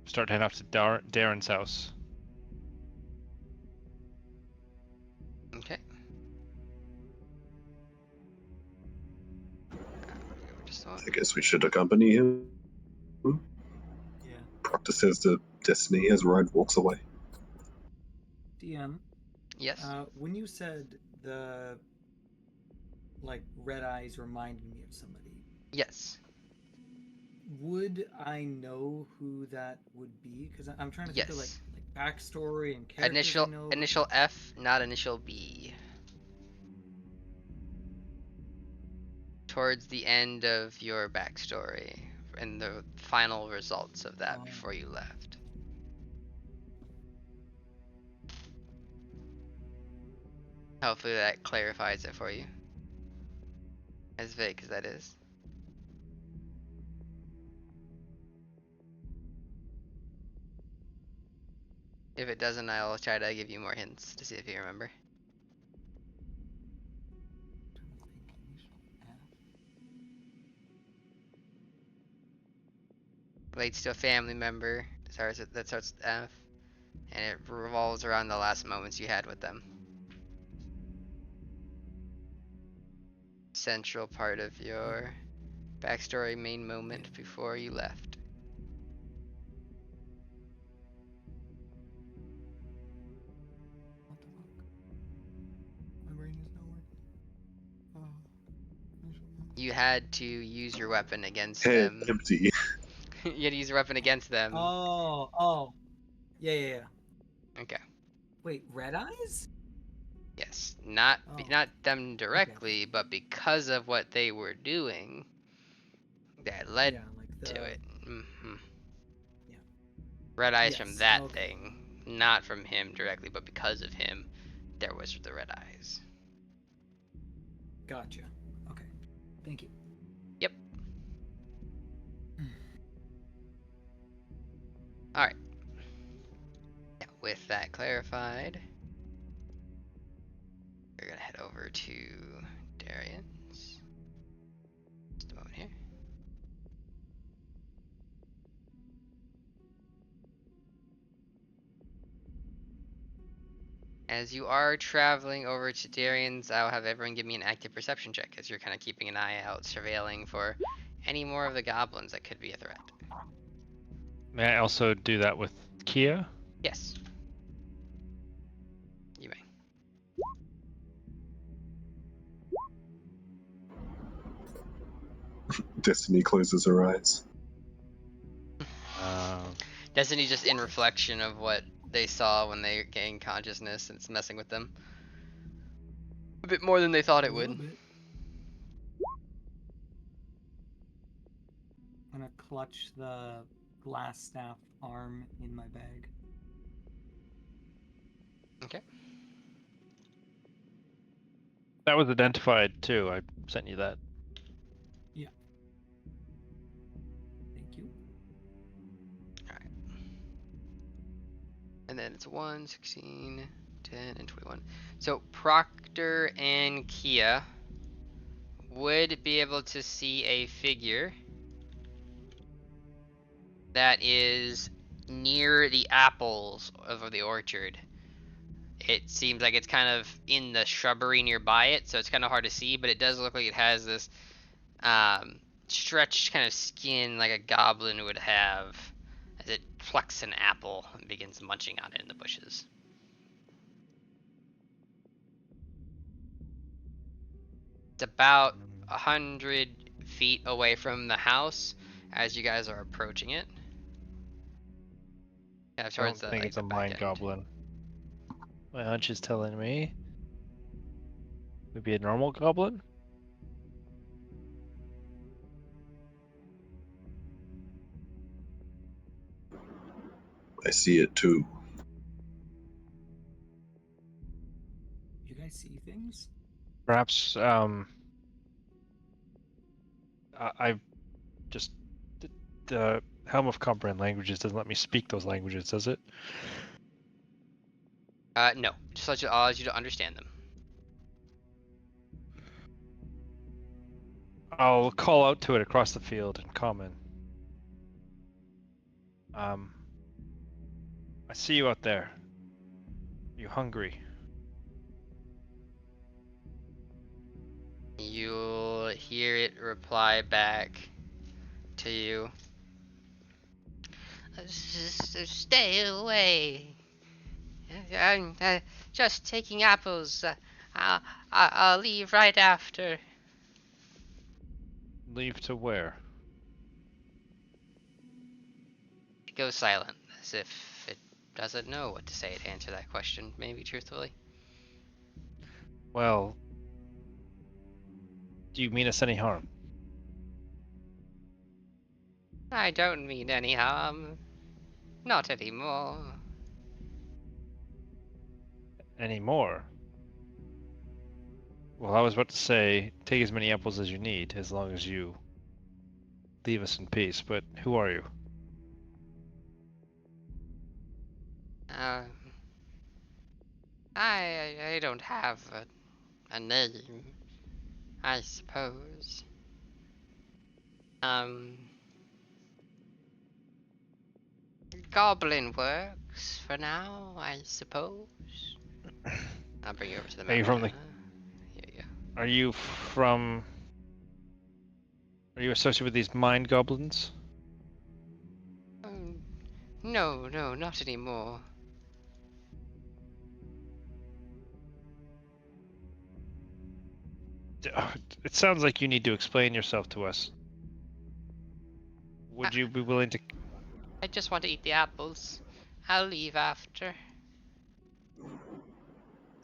start heading off to Darren's house. Okay. Just I guess we should accompany him. Yeah. Proctor says to Destiny as Ryan walks away. DM. yes. When you said the red eyes reminded me of somebody, Yes. would I know who that would be? Because I'm trying to think of Yes. like backstory and characters I know. Initial F, not initial B. Towards the end of your backstory and the final results of that before you left. Hopefully that clarifies it for you. As vague as that is. If it doesn't, I'll try to give you more hints to see if you remember. Relates to a family member that starts with F, and it revolves around the last moments you had with them. Central part of your backstory, main moment before you left. What the fuck? My brain is not working. You had to use your weapon against Head them. empty. You had to use your weapon against them. Oh. Yeah. Okay. Wait, red eyes? Yes, not Oh. them directly, but because of what they were doing, that led Yeah, like the to it. Mm-hmm. Yeah. Red eyes from Yes, that okay. thing, not from him directly, but because of him, there was the red eyes. Gotcha. Okay. Thank you. Yep. All right. Yeah, with that clarified, we're gonna head over to Darian's. Just a moment here. As you are traveling over to Darian's, I'll have everyone give me an active perception check, as you're kind of keeping an eye out, surveilling for any more of the goblins that could be a threat. May I also do that with Kia? Yes. You may. Destiny closes her eyes. Destiny just in reflection of what they saw when they gained consciousness, and it's messing with them. A bit more than they thought it would. Bit. gonna clutch the glass staff arm in my bag. Okay. That was identified too. I sent you that. Thank you. And then it's 1, 16, 10, and 21. So Proctor and Kia would be able to see a figure that is near the apples of the orchard. It seems like it's kind of in the shrubbery nearby it, so it's kind of hard to see, but it does look like it has this stretched kind of skin like a goblin would have as it plucks an apple and begins munching on it in the bushes. It's about 100 feet away from the house as you guys are approaching it. Yeah, I towards don't the, think like, it's the a back mind end. goblin. My hunch is telling me maybe a normal goblin. I see it too. You guys see things? Perhaps I just the Helm of Comprehend Languages doesn't let me speak those languages, does it? No, just allows you to understand them. I'll call out to it across the field in common. I see you out there. You hungry? You'll hear it reply back to you. Stay away. I'm just taking apples. I'll leave right after. Leave to where? It goes silent, as if it doesn't know what to say to answer that question, maybe truthfully. Well, do you mean us any harm? I don't mean any harm. Not anymore. Any more? Well, I was about to say, take as many apples as you need, as long as you leave us in peace, but who are you? Um, I don't have a name, I suppose. Goblin works for now, I suppose. I'll bring you over to the Are map you from now. the... Here you go. Are you from... Are you associated with these mind goblins? No, not anymore. It sounds like you need to explain yourself to us. Would you be willing to... I just want to eat the apples. I'll leave after.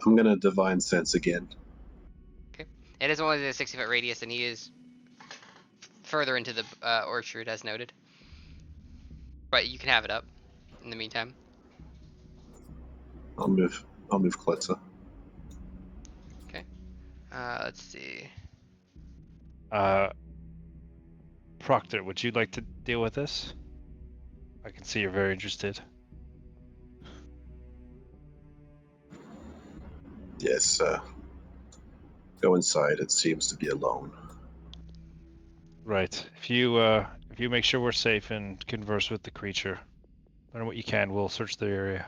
I'm gonna divine sense again. Okay. It is only the 60-foot radius, and he is further into the orchard, as noted. But you can have it up in the meantime. I'll move closer. Okay. Let's see. Proctor, would you like to deal with this? I can see you're very interested. Yes, go inside. It seems to be alone. Right. If you make sure we're safe and converse with the creature, learn what you can, we'll search the area.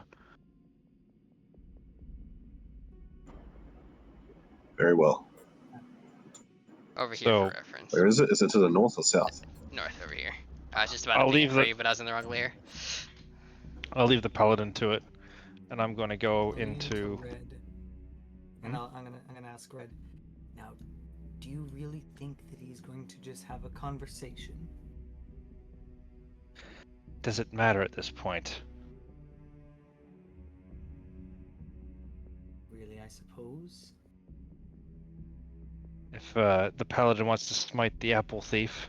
Very well. Over here So, for reference. Where is it? Is it to the north or south? North over here. I was just about to I'll ping it leave for the- you, but I was in the wrong layer. I'll leave the paladin to it, and I'm going to go Lean into... Red. And I'm gonna ask Red. Now, do you really think that he's going to just have a conversation? Does it matter at this point? Really, I suppose. If the paladin wants to smite the apple thief,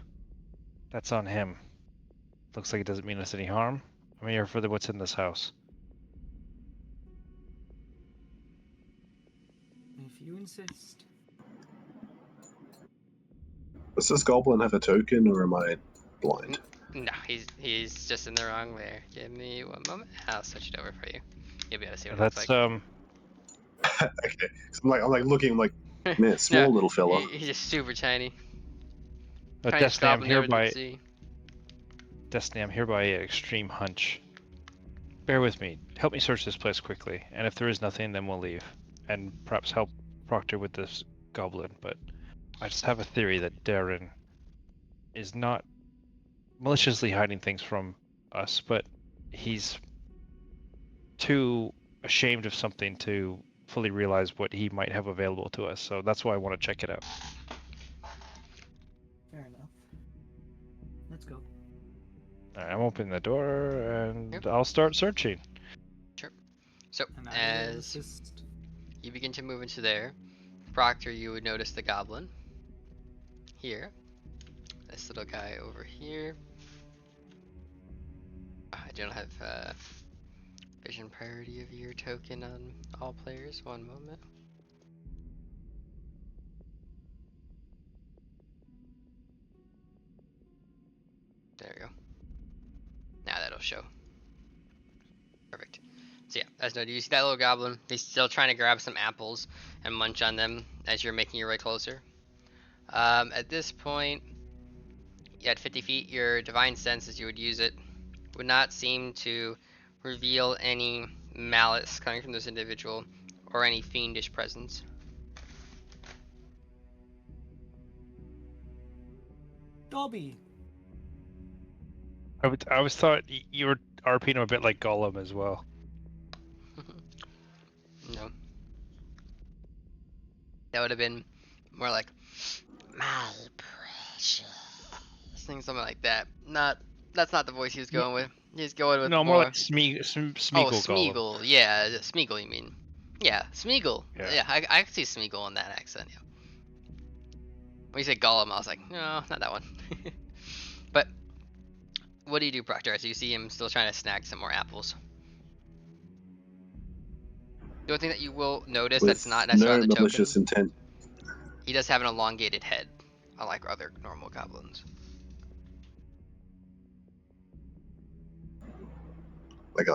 that's on him. Looks like it doesn't mean us any harm. I'm here for what's in this house. If you insist. Does this goblin have a token, or am I blind? No, he's just in the wrong layer. Give me one moment. I'll switch it over for you. You'll be able to see what it looks That's like. Okay. So I'm like looking. I'm like, man, No, small little fella. he's just super tiny. Tiniest Destiny. I'm goblin you ever did hereby. see. Destiny. I'm hereby an extreme hunch. Bear with me. Help me search this place quickly, and if there is nothing, then we'll leave, and perhaps help Proctor with this goblin. But I just have a theory that Darren is not maliciously hiding things from us, but he's too ashamed of something to fully realize what he might have available to us. So that's why I want to check it out. Fair enough. Let's go. Alright, I'm opening the door and Yep. I'll start searching. Sure. So And I will as assist. you begin to move into there, Proctor, you would notice the goblin here. This little guy over here. I don't have vision priority of your token on all players. One moment. There we go. Now that'll show. Perfect. So yeah, as noted, you see that little goblin. He's still trying to grab some apples and munch on them as you're making your way closer. At this point, at 50 feet, your divine sense, as you would use it, would not seem to reveal any malice coming from this individual or any fiendish presence. Dobby. I was thought you were RPing him a bit like Gollum as well. No. That would have been more like, my precious. Something like that. That's not the voice he was going with. He's going with No, more more. like Smeagol Oh, Gollum. Smeagol. Yeah, Smeagol. You mean? Yeah, Smeagol. Yeah. Yeah, I can see Smeagol in that accent. Yeah. When you said Gollum, I was like, no, not that one. But what do you do, Proctor? As you see him still trying to snag some more apples. The only thing that you will notice that's With not necessarily no on the malicious token, intent. he does have an elongated head, unlike other normal goblins. Like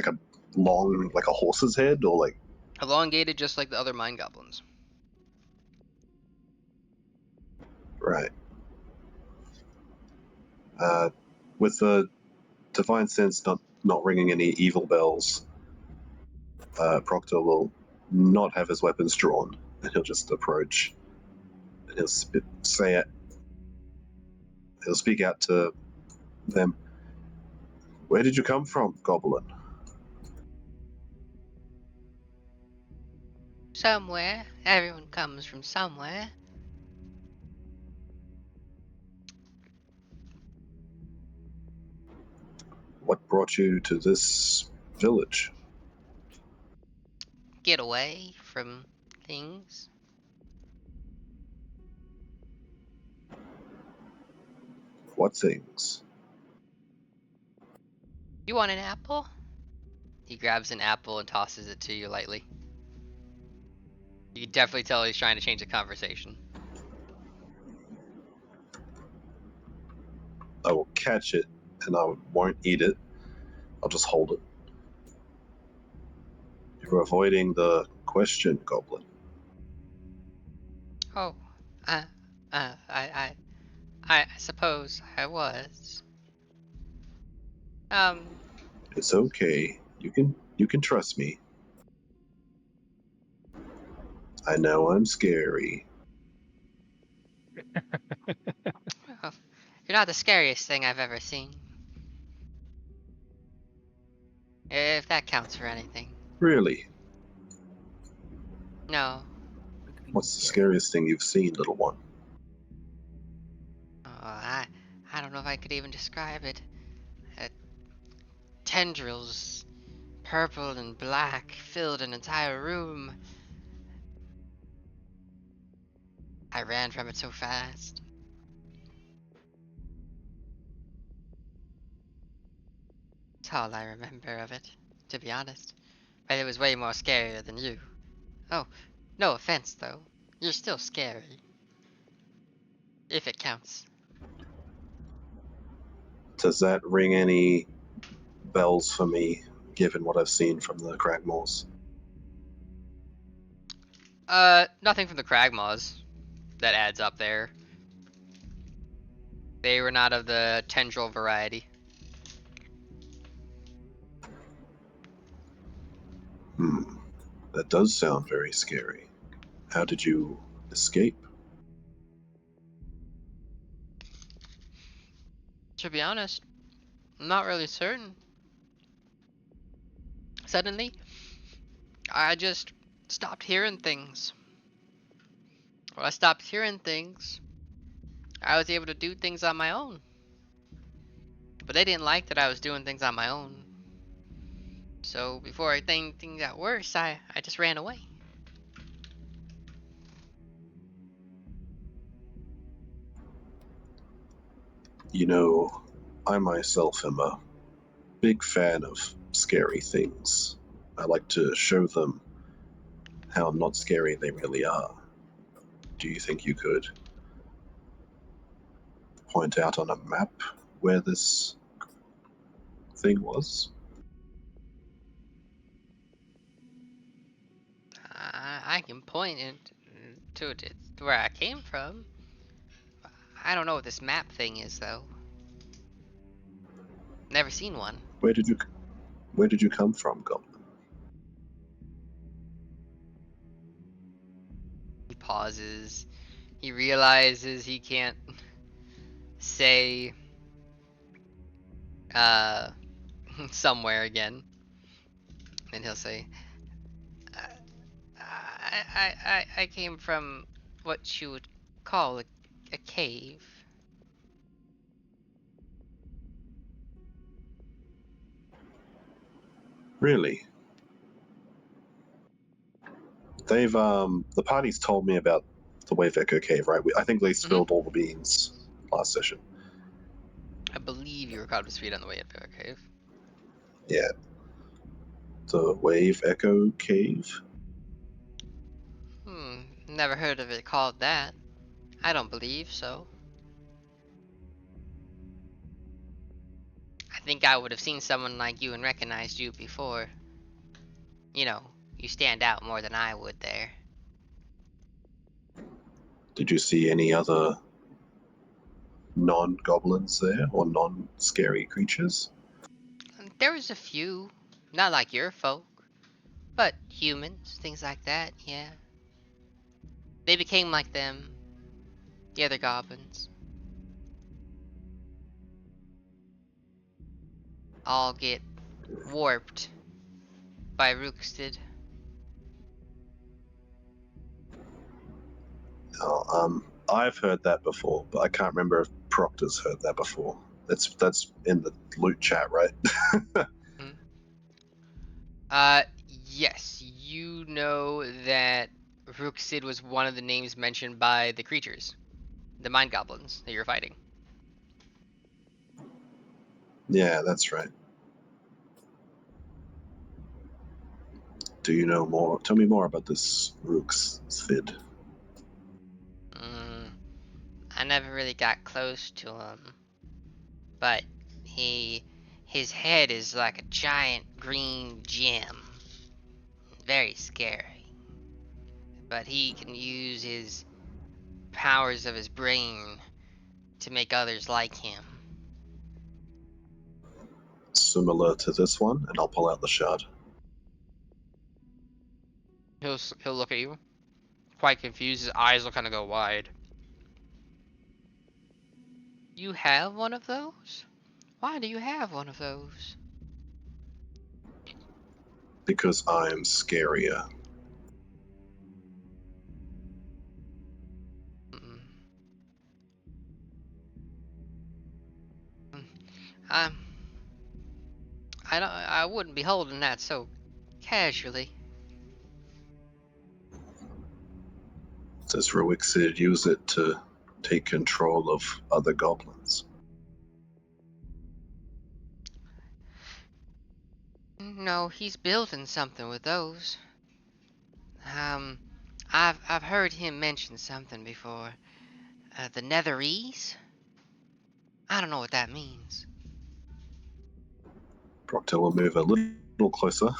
a long, like a horse's head, or like. Elongated, just like the other mine goblins. Right. With the divine sense not ringing any evil bells, Proctor will not have his weapons drawn, and he'll just approach, and he'll say it. He'll speak out to them. Where did you come from, Goblin? Somewhere. Everyone comes from somewhere. What brought you to this village? Get away from things. What things? You want an apple? He grabs an apple and tosses it to you lightly. You can definitely tell he's trying to change the conversation. I will catch it, and I won't eat it. I'll just hold it. You're avoiding the question, Goblin. Oh, uh, I suppose I was. It's okay. You can trust me. I know I'm scary. Well, you're not the scariest thing I've ever seen. If that counts for anything. Really? No. What's the scariest thing you've seen, little one? Oh, I don't know if I could even describe it. Tendrils, purple and black, filled an entire room. I ran from it so fast. That's all I remember of it, to be honest. But it was way more scarier than you. Oh, no offense though. You're still scary. If it counts. Does that ring any bells for me, given what I've seen from the Cragmores? Nothing from the Cragmaws that adds up there. They were not of the tendril variety. That does sound very scary. How did you escape? To be honest, I'm not really certain. Suddenly, I just stopped hearing things. When I stopped hearing things, I was able to do things on my own. But they didn't like that I was doing things on my own. So before things got worse, I just ran away. You know, I myself am a big fan of scary things. I like to show them how not scary they really are. Do you think you could point out on a map where this thing was? I can point it to where I came from. I don't know what this map thing is though. Never seen one. Where did you come from, Goblin? He pauses. He realizes he can't say uh somewhere again. And he'll say, I came from what you would call a cave. Really? They've the party's told me about the Wave Echo Cave, right? I think they spilled all the beans last session. I believe you were caught up to speed on the way up to a cave. Yeah. The Wave Echo Cave? Never heard of it called that. I don't believe so. I think I would have seen someone like you and recognized you before. You know, you stand out more than I would there. Did you see any other non-goblins there, or non-scary creatures? There was a few, not like your folk, but humans, things like that, yeah. They became like them, the other goblins. All get warped by Rooksted. Oh, I've heard that before, but I can't remember if Proctor's heard that before. That's in the loot chat, right? Yes, you know that Rooksted was one of the names mentioned by the creatures, the mind goblins that you're fighting. Yeah, that's right. Do you know more? Tell me more about this Rooksted. I never really got close to him, but his head is like a giant green gem. Very scary. But he can use his powers of his brain to make others like him. Similar to this one, and I'll pull out the shard. He'll look at you, quite confused. His eyes will kind of go wide. You have one of those? Why do you have one of those? Because I'm scarier. I I wouldn't be holding that so casually. Does Rooksted use it to take control of other goblins? know, he's building something with those. I've heard him mention something before. The netherese? I don't know what that means. Proctor will move a little closer.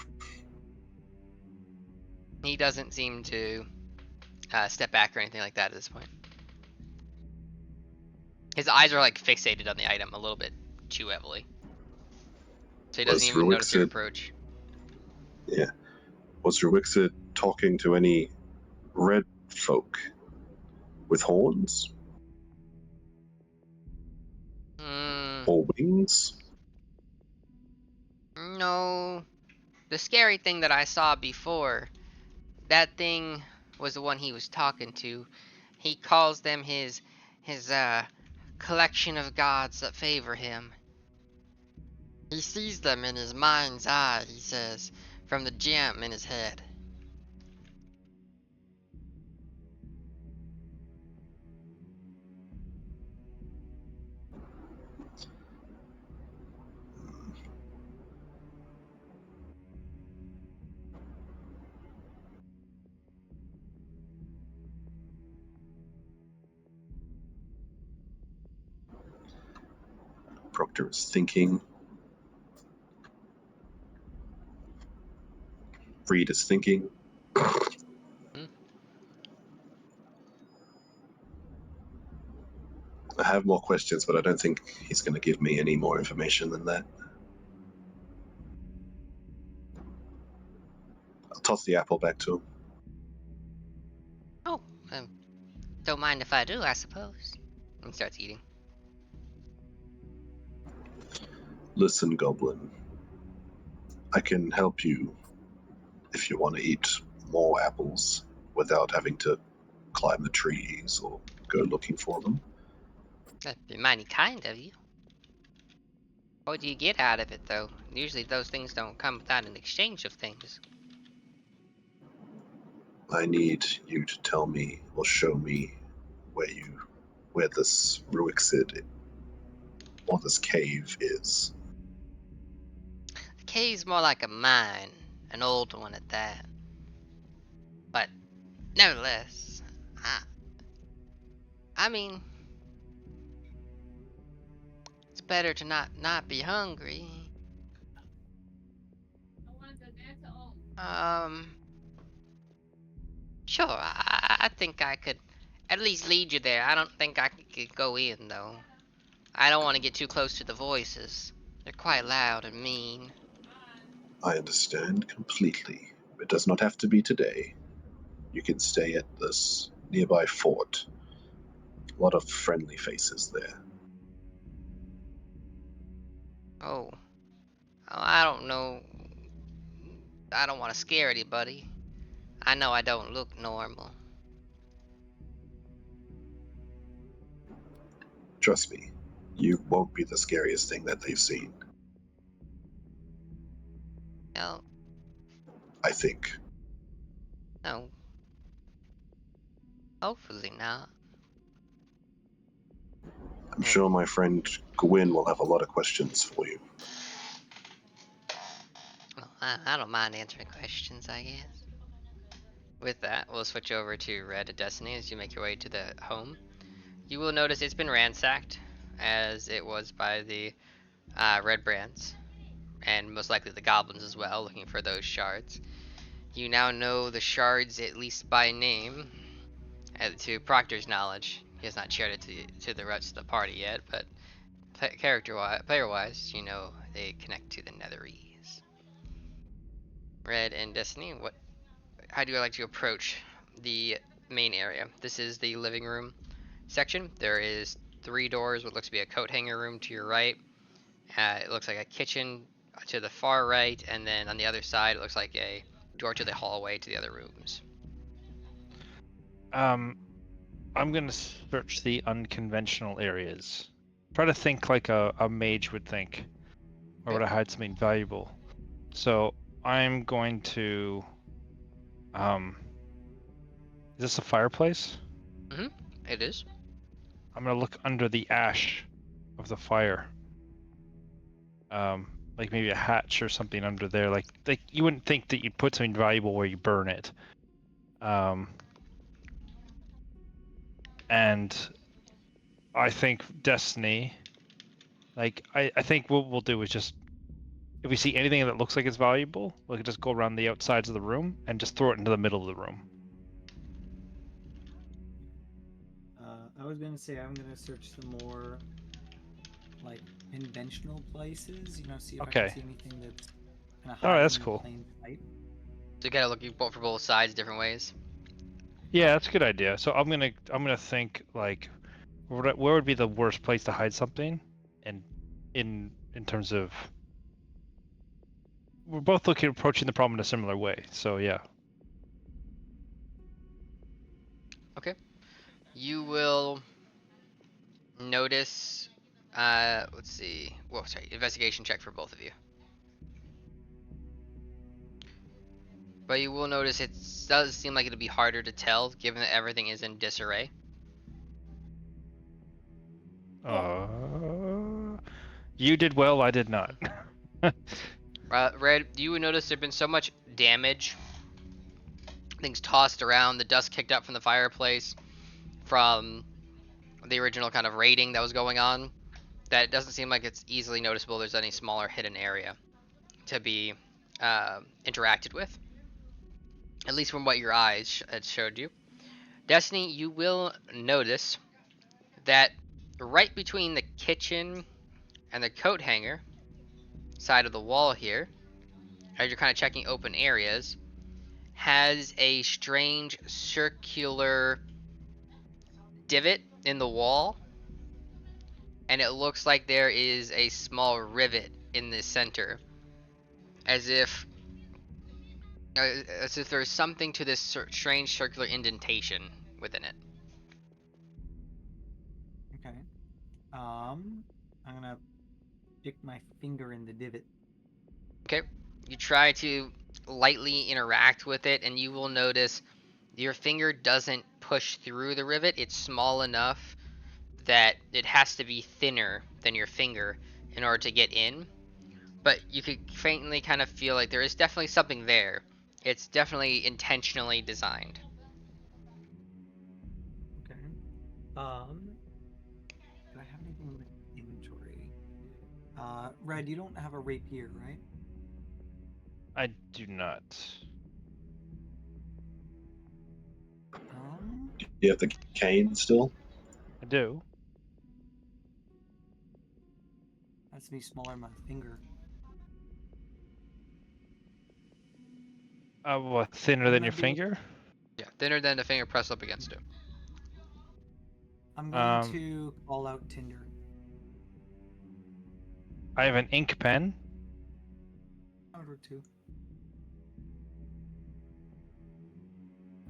He doesn't seem to step back or anything like that at this point. His eyes are like fixated on the item a little bit too heavily. So he doesn't Was even notice your Ruixit- approach. Yeah. Was Ruixit talking to any red folk with horns or wings? No. The scary thing that I saw before, that thing was the one he was talking to. He calls them his collection of gods that favor him. He sees them in his mind's eye, he says, from the gem in his head. Proctor is thinking. Reed is thinking. I have more questions, but I don't think he's going to give me any more information than that. I'll toss the apple back to him. Oh, don't mind if I do, I suppose. And starts eating. Listen, Goblin. I can help you if you want to eat more apples without having to climb the trees or go looking for them. That'd be mighty kind of you. What do you get out of it, though? Usually those things don't come without an exchange of things. I need you to tell me or show me where this Ruixid or this cave is. The cave's more like a mine, an old one at that. But nevertheless, I mean, it's better to not be hungry. Sure, I think I could at least lead you there. I don't think I could go in, though. I don't want to get too close to the voices. They're quite loud and mean. I understand completely. It does not have to be today. You can stay at this nearby fort. A lot of friendly faces there. Oh, I don't know. I don't want to scare anybody. I know I don't look normal. Trust me, you won't be the scariest thing that they've seen. No, I think. no. Hopefully not. I'm sure my friend Gwyn will have a lot of questions for you. Well, I don't mind answering questions, I guess. With that, we'll switch over to Red Destiny as you make your way to the home. You will notice it's been ransacked, as it was by the Red Brands, and most likely the Goblins as well, looking for those shards. You now know the shards at least by name, to Proctor's knowledge. He has not shared it to the rest of the party yet, but player-wise, you know they connect to the Netherese. Red and Destiny, how do you like to approach the main area? This is the living room section. There is 3 doors, what looks to be a coat hanger room to your right. It looks like a kitchen to the far right, and then on the other side, it looks like a door to the hallway to the other rooms. I'm gonna search the unconventional areas. Try to think like a mage would think, or would I hide something valuable? So I'm going to. Is this a fireplace? It is. I'm gonna look under the ash of the fire. like maybe a hatch or something under there. Like you wouldn't think that you'd put something valuable where you burn it. And I think Destiny, like I think what we'll do is just, if we see anything that looks like it's valuable, we can just go around the outsides of the room and just throw it into the middle of the room. I was gonna say I'm gonna search some more, like, conventional places. You know, see if I can Okay. see anything that's kind of All right, hiding that's in cool. plain sight. So you gotta look for both sides different ways. Yeah, that's a good idea. So I'm gonna think like, where would be the worst place to hide something, and in terms of, we're both approaching the problem in a similar way. So yeah. Okay. You will notice. Let's see. Whoa, sorry. Investigation check for both of you. But you will notice it does seem like it'll be harder to tell, given that everything is in disarray. You did well. I did not. Red, you would notice there'd been so much damage. Things tossed around, the dust kicked up from the fireplace, from the original kind of raiding that was going on, that it doesn't seem like it's easily noticeable there's any smaller hidden area to be interacted with. At least from what your eyes had showed you. Destiny, you will notice that right between the kitchen and the coat hanger side of the wall here, as you're kind of checking open areas, has a strange circular divot in the wall, and it looks like there is a small rivet in the center, as if there's something to this strange circular indentation within it. Okay. I'm gonna stick my finger in the divot. Okay, you try to lightly interact with it, and you will notice your finger doesn't push through the rivet. It's small enough that it has to be thinner than your finger in order to get in. But you could faintly kind of feel like there is definitely something there. It's definitely intentionally designed. Okay. Do I have anything in my inventory? Red, you don't have a rapier, right? I do not. You have the cane still? I do. That's me smaller than my finger. What, thinner I'm than gonna your do- finger? Yeah, thinner than the finger pressed up against it. I'm going to call out Tinder. I have an ink pen. Out or two.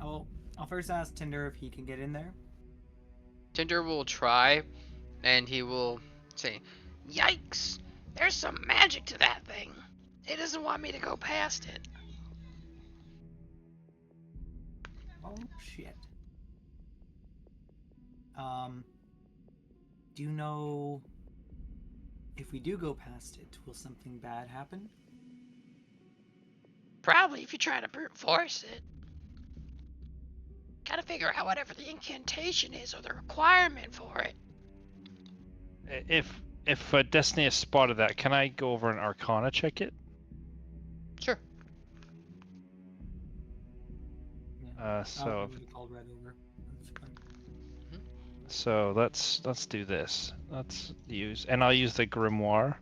I'll first ask Tinder if he can get in there. Tinder will try, and he will say, "Yikes! There's some magic to that thing. It doesn't want me to go past it." Oh shit. Do you know if we do go past it, will something bad happen? Probably if you try to brute force it. Gotta figure out whatever the incantation is or the requirement for it. If Destiny has spotted that, can I go over and Arcana check it? Sure. Yeah. So I would have called Red over. That's fine. so let's do this. Let's use, and I'll use the grimoire.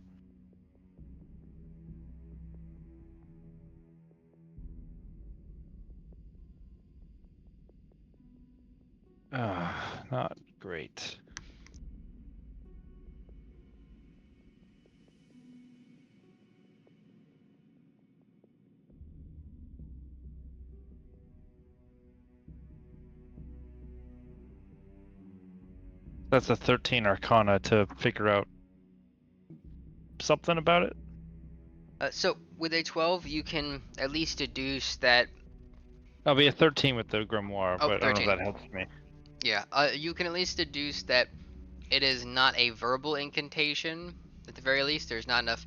Not great. That's a 13 Arcana to figure out something about it. So with a 12, you can at least deduce that. I'll be a 13 with the grimoire, Oh, but I don't know 13. if that helps me. Yeah, you can at least deduce that it is not a verbal incantation. At the very least, there's not enough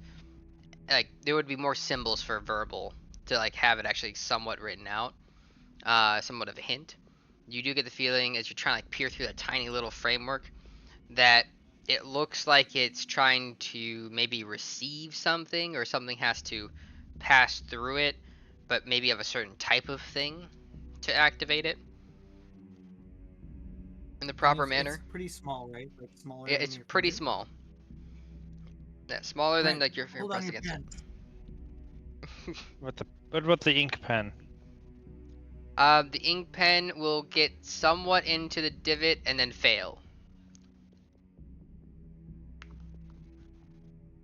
like there would be more symbols for verbal to like have it actually somewhat written out, somewhat of a hint. You do get the feeling as you're trying to like peer through that tiny little framework that it looks like it's trying to maybe receive something or something has to pass through it, but maybe of a certain type of thing to activate it in the And proper it's manner. pretty small, right? Like smaller Yeah, than it's your pretty finger. small. Yeah, smaller than Right. like your finger Hold on pressed your against pants. it. What about the ink pen? The ink pen will get somewhat into the divot and then fail.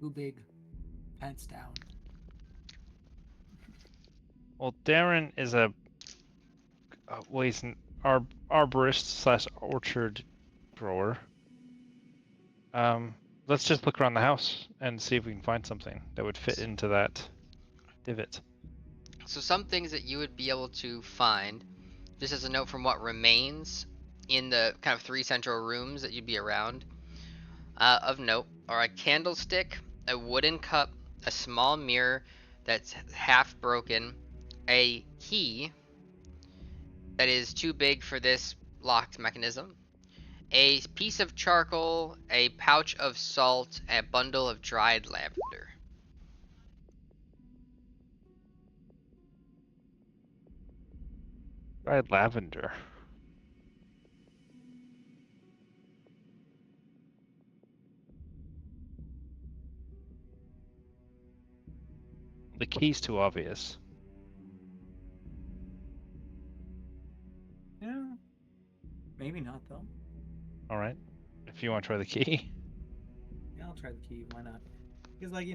Too big. Pants down. Well, Darren is well, he's an arborist slash orchard grower. Let's just look around the house and see if we can find something that would fit into that divot. So some things that you would be able to find, just as a note from what remains in the kind of 3 central rooms that you'd be around, of note, are a candlestick, a wooden cup, a small mirror that's half broken, a key that is too big for this locked mechanism, a piece of charcoal, a pouch of salt, and a bundle of dried lavender. Dried lavender. The key's too obvious. Yeah. Maybe not though. All right. If you want to try the key. Yeah, I'll try the key. Why not? Because like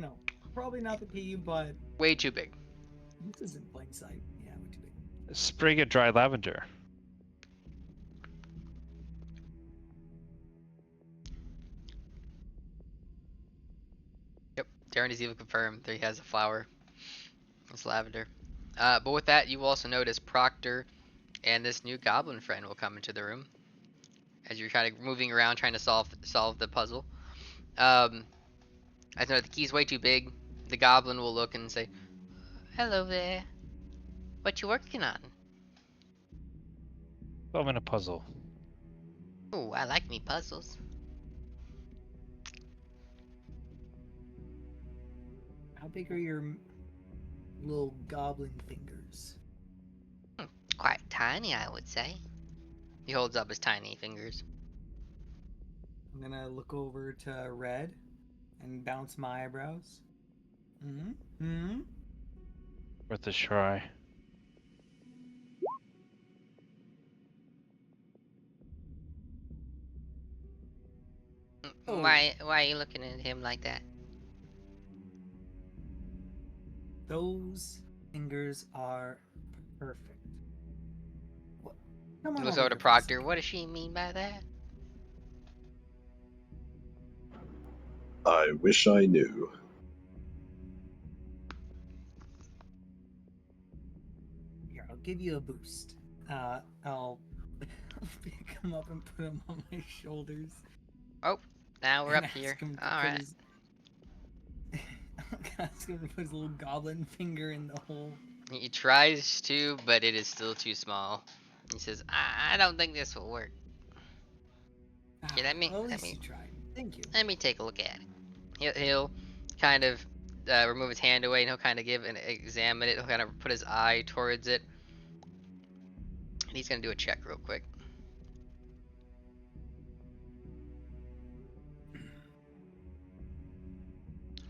probably not the key, but Way too big. this is in plain sight. Yeah, way too big. Sprig of dried lavender. Yep, Darren has even confirmed that he has a flower. It's lavender. But with that, you also notice Proctor and this new goblin friend will come into the room as you're kind of moving around trying to solve the puzzle. I know the key's way too big. The goblin will look and say, "Hello there. What you working on?" Solving a puzzle. "Oh, I like me puzzles." How big are your little goblin fingers? Quite tiny, I would say. He holds up his tiny fingers. I'm gonna look over to Red and bounce my eyebrows. Hmm. Worth a try. Oh. Why are you looking at him like that? Those fingers are perfect. What? Come He on looks over over to here for a Proctor. second. What does she mean by that? I wish I knew. Here, I'll give you a boost. I'll pick him up and put him on my shoulders. Oh, now we're and up ask here. him to All put right. his- ask him to put his little goblin finger in the hole. He tries to, but it is still too small. He says, "I don't think this will work. Yeah, let me Well, at least you tried. Thank you. let me take a look at it." He'll kind of remove his hand away and he'll kind of examine it. He'll kind of put his eye towards it. And he's gonna do a check real quick.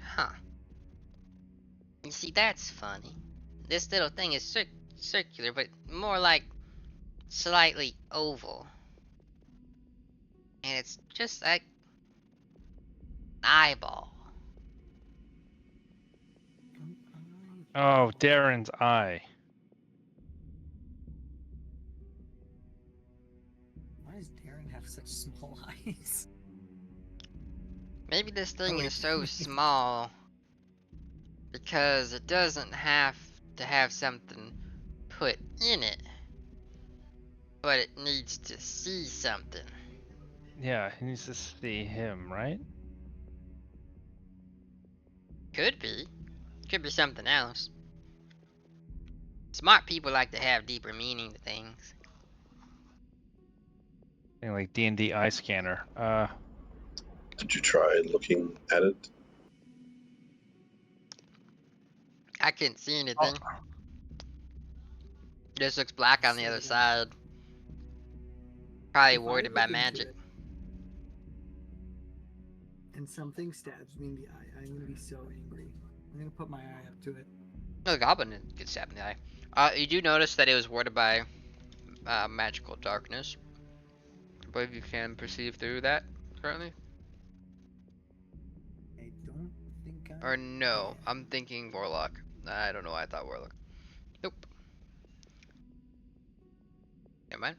Huh. You see, that's funny. This little thing is circular, but more like slightly oval. And it's just like eyeball. Oh, Darren's eye. Why does Darren have such small eyes? Maybe this thing wait. is so small because it doesn't have to have something put in it, but it needs to see something. Yeah, he needs to see him, right? Could be. Could be something else. Smart people like to have deeper meaning to things. Thing like D&D eye scanner. Did you try looking at it? I couldn't see anything. Just looks black on the other side. Probably If I warded look by into magic. it and something stabs me in the eye, I'm gonna be so angry. I'm gonna put my eye up to it. No, the goblin didn't get stabbed in the eye. You do notice that it was warded by magical darkness. I believe you can perceive through that currently. I don't think I. Or no, can. I'm thinking warlock. I don't know why I thought warlock. Nope. Never mind.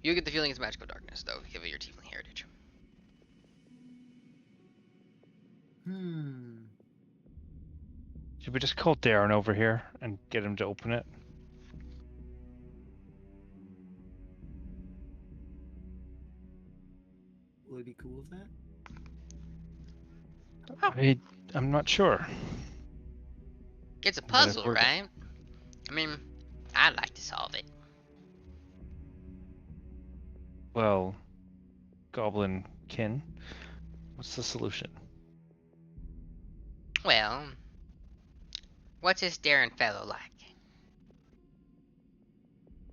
You get the feeling it's magical darkness, though, given your tiefling heritage. Should we just call Darren over here and get him to open it? Will he be cool with that? I'm not sure. It's a But if puzzle, we're- right? I mean, I'd like to solve it. Well, Goblin Kin, what's the solution? Well, what's this Darren fellow like?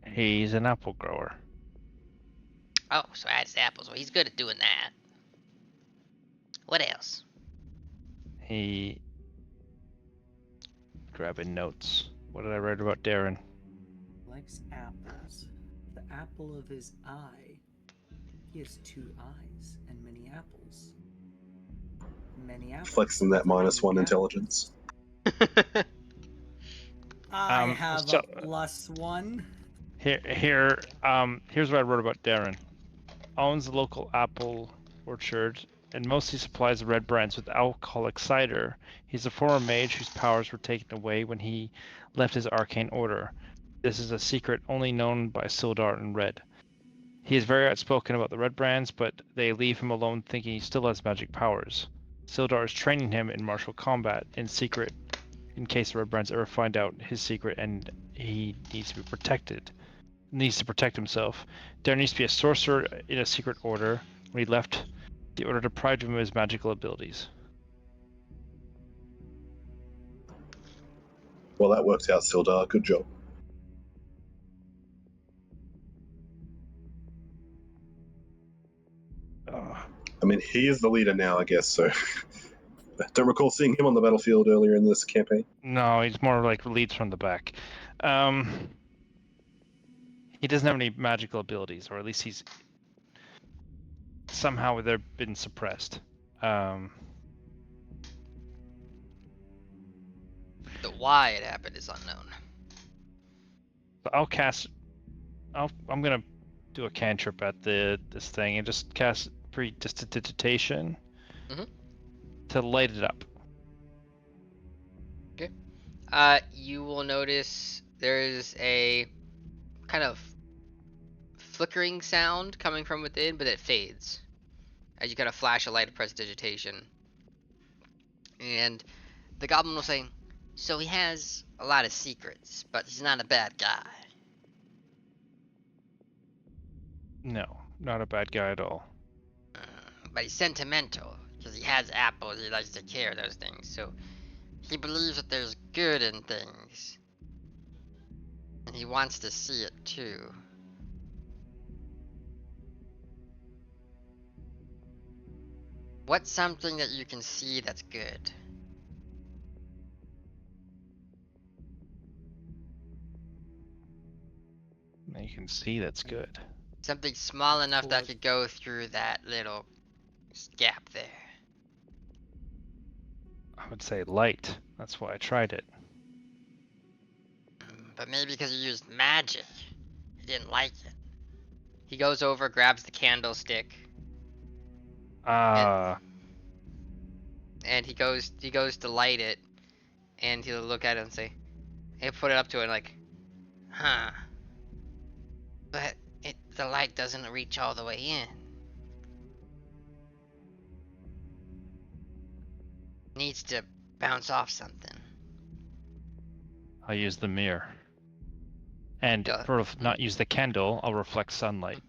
He's an apple grower. Oh, so that's apples. Well, he's good at doing that. What else? He grabbing notes. What did I write about Darren? Likes apples. The apple of his eye. He has 2 eyes and many apples. Many apples. Flexing that Many -1 apples. intelligence. I have so- a +1. Here's what I wrote about Darren. Owns a local apple orchard and mostly supplies the red brands with alcoholic cider. He's a former mage whose powers were taken away when he left his arcane order. This is a secret only known by Sildar and Red. He is very outspoken about the red brands, but they leave him alone thinking he still has magic powers. Sildar is training him in martial combat in secret in case the red brands ever find out his secret and he needs to be protected. Needs to protect himself. There needs to be a sorcerer in a secret order. When he left, the order deprived him of his magical abilities. Well, that worked out, Sildar. Good job. I mean, he is the leader now, I guess, so... Don't recall seeing him on the battlefield earlier in this campaign. No, he's more like leads from the back. He doesn't have any magical abilities, or at least he's somehow they've been suppressed. The why it happened is unknown. But I'll cast. I'm gonna do a cantrip at this thing and just cast prestidigitation to light it up. You will notice there's a kind of flickering sound coming from within, but it fades as you kind of flash a light of prestidigitation. And the goblin will say, so he has a lot of secrets, but he's not a bad guy. No, not a bad guy at all. But he's sentimental, because he has apples, he likes to care those things, so he believes that there's good in things. And he wants to see it too. What's something that you can see that's good? You can see that's good. Something small enough that could go through that little gap there. I would say light. That's why I tried it. But maybe because he used magic, he didn't like it. He goes over, grabs the candlestick, and he goes to light it, and he'll look at it and say, he'll put it up to it like, huh. But the light doesn't reach all the way in. Needs to bounce off something. I'll use the mirror. And Yeah. not use the candle, I'll reflect sunlight.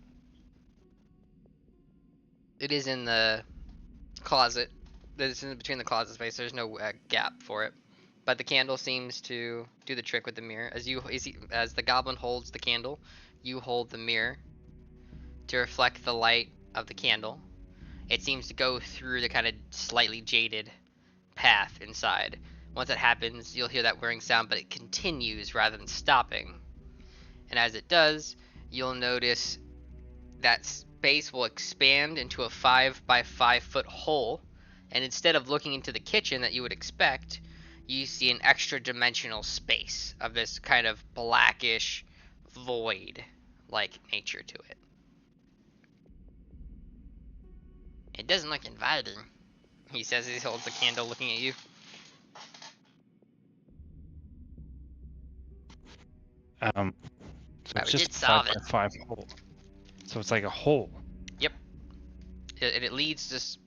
It is in the closet. It's in between the closet space. There's no gap for it. But the candle seems to do the trick with the mirror. As the goblin holds the candle, you hold the mirror to reflect the light of the candle. It seems to go through the kind of slightly jaded path inside. Once that happens, you'll hear that whirring sound, but it continues rather than stopping. And as it does, you'll notice that space will expand into a 5 by 5 foot hole, and instead of looking into the kitchen that you would expect, you see an extra dimensional space of this kind of blackish void like nature to it. It doesn't look inviting, he says as he holds the candle looking at you. So But it's we just did a solve 5 by it. 5 hole. So it's like a hole. Yep. It leads just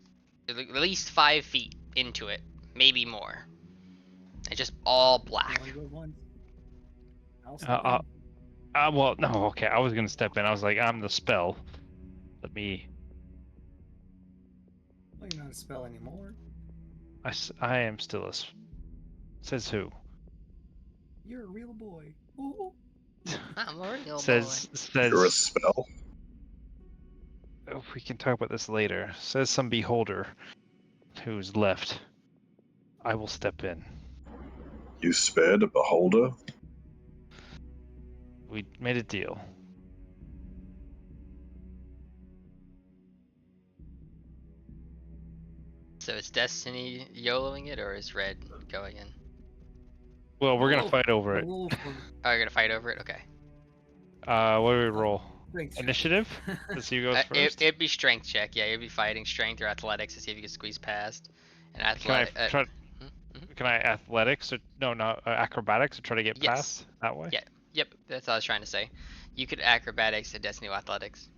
at least 5 feet into it, maybe more. It's just all black. Only goes once. I'll step Well, no, okay. I was gonna step in. I was like, I'm the spell. Let me. Well, you're not a spell anymore. I am still Says who? You're a real boy. Ooh. I'm a real boy. Says. You're a spell. Oh, we can talk about this later. Says some beholder who's left. I will step in. You spared a beholder? We made a deal. So is Destiny YOLOing it, or is Red going in? Well, we're gonna Roll- fight over it. roll for Oh, you're gonna fight over it? Okay. What do we roll? strength check. Initiative? Let's see who goes first. It'd be strength check. Yeah, you'd be fighting strength or athletics to see if you can squeeze past. And Can I athletic. try? Mhm. Can I athletics or no, not acrobatics to try to get Yes. past that way? Yeah. Yep, that's what I was trying to say. You could acrobatics to Destiny athletics.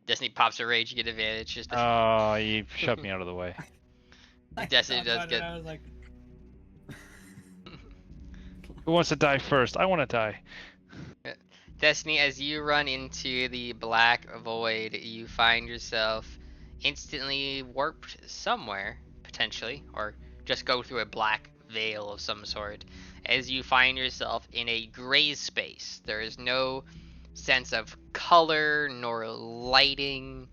Destiny pops a rage, you get advantage. Just Oh, you shoved me out of the way. I Destiny thought does about it, good. I was like, Who wants to die first? I want to die. Destiny, as you run into the black void, you find yourself instantly warped somewhere, potentially, or just go through a black veil of some sort, as you find yourself in a gray space. There is no sense of color nor lighting.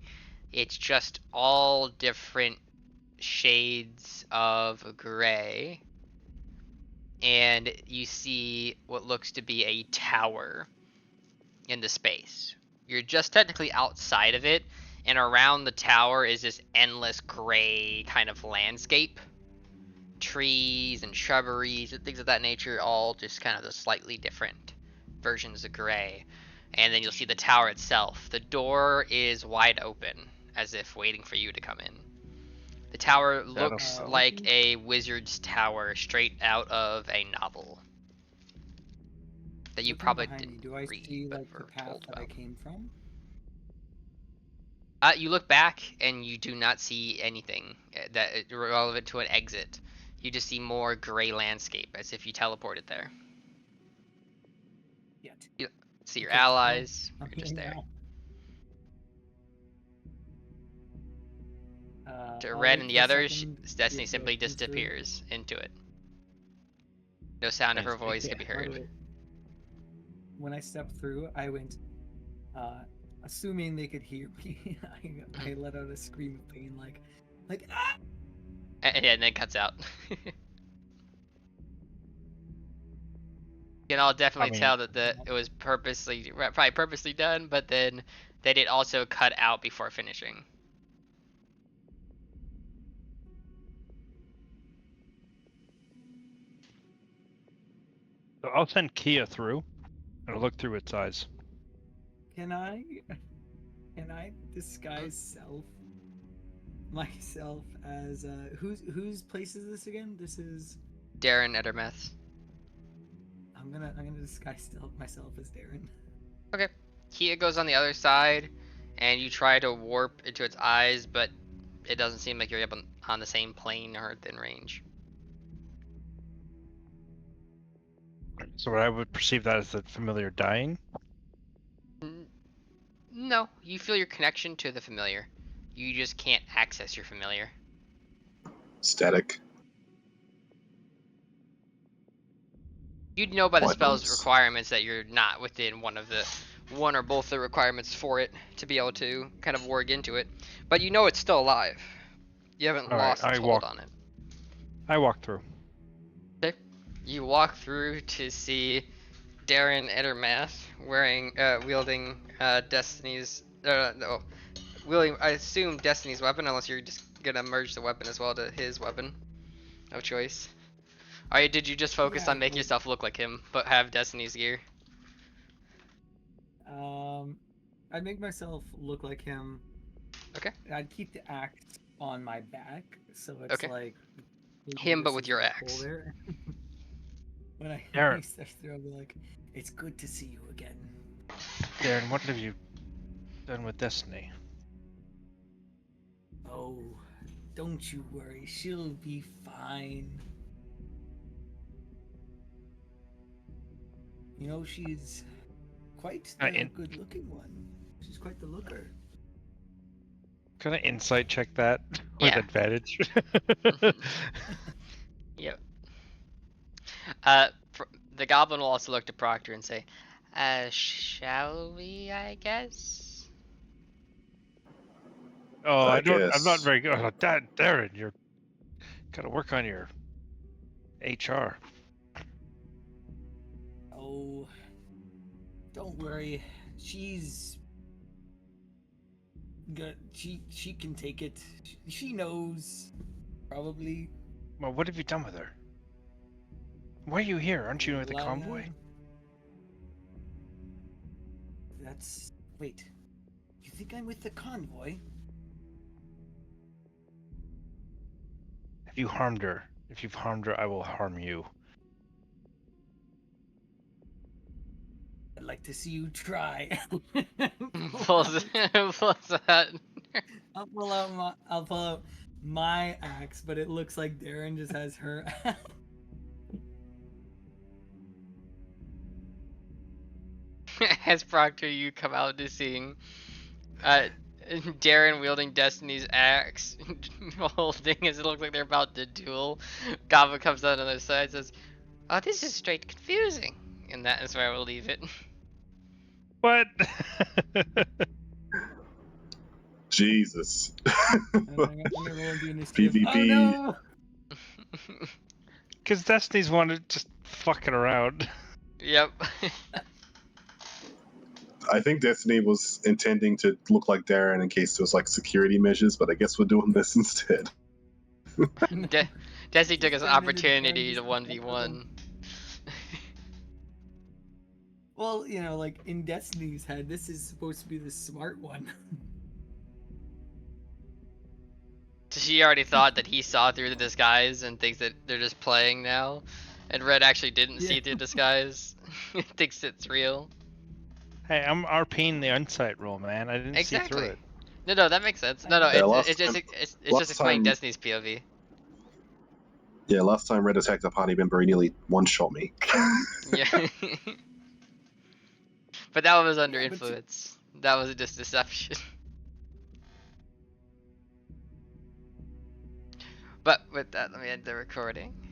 It's just all different shades of gray. And you see what looks to be a tower in the space. You're just technically outside of it, and around the tower is this endless gray kind of landscape. Trees and shrubberies and things of that nature, all just kind of the slightly different versions of gray. And then you'll see the tower itself. The door is wide open, as if waiting for you to come in. The tower looks like a wizard's tower straight out of a novel that you looking probably behind me, didn't do I read, see but like the were path told that I about. came from? You look back and you do not see anything that is relevant to an exit. You just see more gray landscape, as if you teleported there. Yet. You see your Okay, allies. I'm You're just here there. now. To I'll Red wait and for the a others, second to see Destiny if simply it comes through. disappears into it. No sound of her Yes, voice Yeah, can be by the heard. way, when I stepped through, I went, assuming they could hear me, I let out a scream of pain, like, ah! And then it cuts out. You can all definitely tell that it was probably purposely done, but then that it also cut out before finishing. So I'll send Kia through and look through its eyes. Can I disguise myself as whose place is this again? This is Darren Edermeth. I'm gonna disguise myself as Darren. Kia goes on the other side, and you try to warp into its eyes, but it doesn't seem like you're up on the same plane or within range. So I would perceive that as the familiar dying. No, you feel your connection to the familiar. You just can't access your familiar. Static. You'd know by the White spell's noise. requirements that you're not within one or both the requirements for it to be able to kind of work into it. But you know it's still alive. You haven't All right, lost its hold on it. I walk through. Okay. You walk through to see Darren Ettermath wielding Destiny's no, wielding, I assume, Destiny's weapon, unless you're just gonna merge the weapon as well to his weapon of choice. Did you just focus Yeah, on making yourself look like him, but have Destiny's gear? I'd make myself look like him. Okay. I'd keep the axe on my back, so it's Okay. like Him, but this with is your a hole axe. there. When I Darren. step through, I'll be like, "It's good to see you again." Darren, what have you done with Destiny? Oh, don't you worry, she'll be fine. You know, she's quite the good-looking one. She's quite the looker. Can I insight check that with Yeah. advantage? Yep. The goblin will also look to Proctor and say, shall we, I guess? Oh, I I'm not guess. very good. Oh, Darren, you're gotta work on your HR. Oh, don't worry. She's good. She can take it. She knows. Probably. Well, what have you done with her? Why are you here? Aren't you with the convoy? Wait. You think I'm with the convoy? If you've harmed her, I will harm you. I'd like to see you try. Pulls that. I'll pull out my axe, but it looks like Darren just has her. As Proctor, you come out to seeing Darren wielding Destiny's axe, holding as it looks like they're about to duel. Gava comes out on the other side and says, "Oh, this is straight confusing." And that is where I will leave it. What? Jesus. I'm gonna roll into initiative. PvP. Oh no! Because Destiny's one just fucking around. Yep. I think Destiny was intending to look like Darren in case there was like security measures, but I guess we're doing this instead. Destiny took his Just turned into opportunity to Darren, just 1v1. Well, you know, like in Destiny's head, this is supposed to be the smart one. She already thought that he saw through the disguise and thinks that they're just playing now. And Red actually didn't see through disguise. Thinks it's real. Hey, I'm RPing the insight roll, man. I didn't see through Exactly. it. No, that makes sense. No, Yeah, it's just last explaining time- Destiny's POV. Yeah, last time Red attacked a party member, he nearly one-shot me. Yeah. But that was under Yeah, but influence. That was just deception. But with that, let me end the recording.